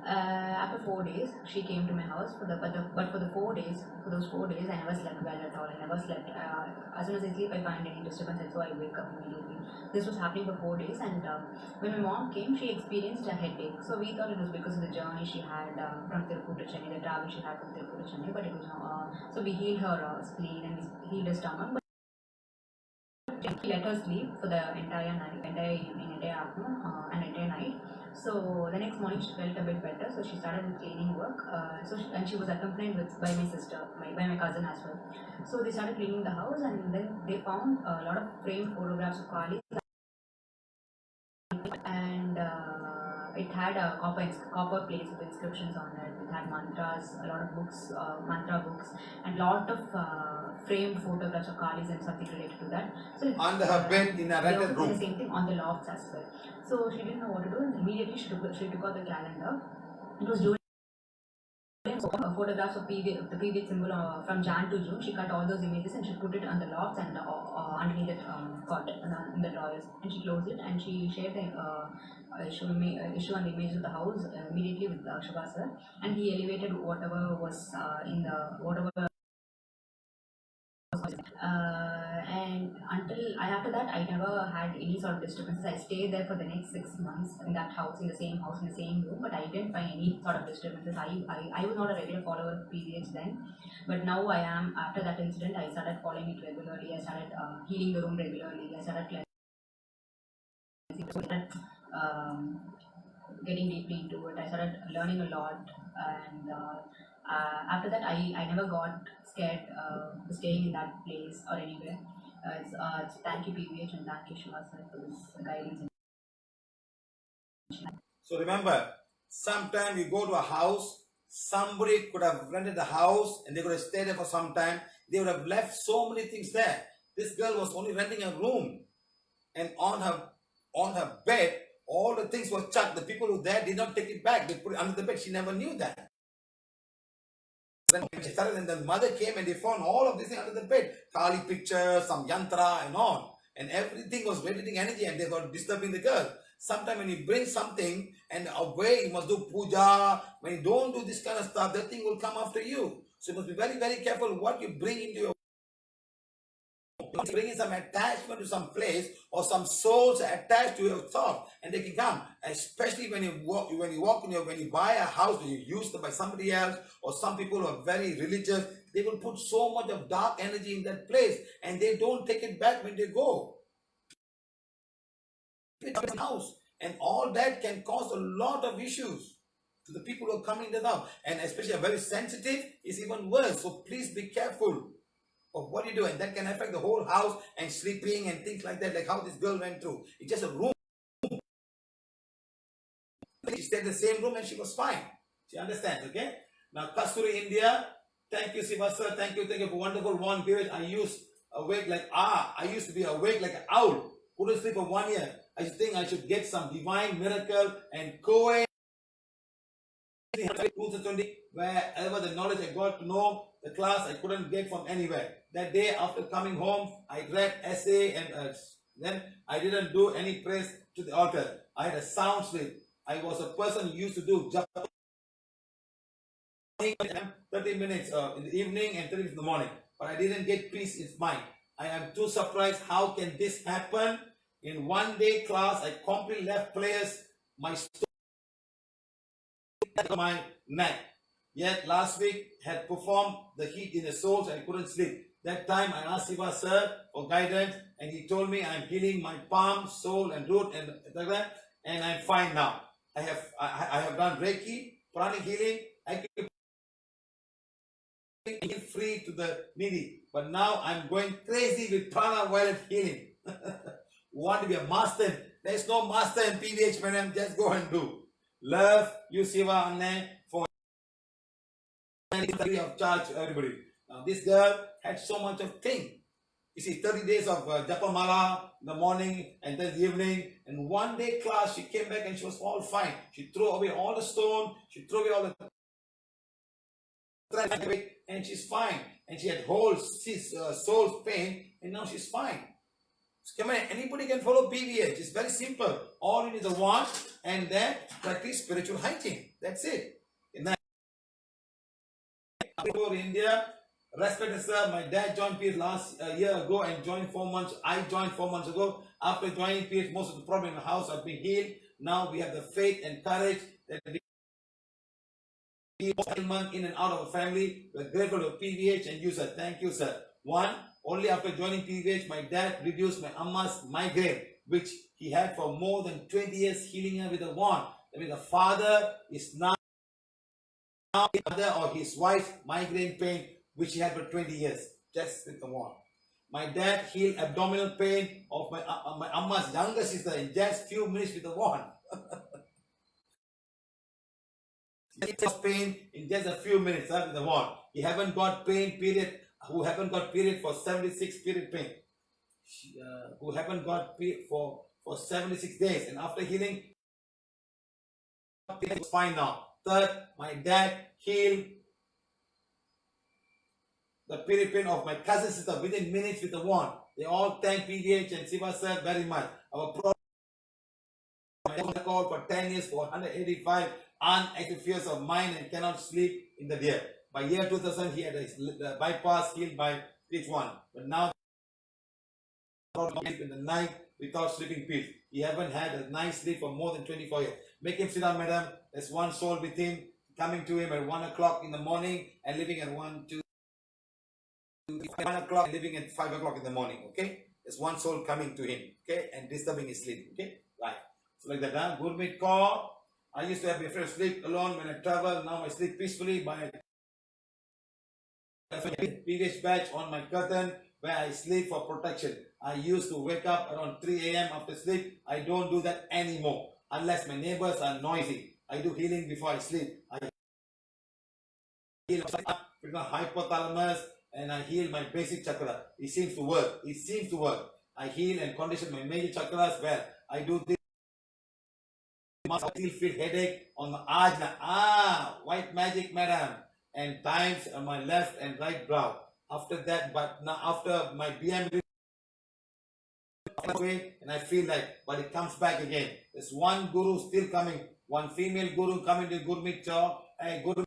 After 4 days, she came to my house. For those 4 days, I never slept well at all. I never slept. As soon as I sleep, I find any disturbance, and so I wake up immediately. This was happening for 4 days, and when my mom came, she experienced a headache. So we thought it was because of the journey she had from Tirupur to Chennai, the travel she had from Tirupur to Chennai. But it was not. So we healed her spleen and we healed her stomach. She let her sleep for the entire night, entire evening, entire afternoon, and entire night. So the next morning she felt a bit better, so she started with cleaning work. And she was accompanied by my sister, by my cousin as well. So they started cleaning the house, and then they found a lot of framed photographs of Kali, and it had copper plates with inscriptions on it. It had mantras, a lot of books, mantra books, and lot of framed photographs of Kalis and something related to that. So under her bed in a rented room. The same thing on the lofts as well. So she didn't know what to do, and immediately she took out the calendar. It was June. Photographs of the PVH symbol from Jan to June. She cut all those images and she put it on the lofts and underneath the cot in the drawers, and she closed it, and she shared the issue on the image of the house immediately with Shiva sir, and he elevated whatever was in the whatever. And after that, I never had any sort of disturbances. I stayed there for the next 6 months in that house, in the same room, but I didn't find any sort of disturbances. I was not a regular follower of PVH then, but now I am. After that incident, I started following it regularly. I started healing the room regularly. I started getting deeply into it. I started learning a lot, and after that, I never got scared staying in that place or anywhere. It's thank you PVH and thank you Shiva sir for this guidance. So remember, sometime you go to a house, somebody could have rented the house and they could have stayed there for some time. They would have left so many things there. This girl was only renting a room, and on her bed, all the things were chucked. The people who were there did not take it back. They put it under the bed. She never knew that. When she started, and the mother came and they found all of this under the bed. Kali pictures, some yantra and on. And everything was radiating energy and they were disturbing the girl. Sometimes when you bring something and away, you must do puja. When you don't do this kind of stuff, that thing will come after you. So you must be very, very careful what you bring into your. Bringing some attachment to some place or some souls attached to your thought, and they can come. Especially when you buy a house when you use it by somebody else, or some people who are very religious, they will put so much of dark energy in that place, and they don't take it back when they go. It's a house, and all that can cause a lot of issues to the people who are coming to the house, and especially a very sensitive is even worse. So please be careful of what you do, and that can affect the whole house and sleeping and things like that, like how this girl went through. It's just a room. She stayed in the same room and she was fine. She understands, okay? Now, Kasturi, India, thank you, Siva sir. Thank you for wonderful period. I used to be awake like an owl. Couldn't sleep for 1 year. I think I should get some divine miracle and co 2020, wherever the knowledge I got to know, the class I couldn't get from anywhere. That day after coming home, I read essay and then I didn't do any praise to the altar. I had a sound sleep. I was a person who used to do 30 minutes in the evening and 30 minutes in the morning. But I didn't get peace in mind. I am too surprised. How can this happen? In one day class, I completely left players, my my neck. Yet last week had performed the heat in the soles and I couldn't sleep. That time I asked Siva sir for guidance and he told me I'm healing my palm, sole and root and I'm fine now. I have done Reiki, pranic healing, free to the needy. But now I'm going crazy with pranaviolethealing. Want to be a master? There's no master in PVH, madam. Just go and do. Love you, Siva, Anne, for free of charge to everybody. Now this girl had so much of thing. You see, 30 days of Japamala in the morning and then the evening. And one day class, she came back and she was all fine. She threw away all the stone. She threw away all the and she's fine. And she had whole soul pain and now she's fine. So come on, anybody can follow PVH. It's very simple. All you need is a wand and then practice spiritual hygiene. That's it. In that India, respected sir, my dad joined PVH last year ago and joined 4 months. I joined 4 months ago. After joining PVH, most of the problem in the house have been healed. Now we have the faith and courage that we in and out of a family. We're grateful to PVH and you, sir. Thank you, sir. One, only after joining PVH, my dad reduced my Amma's migraine, which he had for more than 20 years, healing her with a wand. I mean, the father is now mother or his wife's migraine pain, which he had for 20 years, just with the wand. My dad healed abdominal pain of my Amma's younger sister in just few minutes with the wand. Pain in just a few minutes with the wand. He haven't got pain period. Who haven't got period for 76 period pain. Who haven't got for 76 days, and after healing, it's fine now. Third, my dad healed the period pain of my cousin sister within minutes with the wand. They all thank PVH and Siva sir very much. Our problem for 10 years for 185 unactive fears of mine and cannot sleep in the day. By year 2000, he had a bypass healed by each one. But now, in the night without sleeping pills. He haven't had a nice sleep for more than 24 years. Make him sit down, madam. There's one soul with him, coming to him at 1 o'clock in the morning and living at 1 o'clock and living at 5 o'clock in the morning. Okay? There's one soul coming to him. Okay? And disturbing his sleep. Okay? Right. So like that, huh? Gurmeet Kaur. I used to have my friend sleep alone when I travel. Now I sleep peacefully by PVH badge on my curtain where I sleep for protection. I used to wake up around 3 a.m. after sleep. I don't do that anymore unless my neighbors are noisy. I do healing before I sleep. I heal my hypothalamus and I heal my basic chakra. It seems to work. It seems to work. I heal and condition my major chakras well. I do this. I still feel headache on the ajna. White magic, madam. And times on my left and right brow. After that, but now after my BM and I feel like, but it comes back again. There's one guru still coming. One female guru coming to Gurmeet Kaur. Hey, guru.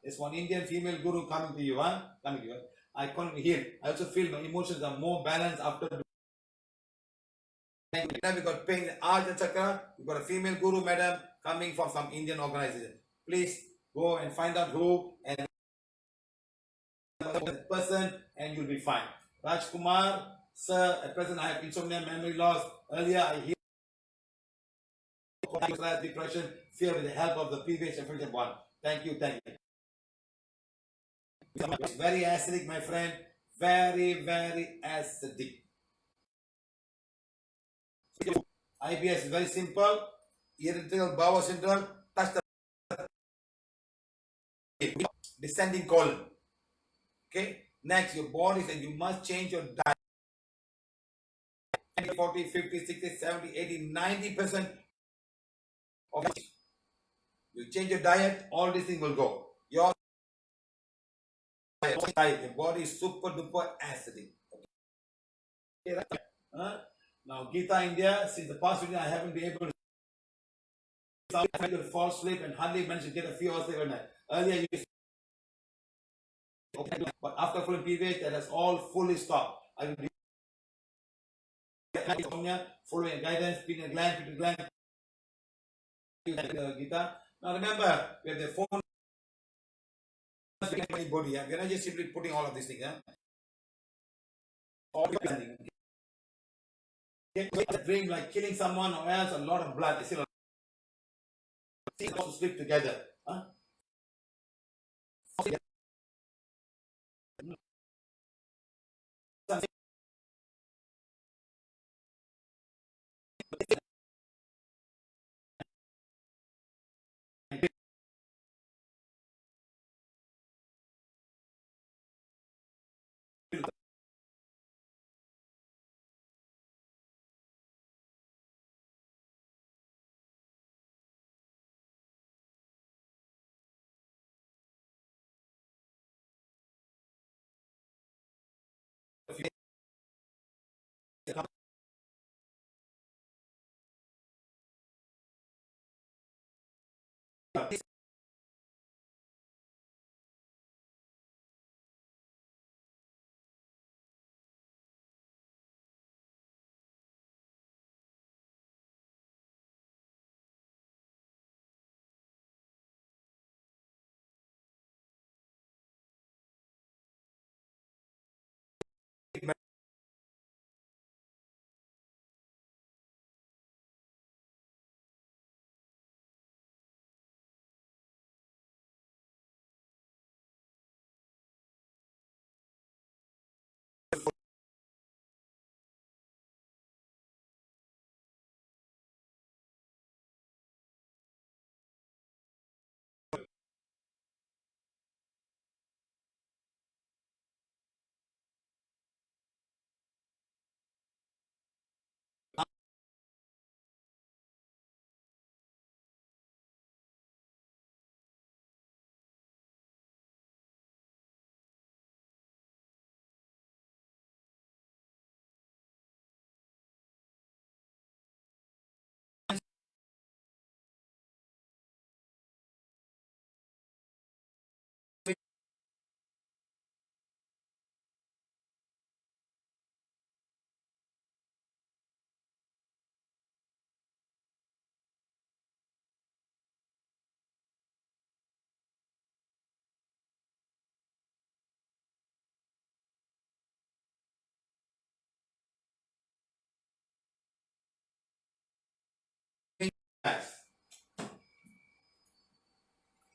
There's one Indian female guru coming to you, huh? Coming to you. I can't heal. I also feel my emotions are more balanced after. Now we got pain in Ajna Chakra. We got a female guru, madam, coming from some Indian organization. Please go and find out who and the person, and you'll be fine. Rajkumar, sir, at present I have insomnia, memory loss. Earlier I healed depression, fear with the help of the PVH Affirmations one. Thank you, thank you. It's very acidic, my friend. Very, very acidic. IBS is very simple. Irritable bowel syndrome. Touch the descending colon. Okay. Next, your body said you must change your diet. 40, 50, 60, 70, 80, 90% of it. You change your diet, all these things will go. Your diet, your body is super duper acidic. Okay, right? Now, Gita India, since the past week I haven't been able to fall asleep and hardly managed to get a few hours every night. Earlier, you used to, but after following PVH, that has all fully stopped. I will be following guidance, pin a gland, Gita. Now remember, we have the phone. Anybody, we are not just simply putting all of these things. All planning. A dream like killing someone or else a lot of blood. It's still to sleep together. Huh?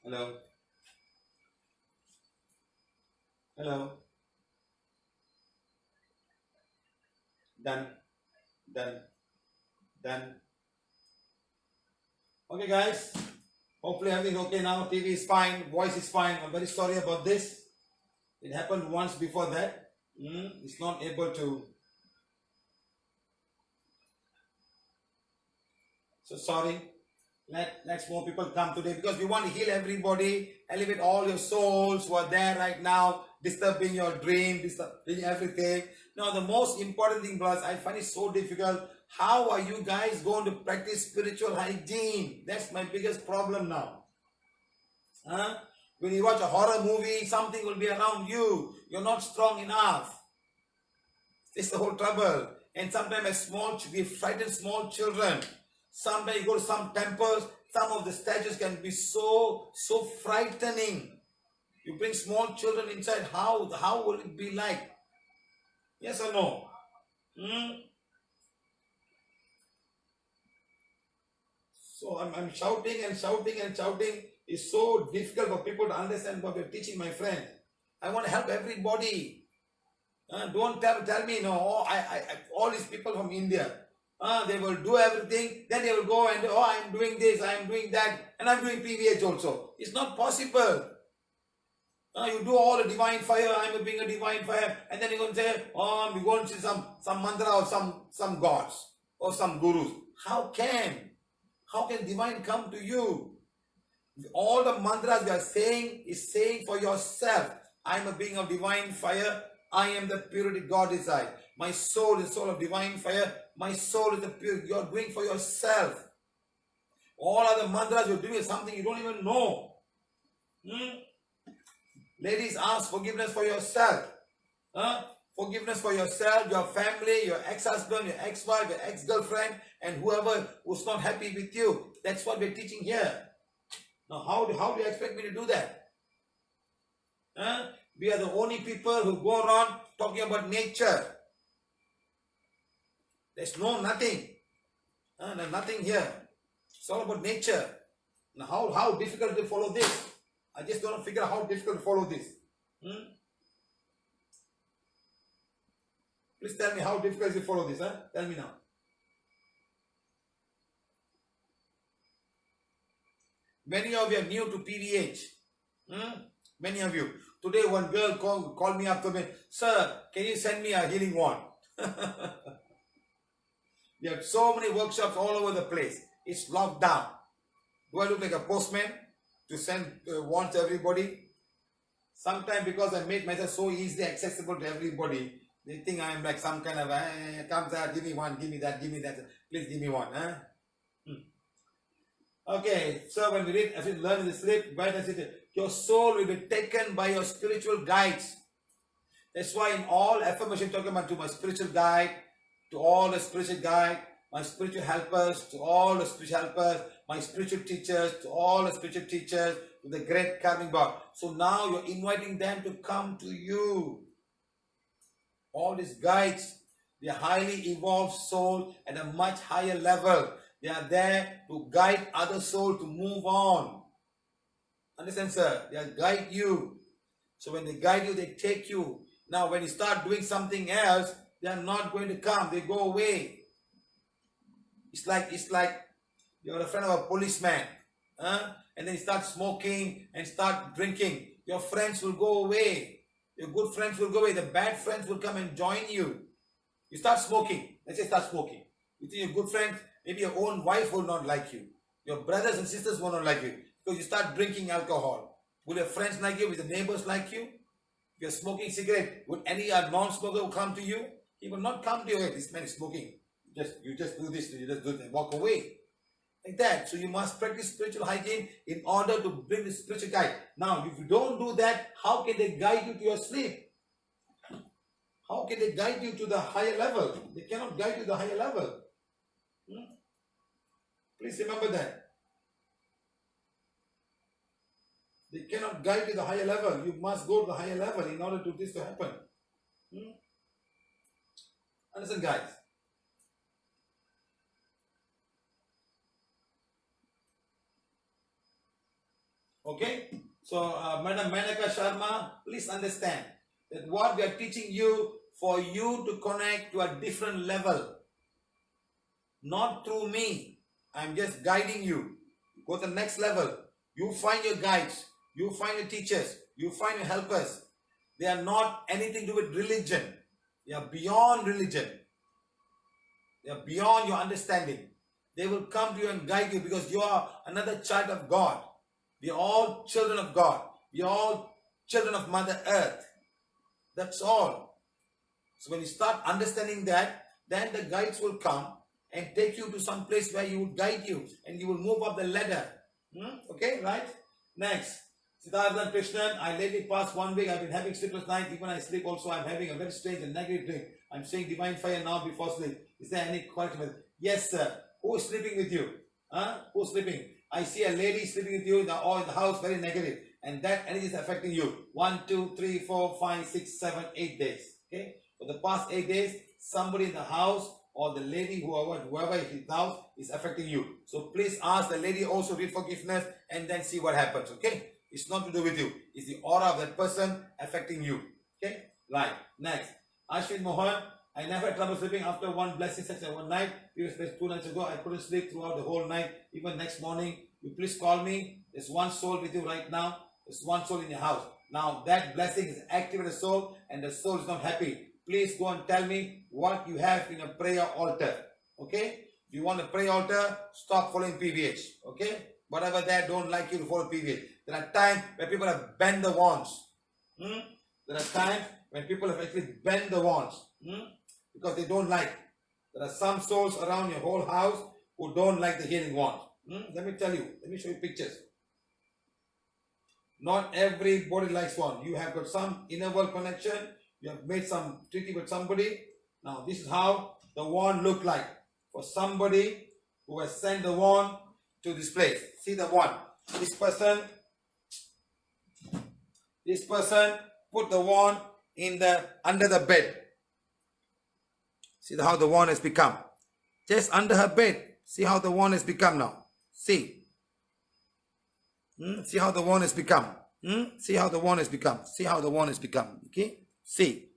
Hello. Hello. Done. Done. Done. Okay, guys. Hopefully everything okay now. TV is fine. Voice is fine. I'm very sorry about this. It happened once before that. It's not able to. So sorry. Let's more people come today because we want to heal everybody, elevate all your souls who are there right now, disturbing your dream, disturbing everything. Now, the most important thing, plus, I find it so difficult. How are you guys going to practice spiritual hygiene? That's my biggest problem now. When you watch a horror movie, something will be around you. You're not strong enough. It's the whole trouble. And sometimes we frighten small children. Sometimes you go to some temples, some of the statues can be so frightening. You bring small children inside, how will it be like? Yes or no? So I'm shouting and shouting and shouting. It's so difficult for people to understand what you're teaching, my friend. I want to help everybody. Don't tell me, no, all these people from India, they will do everything, then they will go and, I'm doing this, I'm doing that, and I'm doing PVH also. It's not possible. You do all the divine fire, I'm being a divine fire, and then you're going to say, oh, we're going to see some mantra or some gods or some gurus. How can divine come to you? All the mantras we are saying is saying for yourself. I am a being of divine fire. I am the purity God desires. My soul is soul of divine fire. My soul is the purity. You are doing for yourself. All other mantras you're doing is something you don't even know. Ladies, ask forgiveness for yourself. Forgiveness for yourself, your family, your ex-husband, your ex-wife, your ex-girlfriend, and whoever who's not happy with you. That's what we're teaching here. Now, how do you expect me to do that? We are the only people who go around talking about nature. There's nothing. There's nothing here. It's all about nature. Now, how difficult to follow this? I just don't figure out how difficult to follow this. Please tell me how difficult is it to follow this. Tell me now. Many of you are new to PVH. Many of you. Today one girl called me up to me, sir, can you send me a healing wand? We have so many workshops all over the place. It's locked down. Do I look like a postman to send wands to everybody? Sometimes because I made myself so easily accessible to everybody, they think I am like some kind of, come sir, give me one, give me that, please give me one. Okay, so when we read, as we learn in the sleep, where does it? Your soul will be taken by your spiritual guides. That's why in all affirmation talking about to my spiritual guide, to all the spiritual guide, my spiritual helpers, to all the spiritual helpers, my spiritual teachers, to all the spiritual teachers, to the great karmic God. So now you're inviting them to come to you. All these guides, they are highly evolved soul at a much higher level. They are there to guide other souls to move on. Understand, sir? They are guide you. So when they guide you, they take you. Now when you start doing something else, they are not going to come. They go away. It's like you're a friend of a policeman. And then you start smoking and start drinking. Your friends will go away. Your good friends will go away. The bad friends will come and join you. You start smoking. Let's say start smoking. You think your good friends, maybe your own wife will not like you. Your brothers and sisters will not like you. Because you start drinking alcohol. Will your friends like you? Will the neighbors like you? If you're smoking cigarette, would any non-smoker come to you? He will not come to you. Hey, this man is smoking. You just do this, you just do that, walk away. Like that. So you must practice spiritual hygiene in order to bring the spiritual guide. Now, if you don't do that, how can they guide you to your sleep? How can they guide you to the higher level? They cannot guide you to the higher level. Please remember that. They cannot guide you to the higher level. You must go to the higher level in order for this to happen. Understand, guys? Okay? So, Madam Manaka Sharma, please understand that what we are teaching you for you to connect to a different level. Not through me. I'm just guiding you. Go to the next level. You find your guides. You find your teachers. You find your helpers. They are not anything to do with religion. They are beyond religion. They are beyond your understanding. They will come to you and guide you because you are another child of God. We are all children of God. We are all children of Mother Earth. That's all. So when you start understanding that, then the guides will come and take you to some place where you will guide you and you will move up the ladder. Okay, right? Next. Siddhartha Krishnan, I lately past 1 week, I've been having sleepless nights. Even when I sleep also, I'm having a very strange and negative dream. I'm saying divine fire now before sleep. Is there any question? Yes, sir. Who is sleeping with you? Who's sleeping? I see a lady sleeping with you in the house, very negative. And that energy is affecting you. 1, 2, 3, 4, 5, 6, 7, 8 days. Okay? For the past 8 days, somebody in the house or the lady, whoever is in the house, is affecting you. So please ask the lady also read forgiveness and then see what happens. Okay? It's not to do with you. It's the aura of that person affecting you. Okay? Right. Next. Ashwin Mohan. I never had trouble sleeping after one blessing such as one night. 2 nights ago, I couldn't sleep throughout the whole night. Even next morning, you please call me. There's one soul with you right now. There's one soul in your house. Now that blessing is activated the soul and the soul is not happy. Please go and tell me what you have in a prayer altar. Okay? If you want a prayer altar, stop following PVH. Okay? Whatever that don't like you to follow PVH. There are times where people have bent the wands. There are times when people have actually bent the wands. Because they don't like. There are some souls around your whole house who don't like the healing wand. Let me tell you. Let me show you pictures. Not everybody likes wand. You have got some inner world connection. You have made some treaty with somebody. Now this is how the wand look like for somebody who has sent the wand to this place. See the wand. This person put the wand in under the bed. See how the wand has become. Just under her bed. See how the wand has become now. See. See how the wand has become. See how the wand has become. See how the wand has become. Okay? See.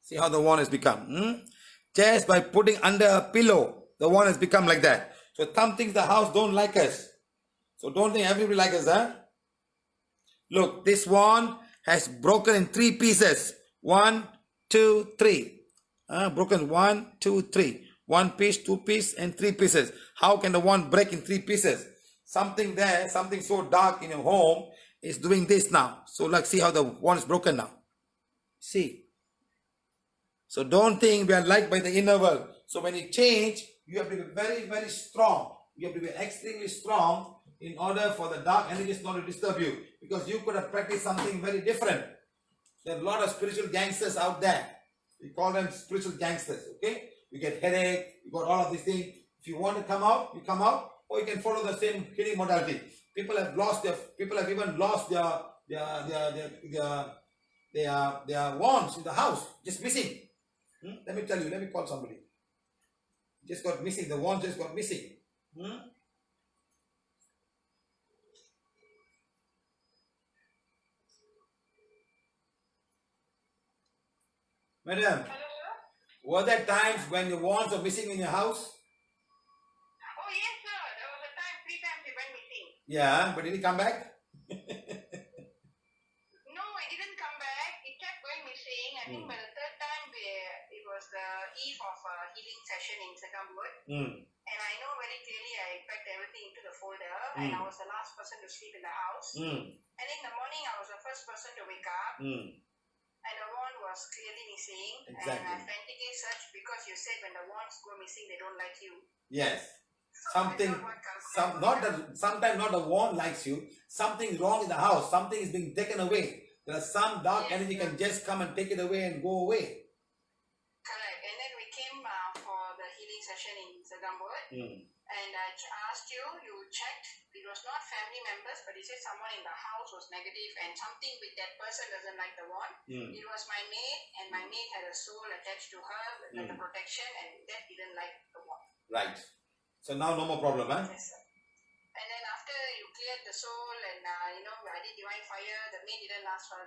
See how the wand has become. Just by putting under a pillow, the wand has become like that. So some things the house don't like us. So don't think everybody likes us, huh? Look, this wand has broken in 3 pieces. 1, 2, 3. Broken 1, 2, 3. 1 piece, 2 pieces, and 3 pieces. How can the wand break in 3 pieces? Something there, something so dark in your home is doing this now. So like, see how the wand is broken now. See. So don't think we are liked by the inner world. So when you change, you have to be very, very strong. You have to be extremely strong in order for the dark energies not to disturb you. Because you could have practiced something very different. There are a lot of spiritual gangsters out there. We call them spiritual gangsters, okay? You get headache, you got all of these things. If you want to come out, you come out, or you can follow the same healing modality. People have even lost their wands in the house, just missing. Let me tell you, let me call somebody. Just got missing, the wand just got missing. Madam, were there times when your wands are missing in your house? Oh yes, sir. There was a time, 3 times they went missing. Yeah, but did he come back? No, it didn't come back. It kept going missing. I think by the 3rd time, it was the eve of a healing session in Siva.P. And I know very clearly I packed everything into the folder and I was the last person to sleep in the house. And in the morning, I was the first person to wake up. And the wand was clearly missing. Exactly. And I frantically searched because you said when the wands go missing, they don't like you. Yes. So Sometimes not the wand likes you. Something's wrong in the house. Something is being taken away. There are some dark energy can just come and take it away and go away. Correct. And then we came for the healing session in Siva.P. And I asked you, you checked. It was not family members, but you said someone in the house was negative and something with that person doesn't like the wand. It was my maid, and my maid had a soul attached to her with the protection, and that didn't like the wand. Right. So now no more problem, huh? Yes, sir. And then after you cleared the soul and I did divine fire, the maid didn't last for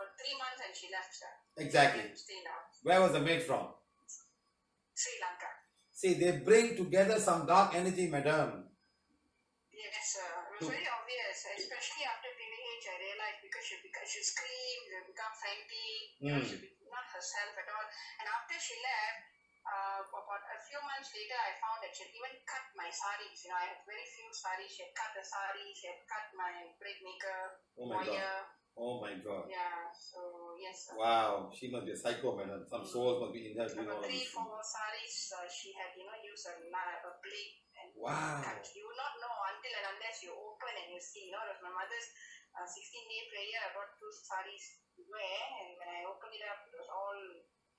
3 months and she left, sir. Exactly. Where was the maid from? Sri Lanka. See, they bring together some dark energy, madam. Yes, sir. It was very obvious, especially after PVH. I realized because she screamed, she become frantic, she be not herself at all. And after she left, about a few months later, I found that she had even cut my saris. I had very few saris. She had cut the saris. She had cut my braid maker, wire. Oh my God. Yeah. So yes. Sir. Wow. She must be a psycho, madam. Some souls must be in her doing all of 3, this. 4 saris. She had used a blade and cut. You would not know until and unless you open and you see. It was my mother's 16-day prayer. I brought 2 saris to wear, and when I opened it up, it was all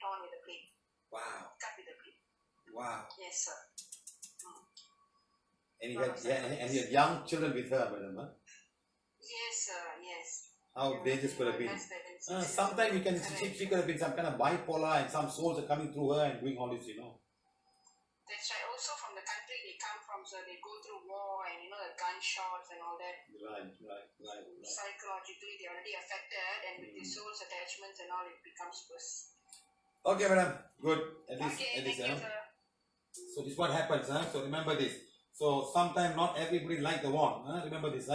torn with a blade. Wow. Cut with a blade. Wow. Yes, sir. And you had young children with her, madam, huh? Yes, sir. Yes. How dangerous could have been. Sometimes you can she could have been some kind of bipolar and some souls are coming through her and doing all this, That's right. Also from the country they come from, so they go through war and the gunshots and all that. Right. Psychologically they're already affected, and with the soul's attachments and all, it becomes worse. Okay, madam. Good. At least, Thank you, sir. So this is what happens. So remember this. So sometimes not everybody like the one. Remember this.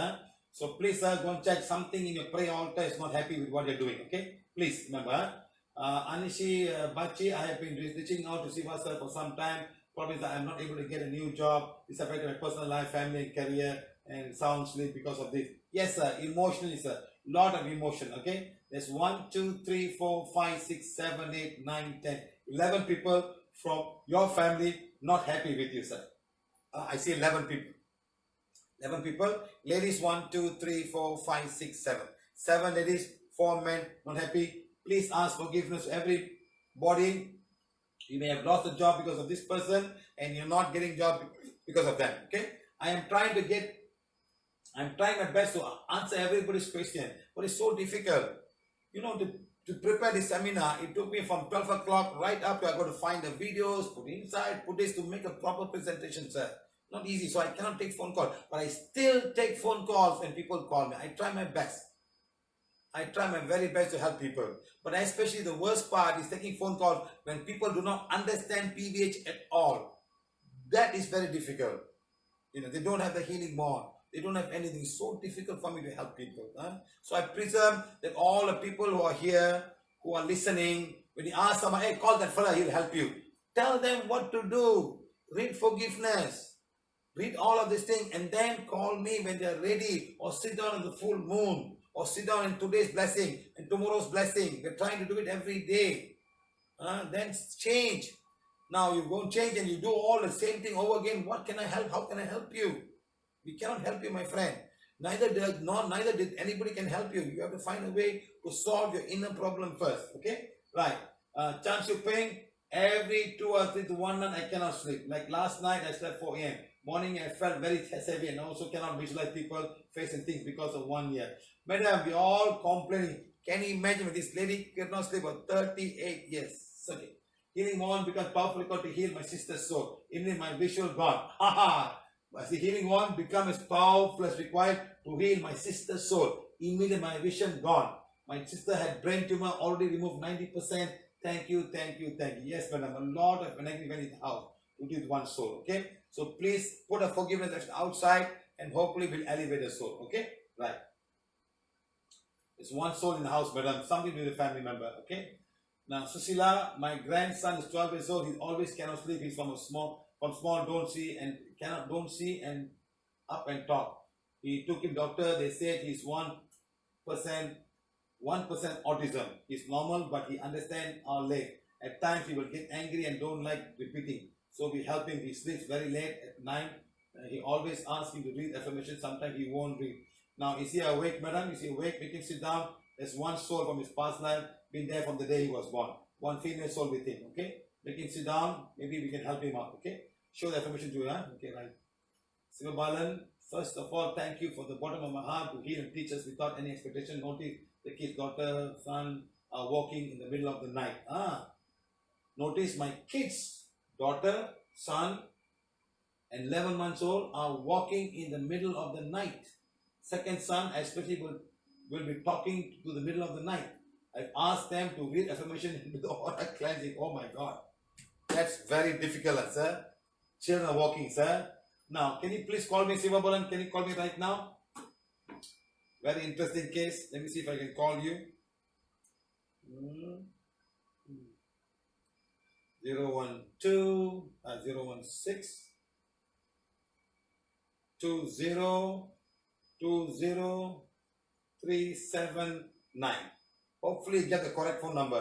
So please go and check something in your prayer altar is not happy with what you're doing. Okay. Please remember. Anishi Bachi, I have been reaching out to Siva sir for some time. Problem is that I'm not able to get a new job. This affected my personal life, family, and career, and sound sleep because of this. Yes, sir. Emotional is a lot of emotion. Okay. There's 1, 2, 3, 4, 5, 6, 7, 8, 9, 10, 11 people from your family not happy with you, sir. I see 11 people. 11 people. Ladies, 1, 2, 3, 4, 5, 6, 7. 7 ladies, 4 men not happy. Please ask forgiveness to everybody. You may have lost a job because of this person and you're not getting job because of them. Okay. I'm trying my best to answer everybody's question, but it's so difficult. You know, to prepare this seminar, it took me from 12 o'clock right up to I got to find the videos, put inside, put this to make a proper presentation, sir. Not easy, so I cannot take phone calls, but I still take phone calls when people call me. I try my best. I try my very best to help people. But especially the worst part is taking phone calls when people do not understand PVH at all. That is very difficult. You know, they don't have the healing bond. They don't have anything. It's so difficult for me to help people. So I presume that all the people who are here, who are listening, when you ask someone, hey, call that fella, he'll help you. Tell them what to do. Read forgiveness. Read all of these things and then call me when they are ready, or sit down on the full moon, or sit down in today's blessing and tomorrow's blessing. We're trying to do it every day. Then change. Now you go and change and you do all the same thing over again. What can I help? How can I help you? We cannot help you, my friend. Neither did anybody can help you. You have to find a way to solve your inner problem first. Okay? Right. Chan Shu Peng, every 2 or 3 to 1 night I cannot sleep. Like last night I slept 4 a.m. Morning I felt very heavy and also cannot visualize people facing things because of 1 year. Madam, we all complaining. Can you imagine when this lady could not sleep for 38 years? Okay. Healing one becomes powerful to heal my sister's soul. Even my visual gone. As the healing one becomes as powerful as required to heal my sister's soul. Immediately my vision gone. My sister had brain tumor already removed 90%. Thank you, thank you, thank you. Yes, madam, a lot of negative in the house to do with one soul. Okay, so please put a forgiveness action outside and hopefully we'll elevate the soul. Okay, right. It's one soul in the house, madam. Something with a family member. Okay. Now, Susila, my grandson is 12 years old. He always cannot sleep. He's from small, don't see and up and talk. He took him doctor. They said he's 1% autism. He's normal, but he understands our leg. At times he will get angry and don't like repeating. So we help him. He sleeps very late at night. He always asks him to read affirmations. Sometimes he won't read. Now, is he awake, madam? Is he awake? Make him sit down. There's one soul from his past life, been there from the day he was born. One female soul with him, okay? Make him sit down. Maybe we can help him out, okay? Show the affirmation to you, Okay, right. Siva Balan, first of all, thank you for the bottom of my heart to heal and teach us without any expectation. Notice the kid's daughter, son are walking in the middle of the night. Notice my kid's daughter, son, and 11 months old are walking in the middle of the night. Second son, especially will be talking to the middle of the night. I've asked them to read affirmation with the aura cleansing. Oh my God. That's very difficult, sir. Children are walking, sir. Now, can you please call me, Siva Balan? Can you call me right now? Very interesting case. Let me see if I can call you. 012 016 2020379. Hopefully you get the correct phone number.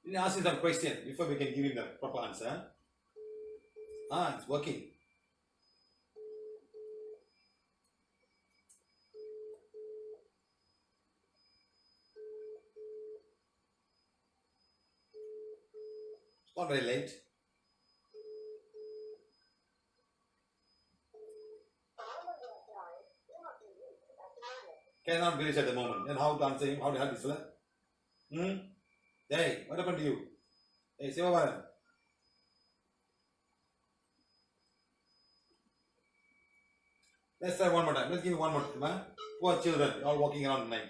Let me ask you some question before we can give him the proper answer. It's working. It's not very late. Cannot be reached at the moment. Then how to answer him? How to help this fella? Hey, what happened to you? Hey, Siva Balan. Let's try one more time. Let's give you one more time. Poor children, all walking around at night.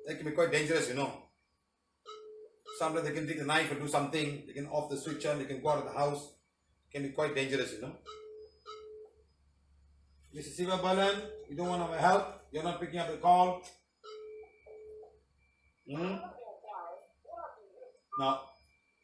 That can be quite dangerous, you know. Sometimes they can take a knife and do something. They can off the switch and they can go out of the house. It can be quite dangerous, you know. Mr. Siva Balan, you don't want our help. You're not picking up the call. No.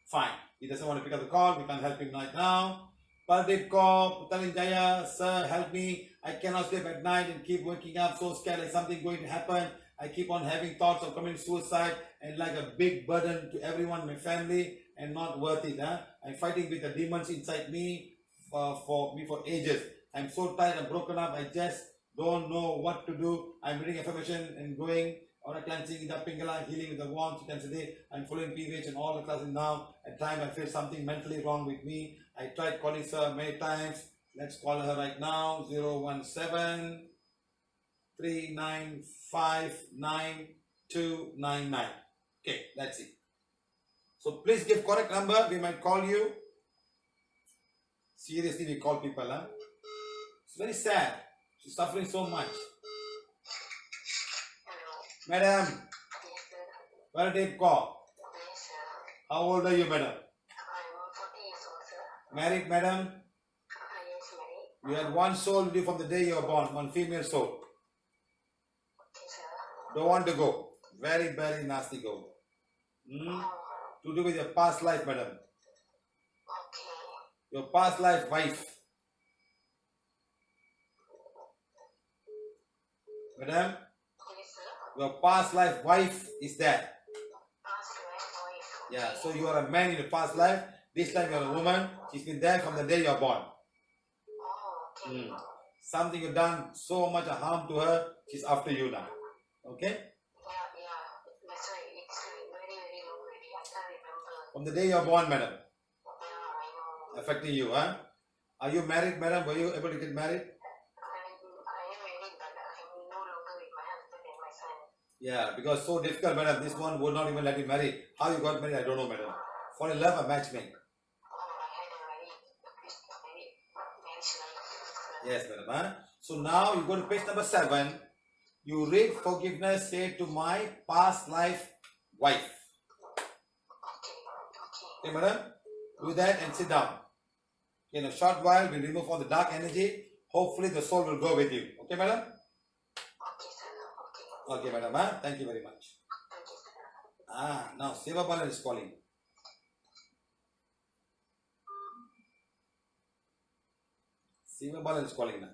Fine. He doesn't want to pick up the call. We can't help him right now. Pardeep Kaur, Putalinjaya, sir, help me. I cannot sleep at night and keep waking up so scared like something going to happen. I keep on having thoughts of committing suicide and like a big burden to everyone in my family and not worth it. I'm fighting with the demons inside me for ages. I'm so tired and broken up. I just don't know what to do. I'm reading affirmation and going on a cleansing in the Pingala, healing with the wands. You can say I'm following PVH and all the classes now. At times I feel something mentally wrong with me. I tried calling her many times. Let's call her right now. 017 395 9299. Okay, that's it. So please give correct number. We might call you. Seriously, we call people. It's very sad. She's suffering so much. Madam, where did you call? How old are you, madam? Married, madam? You had one soul with you from the day you were born, one female soul. Don't want to go. Very, very nasty go. To do with your past life, madam. Your past life wife. Madam, your past life wife is there. Yeah, so you are a man in your past life. This time you are a woman. She's been there from the day you are born. Something you've done so much harm to her, she's after you now. Okay? From the day you are born, madam. Affecting you, huh? Are you married, madam? Were you able to get married? Yeah, because so difficult, madam. This one would not even let you marry. How you got married, I don't know, madam. Fall in love or matchmake? Yes, madam. Huh? So now you go to page number 7. You read forgiveness, say to my past life wife. Okay, madam? Do that and sit down. In a short while, we'll remove all the dark energy. Hopefully the soul will go with you. Okay, madam? Okay, madam. Huh? Thank you very much. Now Siva.P is calling. Siva.P is calling now.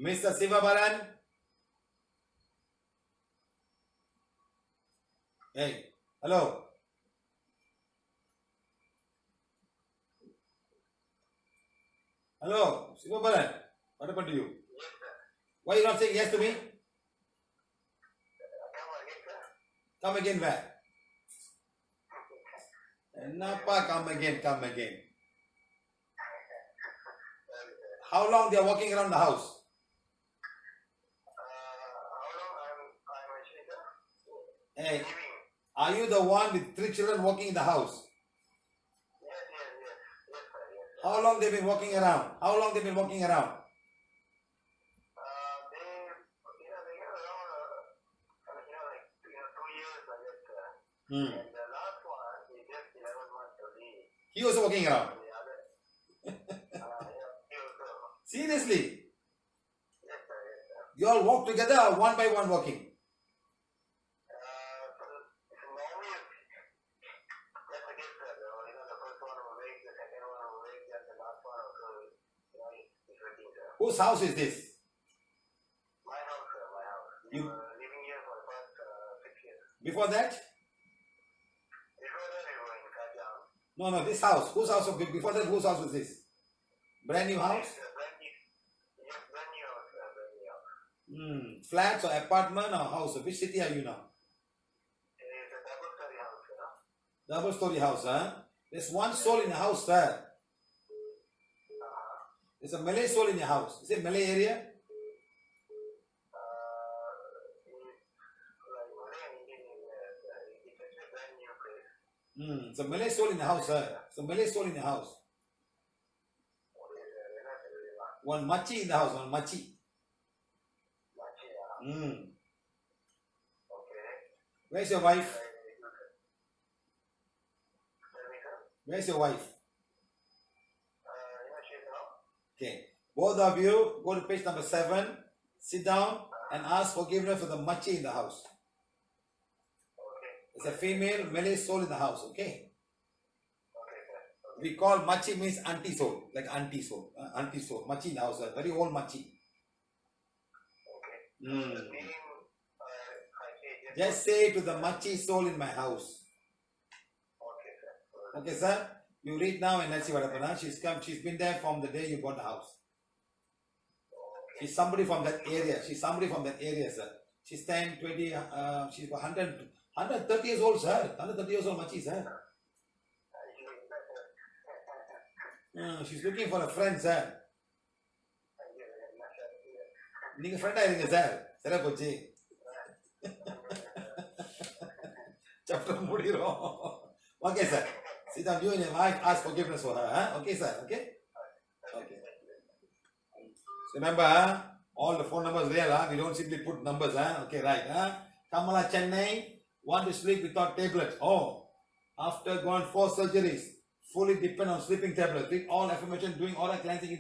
Mr.Siva.P. Hey, hello. Hello, Siva.P. What happened to you? Why are you not saying yes to me? Come again where? Napa, come again. How long they are walking around the house? Hey, are you the one with 3 children walking in the house? How long they've been walking around? He was walking around. Seriously? You all walk together or one by one walking? Whose house is this? My house, sir, my house. We You- were living here for the past 6 years. Before that? Before that, we were in Kajang. No, this house. Whose house? Before that, whose house was this? Brand new house? It's a brand new house, sir, brand new house. Flats or apartment or house? Which city are you now? It is a double-story house, sir. Double story house, huh? There's one soul in the house, sir. There's a Malay soul in your house. Is it Malay area? It's like Malay and Indian in there, sir. It's actually a brand new place. It's a Malay soul in the house, sir. It's a Malay soul in the house. One machi in the house, one machi. Where's your wife? Where's your wife? Okay. Both of you go to page number 7, sit down and ask forgiveness for the machi in the house. It's a female Malay soul in the house, okay? We call machi means auntie soul, like auntie soul, machi in the house, very old machi. Just say to the machi soul in my house. Okay, sir? You read now and let's see what happens. She's been there from the day you bought the house. She's somebody from that area. Sir. She's 10, 20, she's 130 years old, sir. 130 years old machi, sir. She's looking for a friend, sir. நீங்க friend ஆயிருங்க sir. சரியா போச்சு. Chapter முடிறோம். Okay, sir. Sit down. You and your wife ask forgiveness for her. Huh? Okay, sir. Okay. So remember, all the phone numbers there. We don't simply put numbers. Okay, right. Kamala Chennai want to sleep without tablets. Oh, after gone 4 surgeries, fully depend on sleeping tablets. Read all affirmations, doing oral cleansing,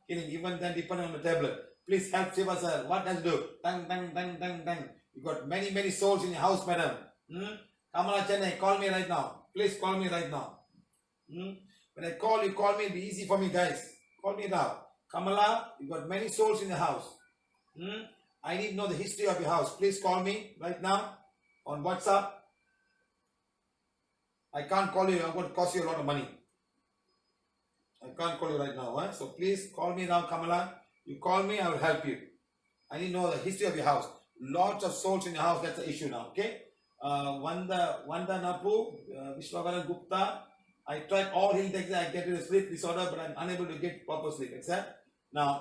healing. Even then, depending on the tablet. Please help Siva, sir. What does it do? Dang, dang, dang, dang, dang. You got many souls in your house, madam. Kamala Chennai, call me right now. Please call me right now. When I call you, call me. It'll be easy for me, guys. Call me now. Kamala, you got many souls in the house. I need to know the history of your house. Please call me right now on WhatsApp. I can't call you. I'm going to cost you a lot of money. I can't call you right now. So please call me now, Kamala. You call me, I will help you. I need to know the history of your house. Lots of souls in your house. That's the issue now. Okay? Vanda Napu, Vishwavaran Gupta. I tried all healing techniques. I get into sleep disorder, but I'm unable to get proper sleep. Except now,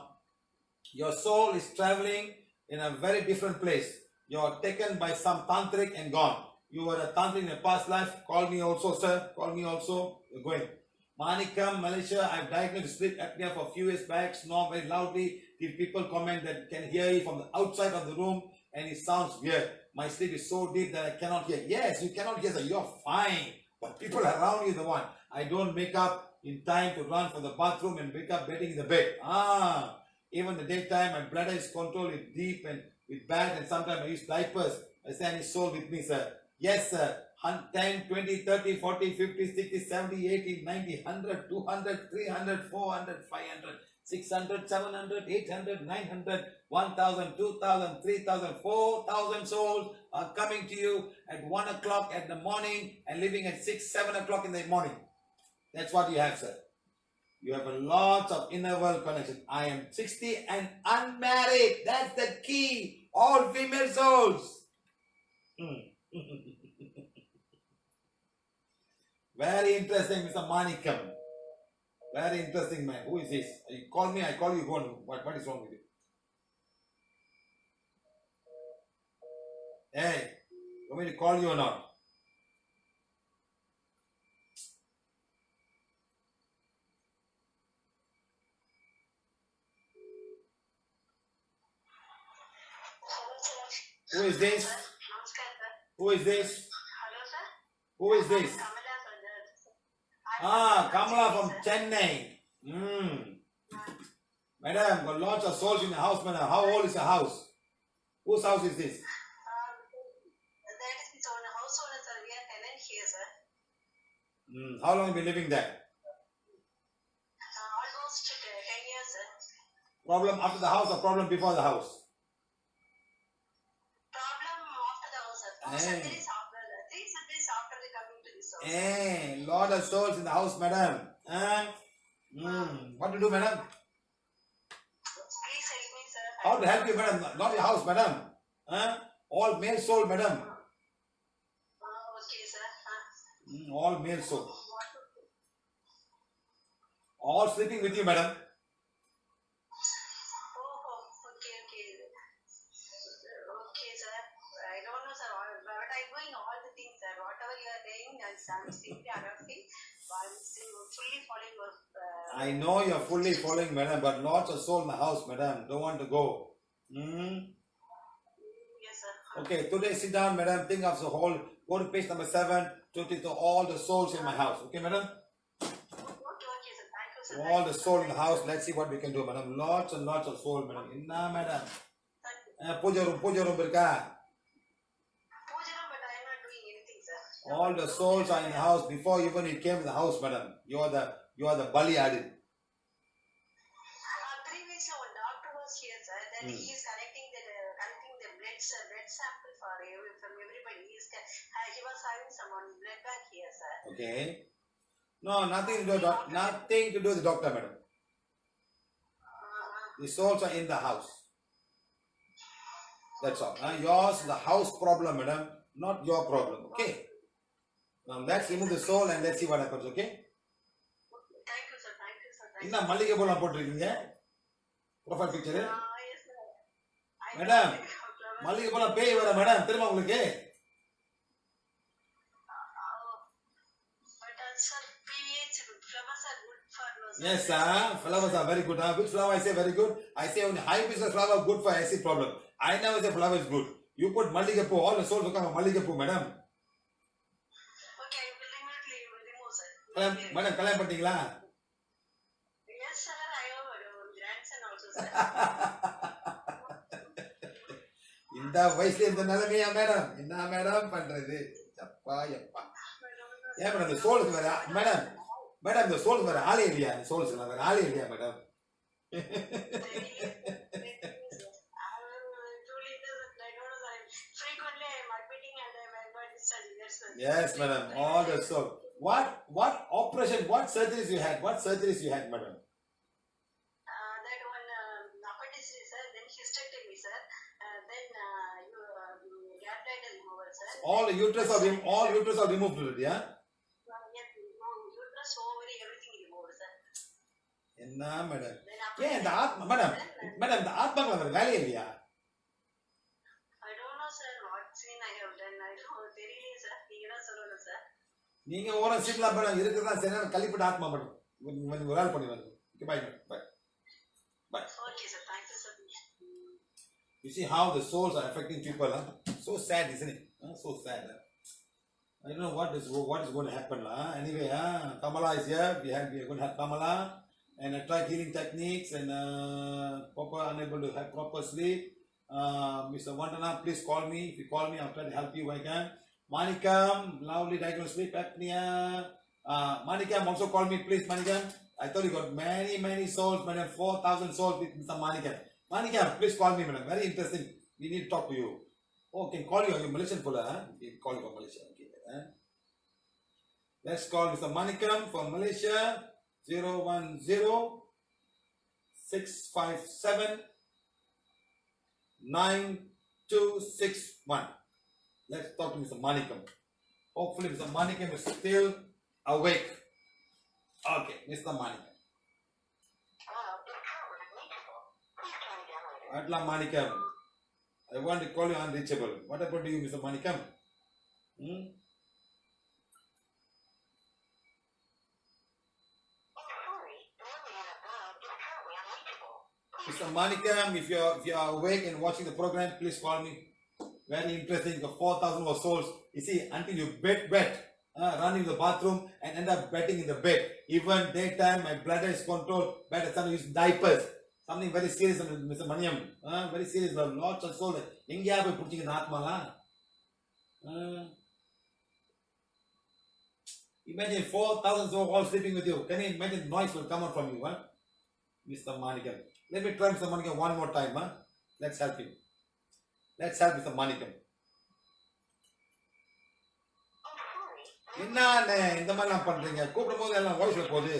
your soul is traveling in a very different place. You are taken by some tantric and gone. You were a tantric in a past life. Call me also, sir. Call me also. You're going. Manikam, Malaysia. I've diagnosed sleep apnea for a few years back. Snore very loudly till people comment that can hear you from the outside of the room and it sounds weird. My sleep is so deep that I cannot hear. Yes, you cannot hear, sir. You're fine. But people around you are the one. I don't wake up in time to run for the bathroom and wake up bedding in the bed. Even the daytime, my bladder is controlled with deep and with bad, and sometimes I use diapers. I say, any soul with me, sir. Yes, sir. 10, 20, 30, 40, 50, 60, 70, 80, 90, 100, 200, 300, 400, 500, 600, 700, 800, 900, 1,000, 2,000, 3,000, 4,000 souls are coming to you at 1 o'clock at the morning and leaving at 6, 7 o'clock in the morning. That's what you have, sir. You have a lot of inner world connection. I am 60 and unmarried. That's the key. All female souls. Very interesting, Mr. Manikam. Very interesting, man. Who is this? You call me, I call you. Go on. What is wrong with you? Hey, you want me to call you or not? Who is this? Who is this? Who is this? Kamala from Chennai. Madam, got lots of souls in the house, madam. How old is the house? Whose house is this? That is its own house owner, sir. We are tenant here, sir. How long have you been living there? Almost 10 years, sir. Problem after the house or problem before the house? Problem after the house, sir. Surgeries after that. 3 surgeries after they coming to this house. Lot of souls in the house, madam. What to do, madam? Please help me, sir. How to help you, madam? Not your house, madam. All male soul, madam. Okay, sir. All male soul. All sleeping with you, madam. Okay. Okay, sir. I don't know, sir. But I'm doing all the things, sir. Whatever whatever you are saying, I'm simply adopting. I'm fully following what. I know you're fully following, madam, but lots of soul in the house, madam. Don't want to go. Yes, sir. Okay, today sit down, madam. Think of the whole. Go to page number 7 to think of all the souls in my house. Okay, madam? Okay, sir. Thank you, sir. All the soul in the house. Let's see what we can do, madam. Lots and lots of soul, madam. Inna, madam. Puja room, irka. Puja room, but I'm not doing anything, sir. All the souls are in the house before even you came to the house, madam. You are the Bali Adi. 3 weeks ago, one doctor was here, sir. Then he is collecting the blood sample from everybody. He was having some blood bank here, sir. Okay. No, nothing to do with the doctor, madam. The souls are in the house. That's all. Yours is the house problem, madam, not your problem. Okay. Now let's remove the soul and let's see what happens. Okay. Thank you, sir. Thank you, sir. Inna mallige polam potirukkinga profile picture. Yes, sir. Madam, mallige polam pay vara madam, theruma ungalku. But sir, PVH flowers are good for us. Yes, sir. Flowers are very good. Which flower I say very good? I say only hibiscus flower good for acid problem. I never say flower is good. You put mallige poo, all the souls will come from mallige poo, madam. Okay, I will remove, sir. Madam, kalyam pannீங்களா? Yes, sir. I have a grandson also, sir. இந்த வயசுல இந்த நிலைமையா madam? என்ன madam பண்றது? அப்பா எப்பா. ஏன் madam இந்த souls வேற மேடம் இந்த சோல்ஸ் வேற ஆளே இல்லையா? இந்த சோல்ஸ் வேற ஆளே இல்லையா madam? Yes, madam. All the soul. What operation? What surgeries you had? What surgeries you had, madam? That one appendicitis, sir. Then hysterectomy, sir. Then gallbladder removal, sir. All uterus are removed, yeah? Yes, uterus, ovary, everything removed, sir. Enna, madam? Yeah, the atma, madam, the atma is very இல்லையா? I don't know, sir. What scene I have done. I don't தெரியல, sir. நீங்க தான் சொல்லணும், sir. நீங்க ஓர Shimla madam இருக்குதா சரியான கலிப்பட ஆத்மா மேடம் ஒரு ஆள் பண்ணி வருது. Okay, bye. Okay, sir. Thank you, sir. You see how the souls are affecting people, huh? So sad, isn't it? So sad. I don't know what is going to happen. Anyway, Kamala is here. We are going to have Kamala and I tried healing techniques and Papa unable to have proper sleep. Mr. Vandana, please call me. If you call me, I'll try to help you if I can. Manikam, lovely diagnosed sleep apnea. Manikam, also call me, please, Manikam. I thought you got many souls, madam, 4,000 souls with Mr. Manikam. Manikam, please call me, madam. Very interesting. We need to talk to you. Oh, can call you. You're Malaysian fella, huh? Okay, call you from Malaysia. Okay, let's call Mr. Manikam from Malaysia. 010-657-9261. Let's talk to Mr. Manikam. Hopefully Mr. Manikam is still awake. Okay, Mr. Manikam. Atla Manikam. I want to call you unreachable. What happened to you, Mr. Manikam? Mr. Manikam, if you are awake and watching the program, please call me. Very interesting. The 4,000 more souls. You see, until you bet, run in the bathroom and end up betting in the bed. Even daytime, my bladder is controlled. Better time to use diapers. Something very serious, Mr. Maniam. Very serious. Lots of souls. India be putting in Atma. Imagine 4,000 souls all sleeping with you. Can you imagine noise will come out from you, Mr. Manikam? Let me try Mr. Manikam one more time. Let's help him. Let's help Mr. Manikam. என்னண்ணே இந்த மாதிரிலாம் பண்றீங்க கூப்பிடும் போது எல்லாம் வாய்ஸ்ல போகுது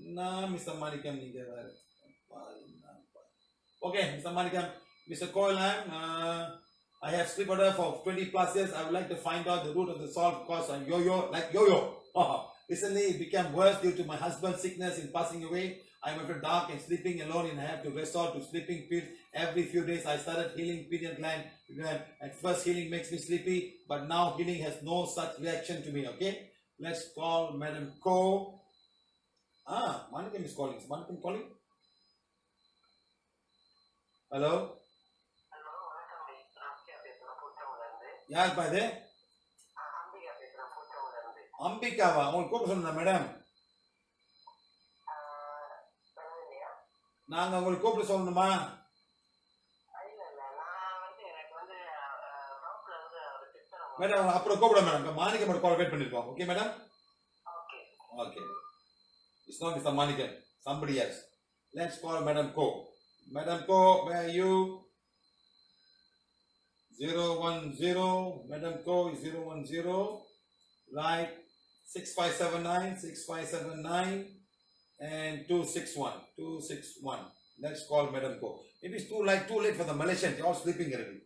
என்ன மிஸ்டர் மாணிக்கம் நீங்க வேற Okay, Mr. Manikam, Mr. Koilam, I have sleep disorder for 20 plus years. I would like to find out the root of the solved cause of yo-yo, like yo-yo. Recently, it became worse due to my husband's sickness in passing away. I'm after dark and sleeping alone and I have to resort to sleeping pills every few days. I started healing pineal gland. At first healing makes me sleepy, but now healing has no such reaction to me. Okay, let's call Madam Ko. Manikam is calling. Is Manikam calling? Hello? யார் பா இது? அம்பிகாவா? உங்களுக்கு கூப்பிட சொன்னா madam? நாங்க உங்களுக்கு கூப்பிட சொல்லணுமா? மேடம் அப்புறம் கூப்பிட மேடம். மாணிக்கம் மட்டும் கால் வெயிட் பண்ணிருக்கோம். Okay madam? Okay. It's not Mr. Manikam. Somebody else. Let's call Madam Ko. Madam Ko, where are you? 010. Madam Ko is 010. Right. 6579 and 261. Let's call Madam Ko. Maybe it's too late for the Malaysians. They're all sleeping already.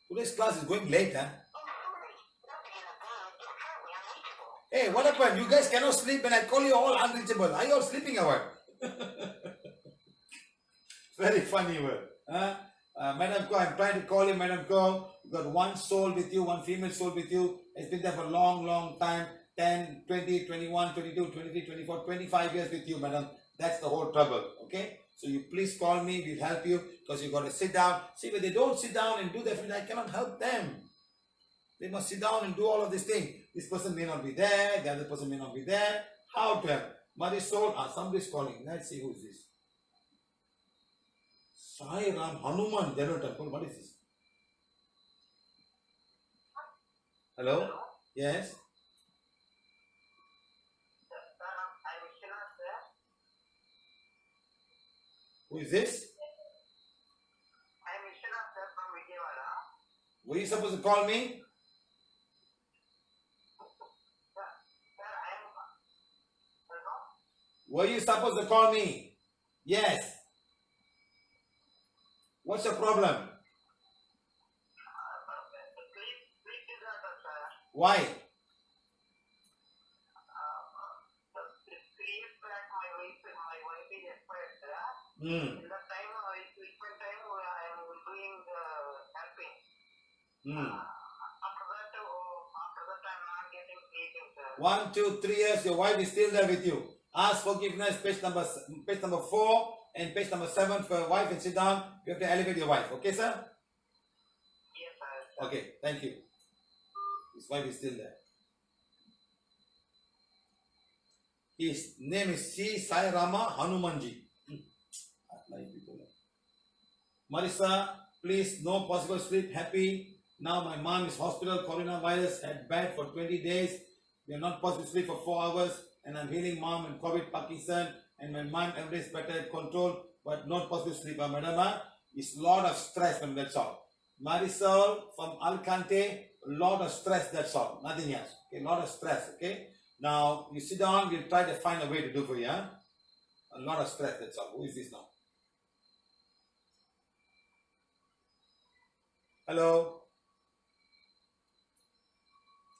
Today's class is going late, huh? Hey, what happened? You guys cannot sleep and I call you all unreachable. Are you all sleeping or what? Very funny word. Huh? Madam Ko, I'm trying to call you, Madam Ko. You got one soul with you, one female soul with you. It's been there for a long time. 10, 20, 21, 22, 23, 24, 25 years with you, madam. That's the whole trouble, okay? So you please call me, we'll help you, because you got to sit down. See, when they don't sit down and do their thing, I cannot help them. They must sit down and do all of these things. This person may not be there, the other person may not be there. How to help? Mother soul, somebody's calling. Let's see who is this. Sai Ram Hanuman General Temple. What is this? Hello? Yes? Who is this? I'm Mr. from Vijayawada. Were you supposed to call me? Were you supposed to call me? Yes. What's your problem? Why? 3 years back, my wife is expired, sir. In that time, equal time, I am doing helping. After that, I'm not getting sleeping, sir. 1, 2, 3 years, your wife is still there with you. Ask forgiveness, page number 4 and page number 7 for your wife, and sit down. You have to elevate your wife. Okay, sir? Yes, sir. Okay, thank you. His wife is still there. His name is C. Sai Rama Hanumanji. Marisa, please, no possible sleep, happy. Now my mom is hospital, coronavirus, had bad for 20 days. We are not possible to sleep for 4 hours. And I'm healing mom and COVID, Parkinson. And my mom, everything is better at control. But not possible to sleep. Madam, it's a lot of stress, and that's all. Marisol from Alcante, a lot of stress, that's all. Nothing else. Okay, a lot of stress, okay? Now, you sit down, we'll try to find a way to do for you, huh? A lot of stress, that's all. Who is this now? Hello?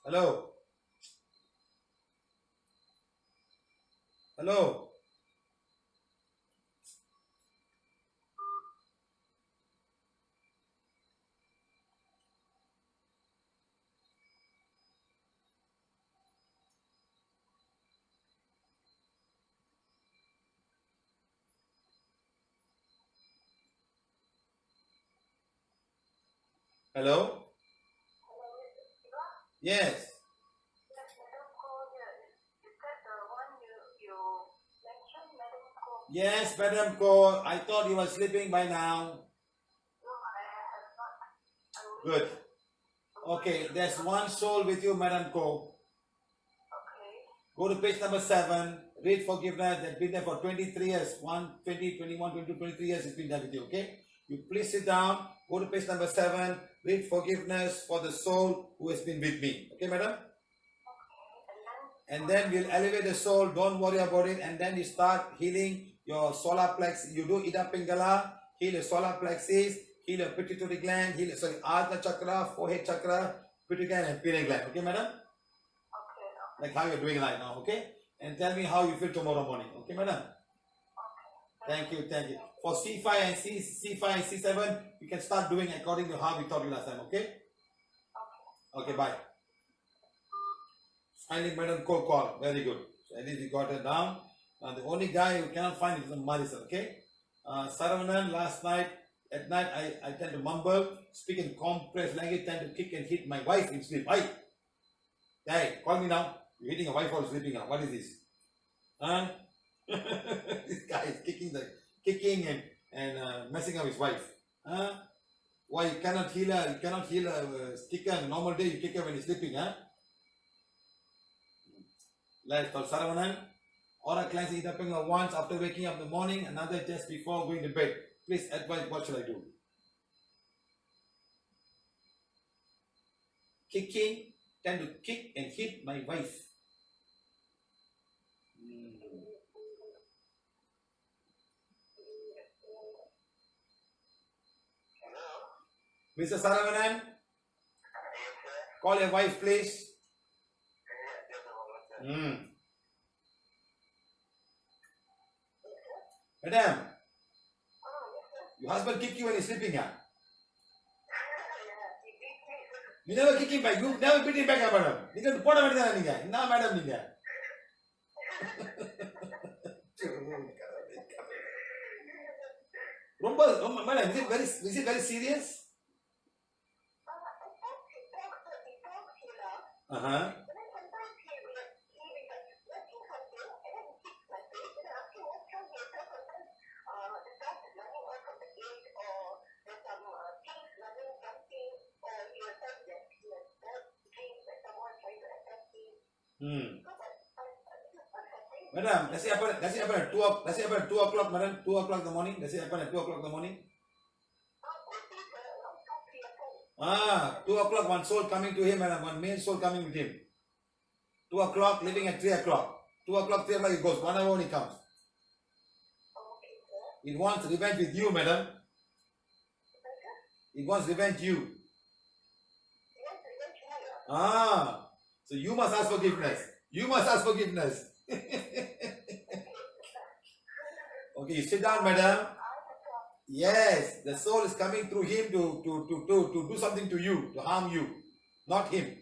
Hello? Hello? Hello? Yes. Yes, Madam Ko. I thought you were sleeping by now. Good. Okay, there's one soul with you, Madam Ko. Go to page number 7. Read forgiveness. That's been there for 23 years. 1, 20, 21, 22, 23 years. It's been there with you, okay? You please sit down. Go to page number 7. Read forgiveness for the soul who has been with me. Okay, madam? And then we'll elevate the soul. Don't worry about it. And then you start healing your solar plexus. You do Ida Pingala, heal your solar plexus, heal your pituitary gland, heal your Ajna chakra, forehead chakra, pituitary gland, and pineal gland. Okay, madam? Okay. Like how you're doing right now, okay? And tell me how you feel tomorrow morning. Okay, madam? Thank you, thank you. For C5 and C5 and C7, you can start doing according to how we taught you last time, okay? Okay, bye. Finally, Madam call. Very good. So at least we got her down. Now the only guy who cannot find it is Marisa, okay? Saravanan, last night, at night, I tend to mumble, speak in compressed language, tend to kick and hit my wife in sleep. Hey, call me now. You're hitting a wife while sleeping now. What is this? Huh? This guy is kicking and messing up his wife. Huh? Why you cannot heal her? You cannot heal a kicker on a normal day. You kick her when he's sleeping, huh? Let's call Saravanan. Aura cleansing it happening once after waking up in the morning, another just before going to bed. Please advise what should I do? Kicking, tend to kick and hit my wife. Mr. Saravanan, call your wife, please. Madam, your husband kicked you when he's sleeping, huh? You never kick him back. You never beat him back, madam. You can put him in now, madam. Madam, is it very serious? Uh-huh. Madam, does it happen at 2 o'clock, madam? 2 o'clock in the morning? Does it happen at 2 o'clock in the morning? 2 o'clock, one soul coming to him, madam, one male soul coming with him. 2 o'clock, leaving at 3 o'clock. 2 o'clock, 3 o'clock, he goes. 1 hour when he comes. It wants revenge with you, madam. It wants revenge you. So you must ask forgiveness. You must ask forgiveness. Okay, you sit down, madam. Yes, the soul is coming through him to do something to you, to harm you, not him.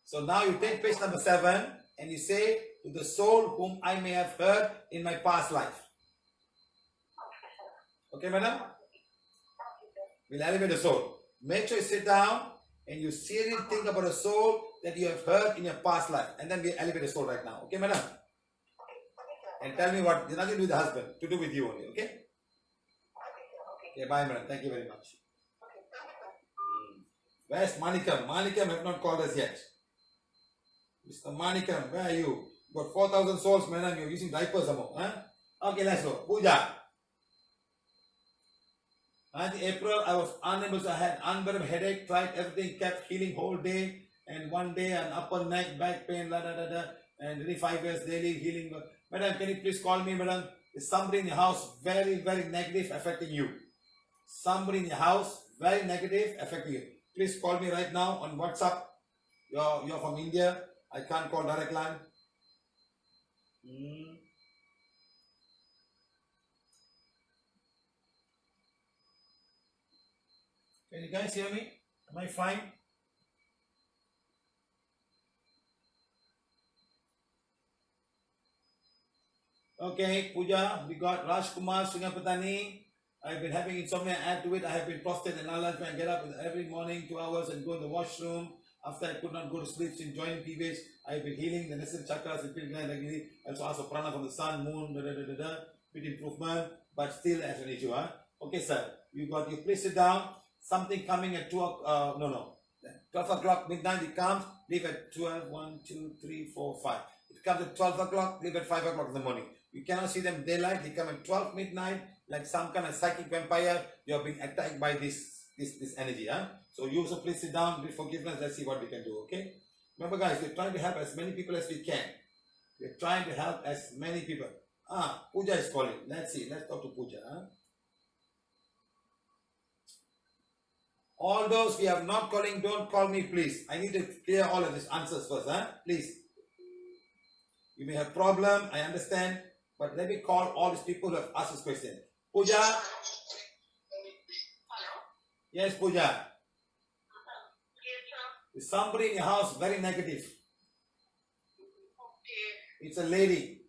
So now you take page number 7 and you say, to the soul whom I may have hurt in my past life. Okay, madam? We'll elevate the soul. Make sure you sit down and you seriously think about a soul that you have hurt in your past life. And then we elevate the soul right now. Okay, madam? And tell me what, there's nothing to do with the husband, to do with you only, okay? Okay, bye, madam. Thank you very much. Where's Manikam? Manikam have not called us yet. Mr. Manikam, where are you? You got 4,000 souls, madam. You're using diapers some more, huh? Okay, let's go. Puja. 9th April, I was unable to, I had unbearable headache, tried everything, kept healing whole day, and one day an upper neck, back pain, and really 5 years daily healing. Madam, can you please call me, madam? Is somebody in your house very, very negative affecting you? Somebody in your house very negative affecting you. Please call me right now on WhatsApp. You're from India. I can't call direct line. Can you guys hear me? Am I fine? Okay, Puja, we got Raj Kumar, Singapatani. I've been having insomnia, add to it. I have been prostrate and unless I get up every morning 2 hours and go in the washroom. After I could not go to sleep since joining PVH, I have been healing the necessary chakras and feeling regularly. I also ask for prana from the sun, moon, with improvement, but still as an issue. Okay, sir, you please sit down. Something coming at 12 o'clock, midnight it comes, leave at 12, 1, 2, 3, 4, 5. It comes at 12 o'clock, leave at 5 o'clock in the morning. You cannot see them daylight, they come at 12 midnight, like some kind of psychic vampire. You are being attacked by this energy. So you also please sit down, with forgiveness, let's see what we can do, okay? Remember guys, we're trying to help as many people as we can. We're trying to help as many people. Puja is calling. Let's see, let's talk to Puja. All those we are not calling, don't call me please. I need to clear all of these answers first, please. You may have problem, I understand, but let me call all these people who have asked this question. Pooja? Hello? Yes, Pooja. Yes, sir. Is somebody in your house very negative? Okay. It's a lady.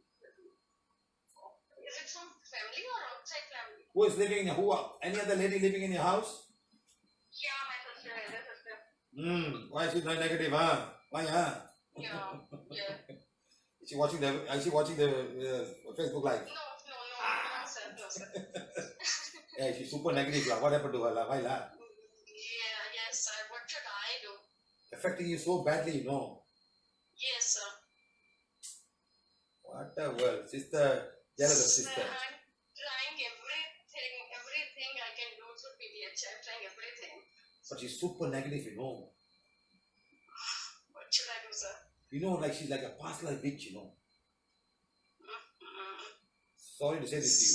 Is it some family or outside family? Who is living in any other lady living in your house? Yeah, my sister, elder sister. Why is she not negative, huh? Why, huh? Yeah, yeah. Is she watching the Facebook Live? No, sir, no, sir. Yeah, she's super negative. What happened to her? Why? Yeah, yes, sir. What should I do? Affecting you so badly, you know. Yes, sir. What a world. Sister, jealous of sister. I'm trying everything I can do through PVH. I'm trying everything. But she's super negative, you know. What should I do, sir? You know, like she's like a past life bitch, you know. Sorry to say this to you.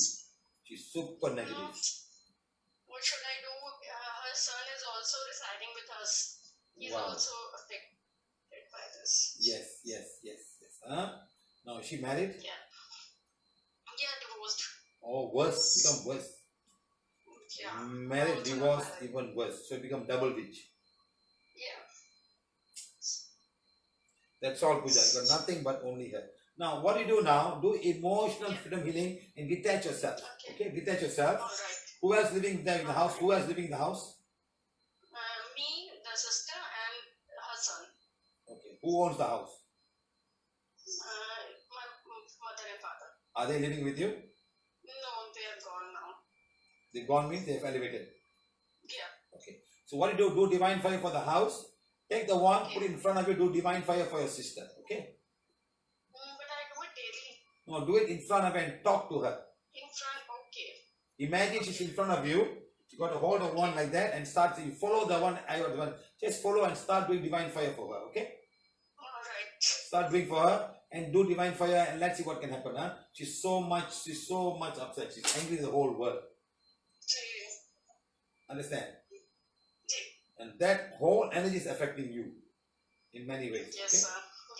She's super negative. What should I do? Her son is also residing with us. He's Wow. also affected by this. Yes. Huh? Now, is she married? Yeah. Yeah, divorced. Oh, worse. Become worse. Yeah. Married, Also divorced, not married. even worse. So it become double bitch. Yeah. That's all, Pooja. You got nothing but only her. Now, what you do now, do emotional freedom healing and detach yourself. Okay, detach yourself. All right. Who else living there in the house? Who else living in the house? Me, the sister, and her son. Okay. Who owns the house? My mother and father. Are they living with you? No, they are gone now. They've gone means they've elevated. Yeah. Okay. So what you do divine fire for the house. Take the one, put it in front of you, do divine fire for your sister. Okay? But I do it daily. No, do it in front of her and talk to her. In front, okay. Imagine she's in front of you. You got to hold the one like that and start. You follow the one. Just follow and start doing divine fire for her. Okay? All right. Start doing for her and do divine fire and let's see what can happen. Huh? She's so much upset. She's angry with the whole world. Understand? And that whole energy is affecting you in many ways. Yes, Okay? sir.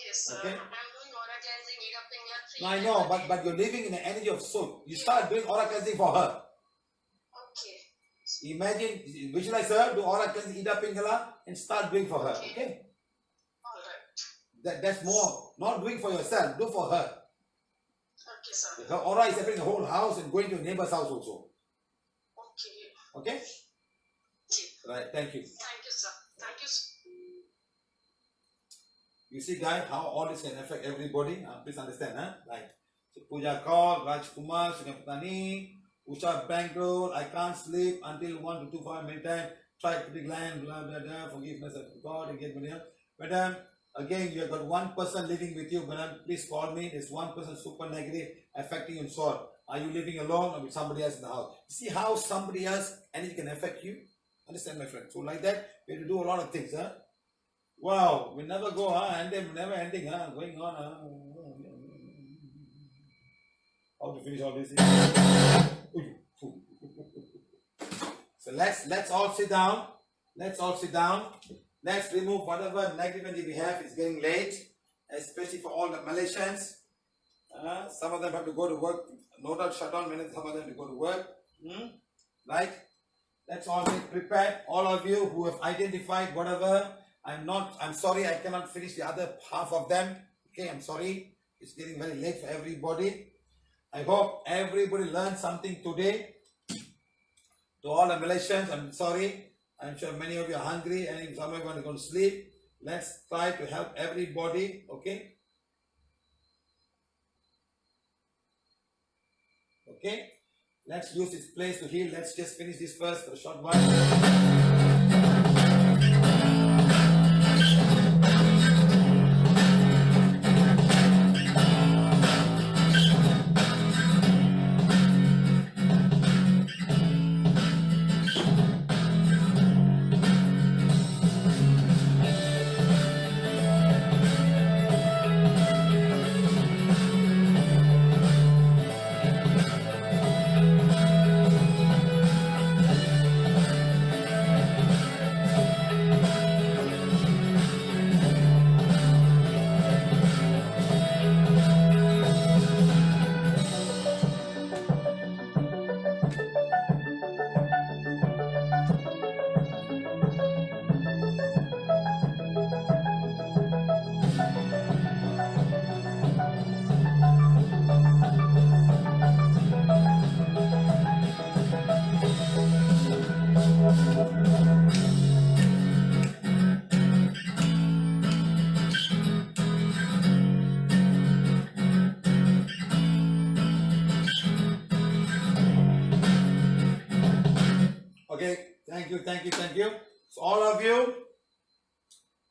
Yes, sir. Okay? I'm doing aura cleansing, eat up in your No, I know, but you're living in the energy of soul. You start doing aura cleansing for her. Okay. Imagine, visualize her, do aura cleansing, eat up pingala, and start doing for her. Okay? All right. That's more. Not doing for yourself, do for her. Okay, sir. Her aura is affecting the whole house and going to your neighbor's house also. Okay. Okay? Right, thank you. Thank you, sir. Thank you, sir. You see, guys, how all this can affect everybody. Please understand, huh? Like, so Pooja called, Raj Kumar, Sunapatani, Usha bankroll, I can't sleep until 1 to 2 5 minutes time. Try to decline, blah, blah, blah, forgiveness of God and get money up. Madam, again, you have got one person living with you. Madam, please call me. There's one person super negative affecting you in soul. Are you living alone or with somebody else in the house? See how somebody else energy can affect you? Understand, my friend? So like that, we have to do a lot of things, huh? Wow, we never go, huh? And then never ending, huh? Going on, huh? How to finish all this? So let's all sit down. Let's all sit down. Let's remove whatever negative energy we have. It's getting late, especially for all the Malaysians. Some of them have to go to work. No doubt shut down. Some of them have to go to work. Right? Let's all get prepared. All of you who have identified whatever. I'm sorry I cannot finish the other half of them. Okay, I'm sorry. It's getting very late for everybody. I hope everybody learned something today. To all the Malaysians, I'm sorry. I'm sure many of you are hungry and some of you are going to sleep. Let's try to help everybody. Okay? Okay? Let's use this place to heal. Let's just finish this first for a short while. Okay, thank you. So all of you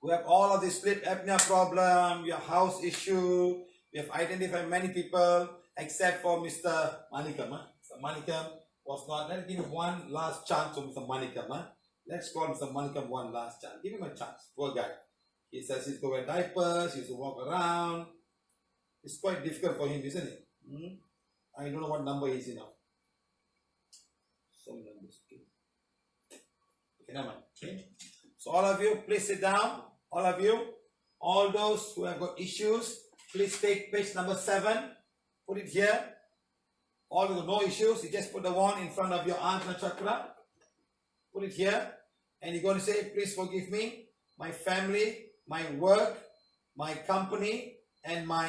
who have all of this sleep apnea problem, your house issue, we have identified many people except for Mr. Manikam. Mr. Manikam was not. Let's give him one last chance to Mr. Manikam. Let's call Mr. Manikam one last chance. Give him a chance. Poor guy. He says he's to wear diapers, he's to walk around. It's quite difficult for him, isn't it? I don't know what number he's in now. Some numbers. Okay, never mind. Okay. So all of you, please sit down. All of you, all those who have got issues, please take page number 7. Put it here. All with no issues, you just put the one in front of your Ajna chakra. Put it here. And you're going to say, please forgive me, my family, my work, my company, and my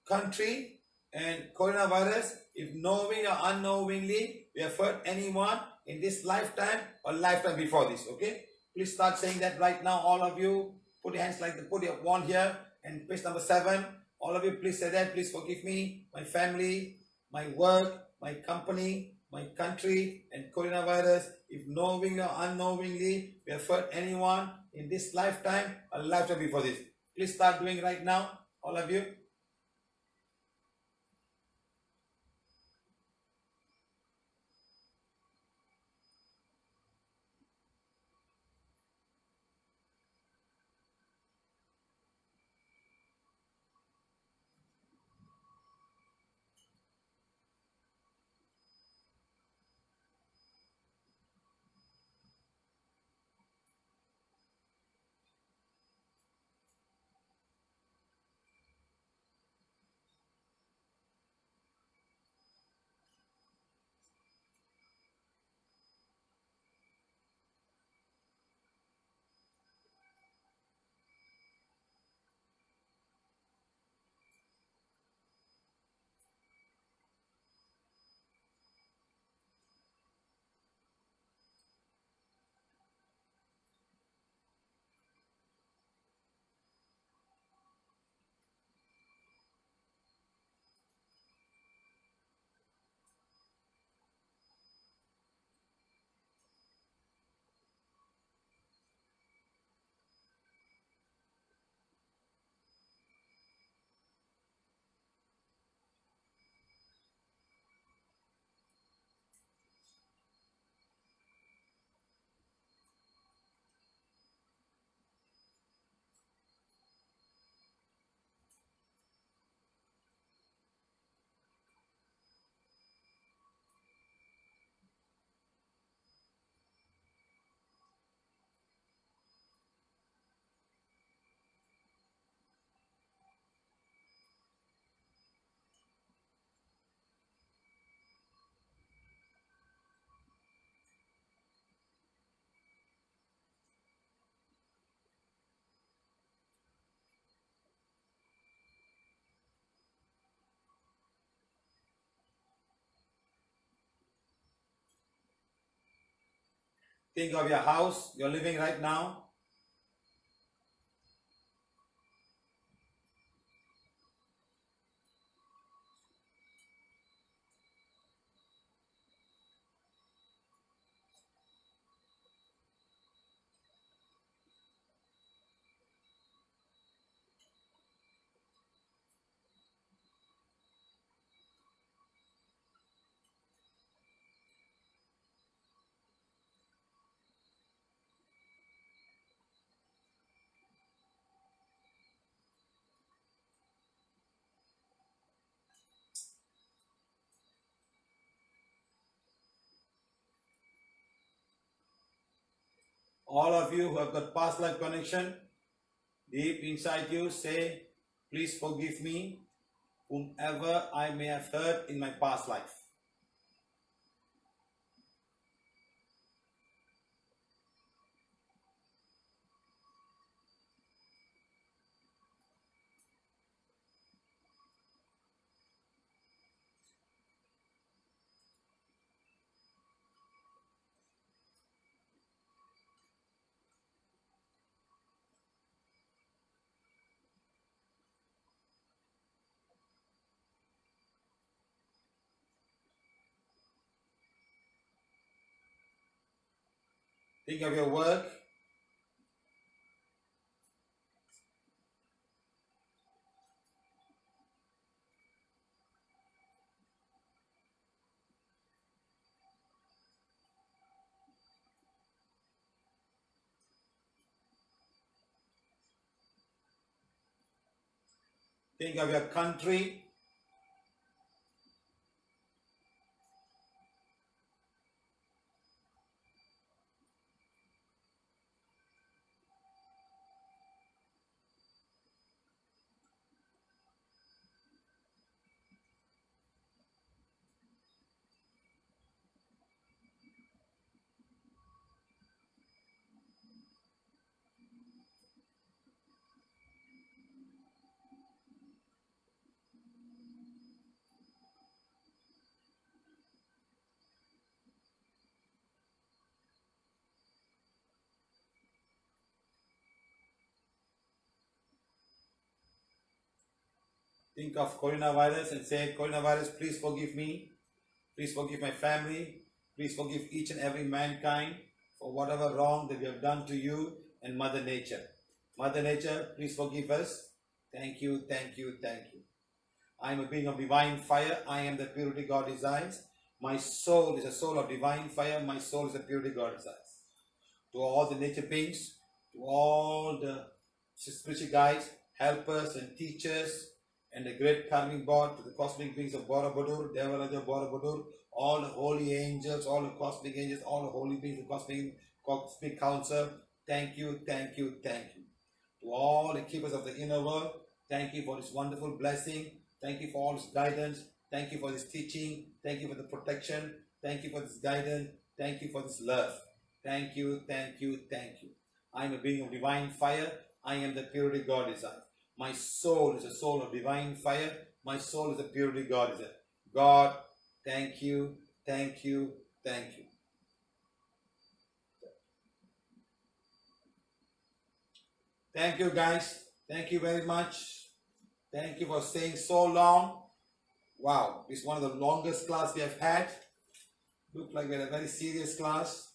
country, and coronavirus, if knowing or unknowingly we have hurt anyone in this lifetime or lifetime before this. Okay, please start saying that right now. All of you, put your hands like the put your one here and page number 7. All of you, please say that. Please forgive me, my family, my work, my company, my country, and coronavirus, if knowing or unknowingly we have hurt anyone in this lifetime or lifetime before this. Please start doing right now, all of you. Think of your house you're living right now. All of you who have got past life connection, deep inside you say, please forgive me, whomever I may have hurt in my past life. Think of your work. Think of your country. Think of coronavirus and say, coronavirus, please forgive me. Please forgive my family. Please forgive each and every mankind for whatever wrong that we have done to you and Mother Nature. Mother Nature, please forgive us. Thank you, thank you, thank you. I am a being of divine fire. I am the purity God desires. My soul is a soul of divine fire. My soul is a purity God desires. To all the nature beings, to all the spiritual guides, helpers and teachers, and the great karmic board, to the cosmic beings of Borobudur, Devaraja Borobudur, all the holy angels, all the cosmic angels, all the holy beings, the cosmic council, thank you, thank you, thank you. To all the keepers of the inner world, thank you for this wonderful blessing. Thank you for all this guidance. Thank you for this teaching. Thank you for the protection. Thank you for this guidance. Thank you for this love. Thank you, thank you, thank you. I am a being of divine fire. I am the purity God desires. My soul is a soul of divine fire. My soul is a purity God desires. God, thank you, thank you, thank you. Thank you, guys. Thank you very much. Thank you for staying so long. Wow, this is one of the longest class we have had. Look like we had a very serious class.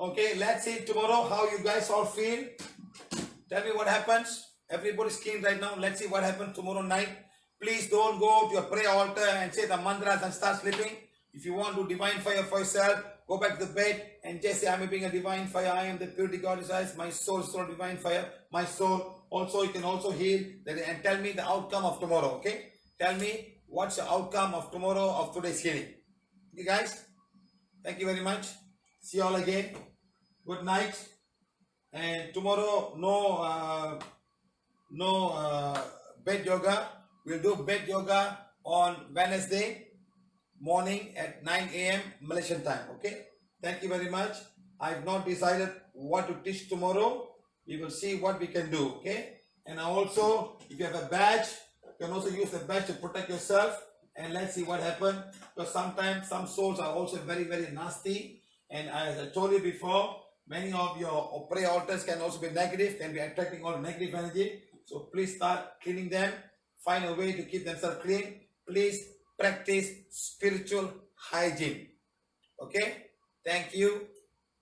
Okay, let's see tomorrow how you guys all feel. Tell me what happens. Everybody's keen right now. Let's see what happens tomorrow night. Please don't go to your prayer altar and say the mantras and start sleeping. If you want to divine fire for yourself, go back to the bed and just say, I'm being a divine fire. I am the purity God desires. My soul is so divine fire. My soul also, you can also heal. And tell me the outcome of tomorrow, okay? Tell me what's the outcome of tomorrow of today's healing. Okay, guys? Thank you very much. See you all again. Good night. And tomorrow, no bed yoga. We'll do bed yoga on Wednesday morning at 9 a.m. Malaysian time. Okay. Thank you very much. I've not decided what to teach tomorrow. We will see what we can do. Okay. And also, if you have a badge, you can also use the badge to protect yourself. And let's see what happens. Because sometimes some souls are also very, very nasty. And as I told you before, many of your prayer altars can also be negative, can be attracting all negative energy. So please start cleaning them. Find a way to keep themselves clean. Please practice spiritual hygiene. Okay? Thank you.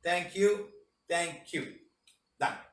Thank you. Thank you. Done.